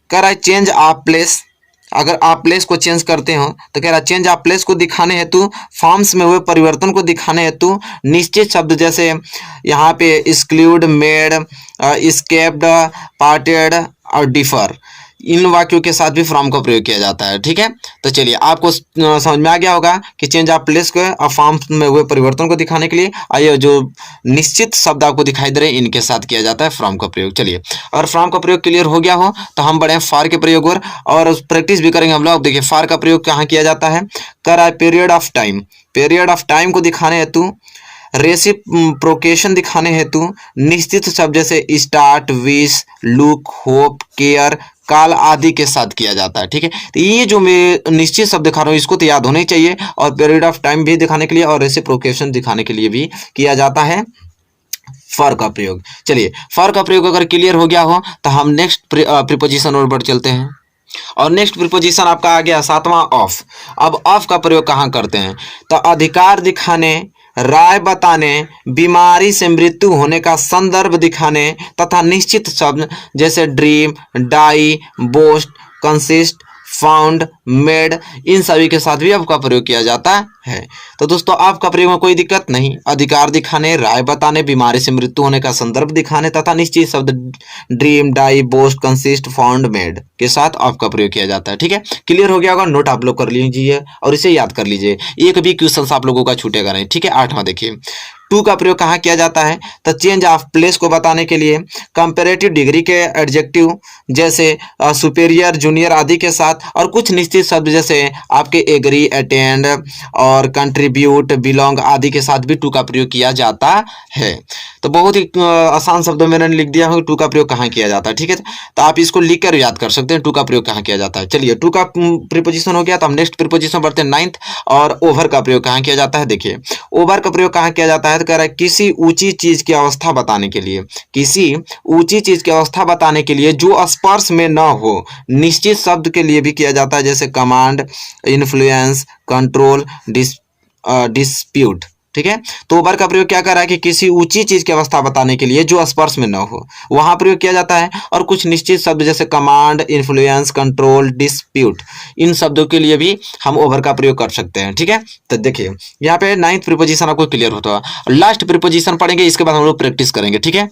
कह रहा है चेंज ऑफ प्लेस। अगर आप प्लेस को चेंज करते हो तो कह रहा है चेंज ऑफ प्लेस को दिखाने हेतु, फॉर्म्स में हुए परिवर्तन को दिखाने हेतु, निश्चित शब्द जैसे यहाँ पे एक्सक्लूड, मेड, एस्केप्ड, पार्टेड और डिफर, इन वाक्यों के साथ भी फ्रॉम का प्रयोग किया जाता है। ठीक है, तो चलिए आपको समझ में आ गया होगा कि चेंज ऑफ प्लेस को और फॉर्म में हुए परिवर्तन को दिखाने के लिए, आइए जो निश्चित शब्द आपको दिखाई दे रहे हैं इनके साथ किया जाता है फ्रॉम का प्रयोग। चलिए और फ्रॉम का प्रयोग क्लियर हो गया हो तो हम बढ़े फॉर के प्रयोग और प्रैक्टिस भी करेंगे हम लोग। देखिए फॉर का प्रयोग कहाँ किया जाता है, कर रहा है period of time. Period of time को दिखाने हेतु, रेसिप्रोकेशन दिखाने हेतु निश्चित शब्द जैसे start, wish, look, hope, care, काल आदि के साथ किया जाता है। ठीक है, तो ये जो मैं निश्चित शब्द दिखा रहा हूँ इसको तो याद होना ही चाहिए, और पीरियड ऑफ टाइम भी दिखाने के लिए और रेसिप्रोकेशन दिखाने के लिए भी किया जाता है फॉर का प्रयोग। चलिए, फॉर का प्रयोग अगर क्लियर हो गया हो तो हम नेक्स्ट प्रीपोजिशन और बढ़ चलते हैं। और नेक्स्ट प्रीपोजिशन आपका आ गया सातवां ऑफ। अब ऑफ का प्रयोग कहाँ करते हैं? तो अधिकार दिखाने, राय बताने, बीमारी से मृत्यु होने का संदर्भ दिखाने तथा निश्चित शब्द जैसे dream, die, boast, consist, found, made, इन सभी के साथ भी ऑफ का प्रयोग किया जाता है। तो दोस्तों ऑफ का प्रयोग में कोई दिक्कत नहीं। अधिकार दिखाने, राय बताने, बीमारी से मृत्यु होने का संदर्भ दिखाने तथा निश्चित शब्द dream, die, boast, consist, found, made के साथ ऑफ का प्रयोग किया जाता है। ठीक है, क्लियर हो गया होगा? नोट आप लोग कर लीजिए और इसे याद कर लीजिए, एक भी क्वेश्चन आप लोगों का छूटेगा नहीं। ठीक है, 8वां देखिए, टू का प्रयोग कहाँ किया जाता है? तो चेंज ऑफ प्लेस को बताने के लिए, कंपैरेटिव डिग्री के एडजेक्टिव जैसे सुपेरियर, जूनियर आदि के साथ, और कुछ निश्चित शब्द जैसे आपके एग्री, अटेंड और कंट्रीब्यूट, बिलोंग आदि के साथ भी टू का प्रयोग किया जाता है। तो बहुत ही आसान शब्दों में मैंने लिख दिया हूँ टू का प्रयोग कहाँ किया जाता है। ठीक है, तो आप इसको लिख कर याद कर सकते हैं टू का प्रयोग कहाँ किया जाता है। चलिए, टू का प्रीपोजिशन हो गया, तो हम नेक्स्ट प्रीपोजिशन बढ़ते हैं 9th। और ओवर का प्रयोग कहाँ किया जाता है? देखिए, ओवर का प्रयोग कहाँ किया जाता है? तो कह रहा है किसी ऊंची चीज की अवस्था बताने के लिए, किसी ऊंची चीज की अवस्था बताने के लिए जो स्पर्श में न हो। निश्चित शब्द के लिए भी किया जाता है जैसे कमांड, इन्फ्लुएंस, कंट्रोल, डिस्प्यूट। ठीक है, तो ओवर का प्रयोग क्या कर रहा है कि किसी ऊंची चीज की अवस्था बताने के लिए जो स्पर्श में न हो वहां प्रयोग किया जाता है। और कुछ निश्चित शब्द जैसे कमांड, इन्फ्लुएंस, कंट्रोल, डिस्प्यूट, इन शब्दों के लिए भी हम ओवर का प्रयोग कर सकते हैं। ठीक है, तो देखिए यहाँ पे 9th प्रीपोजिशन आपको क्लियर होता है। लास्ट प्रीपोजिशन पढ़ेंगे, इसके बाद हम लोग प्रैक्टिस करेंगे। ठीक है,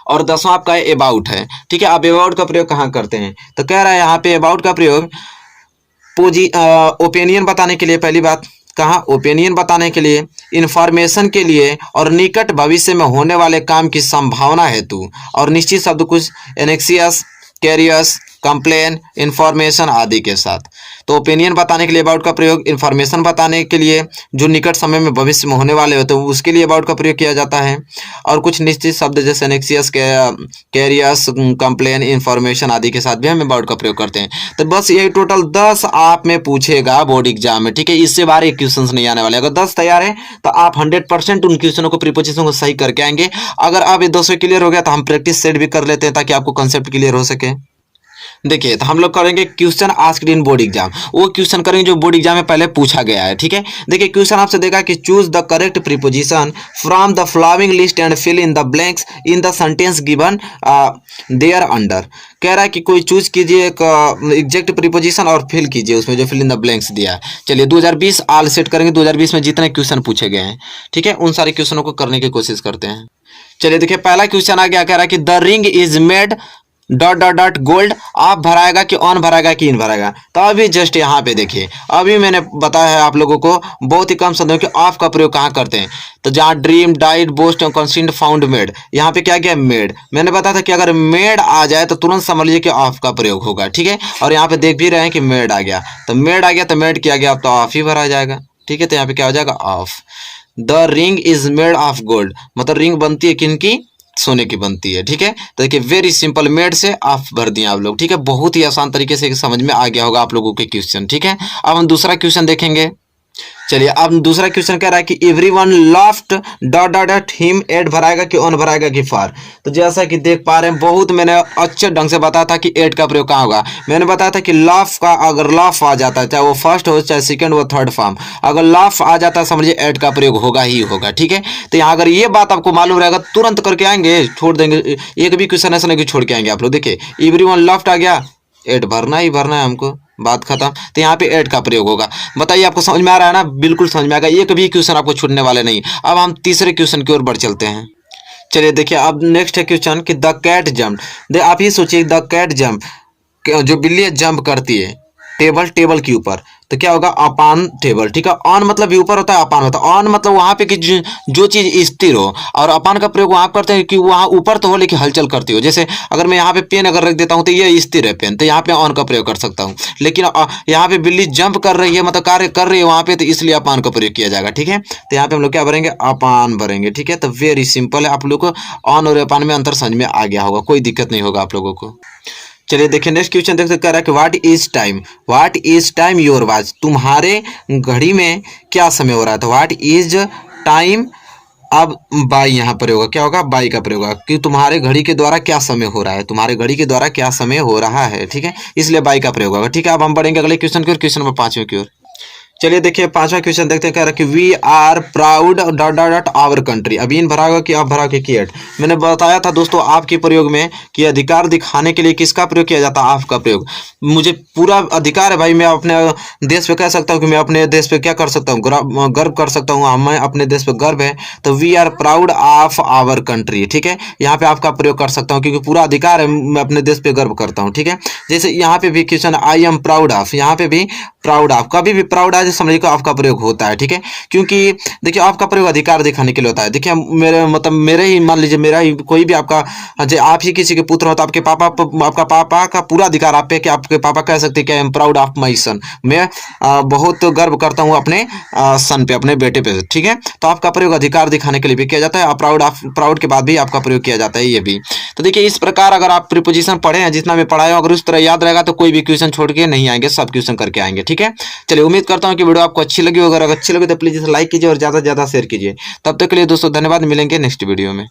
और 10वां आपका अबाउट है। ठीक है, अब अबाउट का प्रयोग कहाँ करते हैं? तो कह रहा है यहाँ पे अबाउट का प्रयोग ओपिनियन बताने के लिए, पहली बात कहाँ? ओपिनियन बताने के लिए, इंफॉर्मेशन के लिए और निकट भविष्य में होने वाले काम की संभावना हेतु, और निश्चित शब्द कुछ एनेक्सियस, कैरियस, कंप्लेन, इंफॉर्मेशन आदि के साथ। तो ओपिनियन बताने के लिए अबाउट का प्रयोग, इंफॉर्मेशन बताने के लिए जो निकट समय में भविष्य में होने वाले होते हैं उसके लिए अबाउट का प्रयोग किया जाता है। और कुछ निश्चित शब्द जैसे एनेक्सियस, कैरियस, कंप्लेन, इंफॉर्मेशन आदि के साथ भी हम अबाउट का प्रयोग करते हैं। तो बस ये टोटल 10 आप में पूछेगा बोर्ड एग्जाम में। ठीक है, इससे बाहर एक क्वेश्चन नहीं आने वाले। अगर 10 तैयार है तो आप 100% उन क्वेश्चनों को, प्रीपोजिशन को सही करके आएंगे। अगर आप ये 200 क्लियर हो गया तो हम प्रैक्टिस सेट भी कर लेते हैं ताकि आपको कंसेप्ट क्लियर हो सके। देखिए, तो हम लोग करेंगे question asked in board exam, वो क्वेश्चन करेंगे जो बोर्ड एग्जाम में पहले पूछा गया है। ठीक है, देखिए क्वेश्चन आपसे देगा कि choose the correct preposition from the following list and fill in the blanks in the sentence given thereunder. कह रहा है कि कोई चूज कीजिए एक एग्जैक्ट प्रीपोजिशन और फिल कीजिए उसमें जो फिल इन द ब्लैंक्स दिया है। चलिए 2020 ऑल सेट करेंगे, 2020 में जितने क्वेश्चन पूछे गए हैं, ठीक है, उन सारे क्वेश्चनों को करने की कोशिश करते हैं। चलिए देखिए, पहला क्वेश्चन आ गया, कह रहा है कि the ring is made dot dot dot gold. आप भराएगा कि ऑन भराएगा कि इन भराएगा? तो अभी जस्ट यहाँ पे देखिए, अभी मैंने बताया है आप लोगों को बहुत ही कम शब्दों के ऑफ का प्रयोग कहाँ करते हैं। तो जहाँ dream, diet, boast, consist, found, made, यहाँ पे क्या क्या मेड, मैंने बताया था कि अगर मेड आ जाए तो तुरंत समझ लीजिए कि ऑफ का प्रयोग होगा। ठीक है, और यहाँ पे देख भी रहे हैं कि मेड आ गया, तो मेड आ गया तो मेड किया गया, अब तो ऑफ ही भरा जाएगा। ठीक है, तो यहाँ पे क्या हो जाएगा? Of. The ring is made of gold, मतलब रिंग बनती है किनकी? सोने की बनती है। ठीक है, तो देखिए वेरी सिंपल, मेड से आप भर दिए आप लोग। ठीक है, बहुत ही आसान तरीके से समझ में आ गया होगा आप लोगों के क्वेश्चन। ठीक है, अब हम दूसरा क्वेश्चन देखेंगे। चलिए, अब दूसरा क्वेश्चन कह रहा है कि everyone laughed dot dot dot him, at भराएगा कि ऑन भराएगा कि फॉर? तो जैसा कि देख पा रहे हैं, बहुत मैंने अच्छे ढंग से बताया था कि एड का प्रयोग कहाँ होगा। मैंने बताया था कि लाफ का अगर लाफ आ जाता है, चाहे वो फर्स्ट हो चाहे सेकंड हो थर्ड फॉर्म, अगर लाफ आ जाता है समझिए एड का प्रयोग होगा ही होगा। ठीक है, तो यहाँ अगर ये बात आपको मालूम रहेगा तुरंत करके आएंगे, छोड़ देंगे, एक भी क्वेश्चन ऐसा नहीं कि छोड़ के आएंगे आप लोग। देखिए एवरीवन लाफ्ड आ गया, एड भरना ही भरना है हमको, बात खत्म। तो यहाँ पे एड का प्रयोग होगा। बताइए आपको समझ में आ रहा है ना? बिल्कुल समझ में आ गया, एक भी क्वेश्चन आपको छूटने वाले नहीं। अब हम तीसरे क्वेश्चन की ओर बढ़ चलते हैं। चलिए देखिए, अब नेक्स्ट है क्वेश्चन कि द कैट जंप। आप ही सोचिए, द कैट जंप, जो बिल्ली जंप करती है टेबल के ऊपर, तो क्या होगा अपॉन टेबल, ठीक है। ऑन मतलब भी ऊपर होता है, अपॉन होता है। ऑन मतलब वहां पे कि जो चीज स्थिर हो, और अपॉन का प्रयोग वहां करते हैं कि वहां ऊपर तो हो लेकिन हलचल करती हो। जैसे अगर मैं यहाँ पे पेन अगर रख देता हूँ तो ये स्थिर है पेन, तो यहाँ पे ऑन का प्रयोग कर सकता हूँ। लेकिन यहाँ पे बिल्ली जंप कर रही है, मतलब कार्य कर रही है वहां पे, तो इसलिए अपॉन का प्रयोग किया जाएगा, ठीक है। तो यहाँ पे हम लोग क्या भरेंगे, अपॉन भरेंगे, ठीक है। तो वेरी सिंपल है, आप लोग को ऑन और अपॉन में अंतर समझ में आ गया होगा, कोई दिक्कत नहीं होगा आप लोगों को। चलिए देखिए नेक्स्ट क्वेश्चन देखते कह रहा है कि what is time, what is time your watch, तुम्हारे घड़ी में क्या समय हो रहा है। तो व्हाट इज टाइम, अब बाई यहाँ पर होगा, क्या होगा, बाई का प्रयोग होगा कि तुम्हारे घड़ी के द्वारा क्या समय हो रहा है, तुम्हारे घड़ी के द्वारा क्या समय हो रहा है, ठीक है, इसलिए बाई का प्रयोग होगा, ठीक है। अब हम बढ़ेंगे अगले क्वेश्चन की ओर, क्वेश्चन नंबर 5 की ओर। चलिए देखिए पांचवा क्वेश्चन देखते हैं, कह रहा है कि we are proud dot dot dot our country. अभी इन भरा होगा कि आप भरा के किएट। मैंने बताया था दोस्तों आपके प्रयोग में कि अधिकार दिखाने के लिए किसका प्रयोग किया जाता है, आप का प्रयोग। मुझे पूरा अधिकार है भाई, मैं अपने देश पे कह सकता हूँ कि मैं अपने देश पे क्या कर सकता हूँ, गर्व कर सकता हूँ, मैं अपने देश पे गर्व है। तो we are proud of our country, ठीक है। यहाँ पे आपका प्रयोग कर सकता हूँ क्योंकि पूरा अधिकार है, मैं अपने देश पे गर्व करता हूँ, ठीक है। जैसे यहाँ पे भी question I am proud of, यहाँ पे भी प्राउड ऑफ, कभी भी प्राउड आज समझिए को आपका प्रयोग होता है, ठीक है। क्योंकि देखिए आपका प्रयोग अधिकार दिखाने के लिए होता है। देखिए मेरे मतलब मेरे ही मान लीजिए मेरा ही कोई भी आपका, आप ही किसी के पुत्र हो तो आपके पापा का पूरा अधिकार आप पे कि आपके पापा कह सकते हैं कि I am proud of my son, मैं बहुत गर्व करता हूँ अपने सन पे, अपने बेटे पे, ठीक है। तो आपका प्रयोग अधिकार दिखाने के लिए भी किया जाता है, प्राउड के बाद भी आपका प्रयोग किया जाता है, ये भी। तो देखिए इस प्रकार अगर आप प्रीपोजिशन पढ़े हैं, जितना मैं पढ़ाया अगर उस तरह याद रहेगा तो कोई भी क्वेश्चन छोड़ के नहीं आएंगे, सब क्वेश्चन करके आएंगे, ठीक है। चलिए उम्मीद करता हूँ कि वीडियो आपको अच्छी लगी, अगर अच्छी लगी तो प्लीज लाइक कीजिए और ज़्यादा से ज़्यादा शेयर कीजिए। तब तक के लिए दोस्तों धन्यवाद, मिलेंगे नेक्स्ट वीडियो में।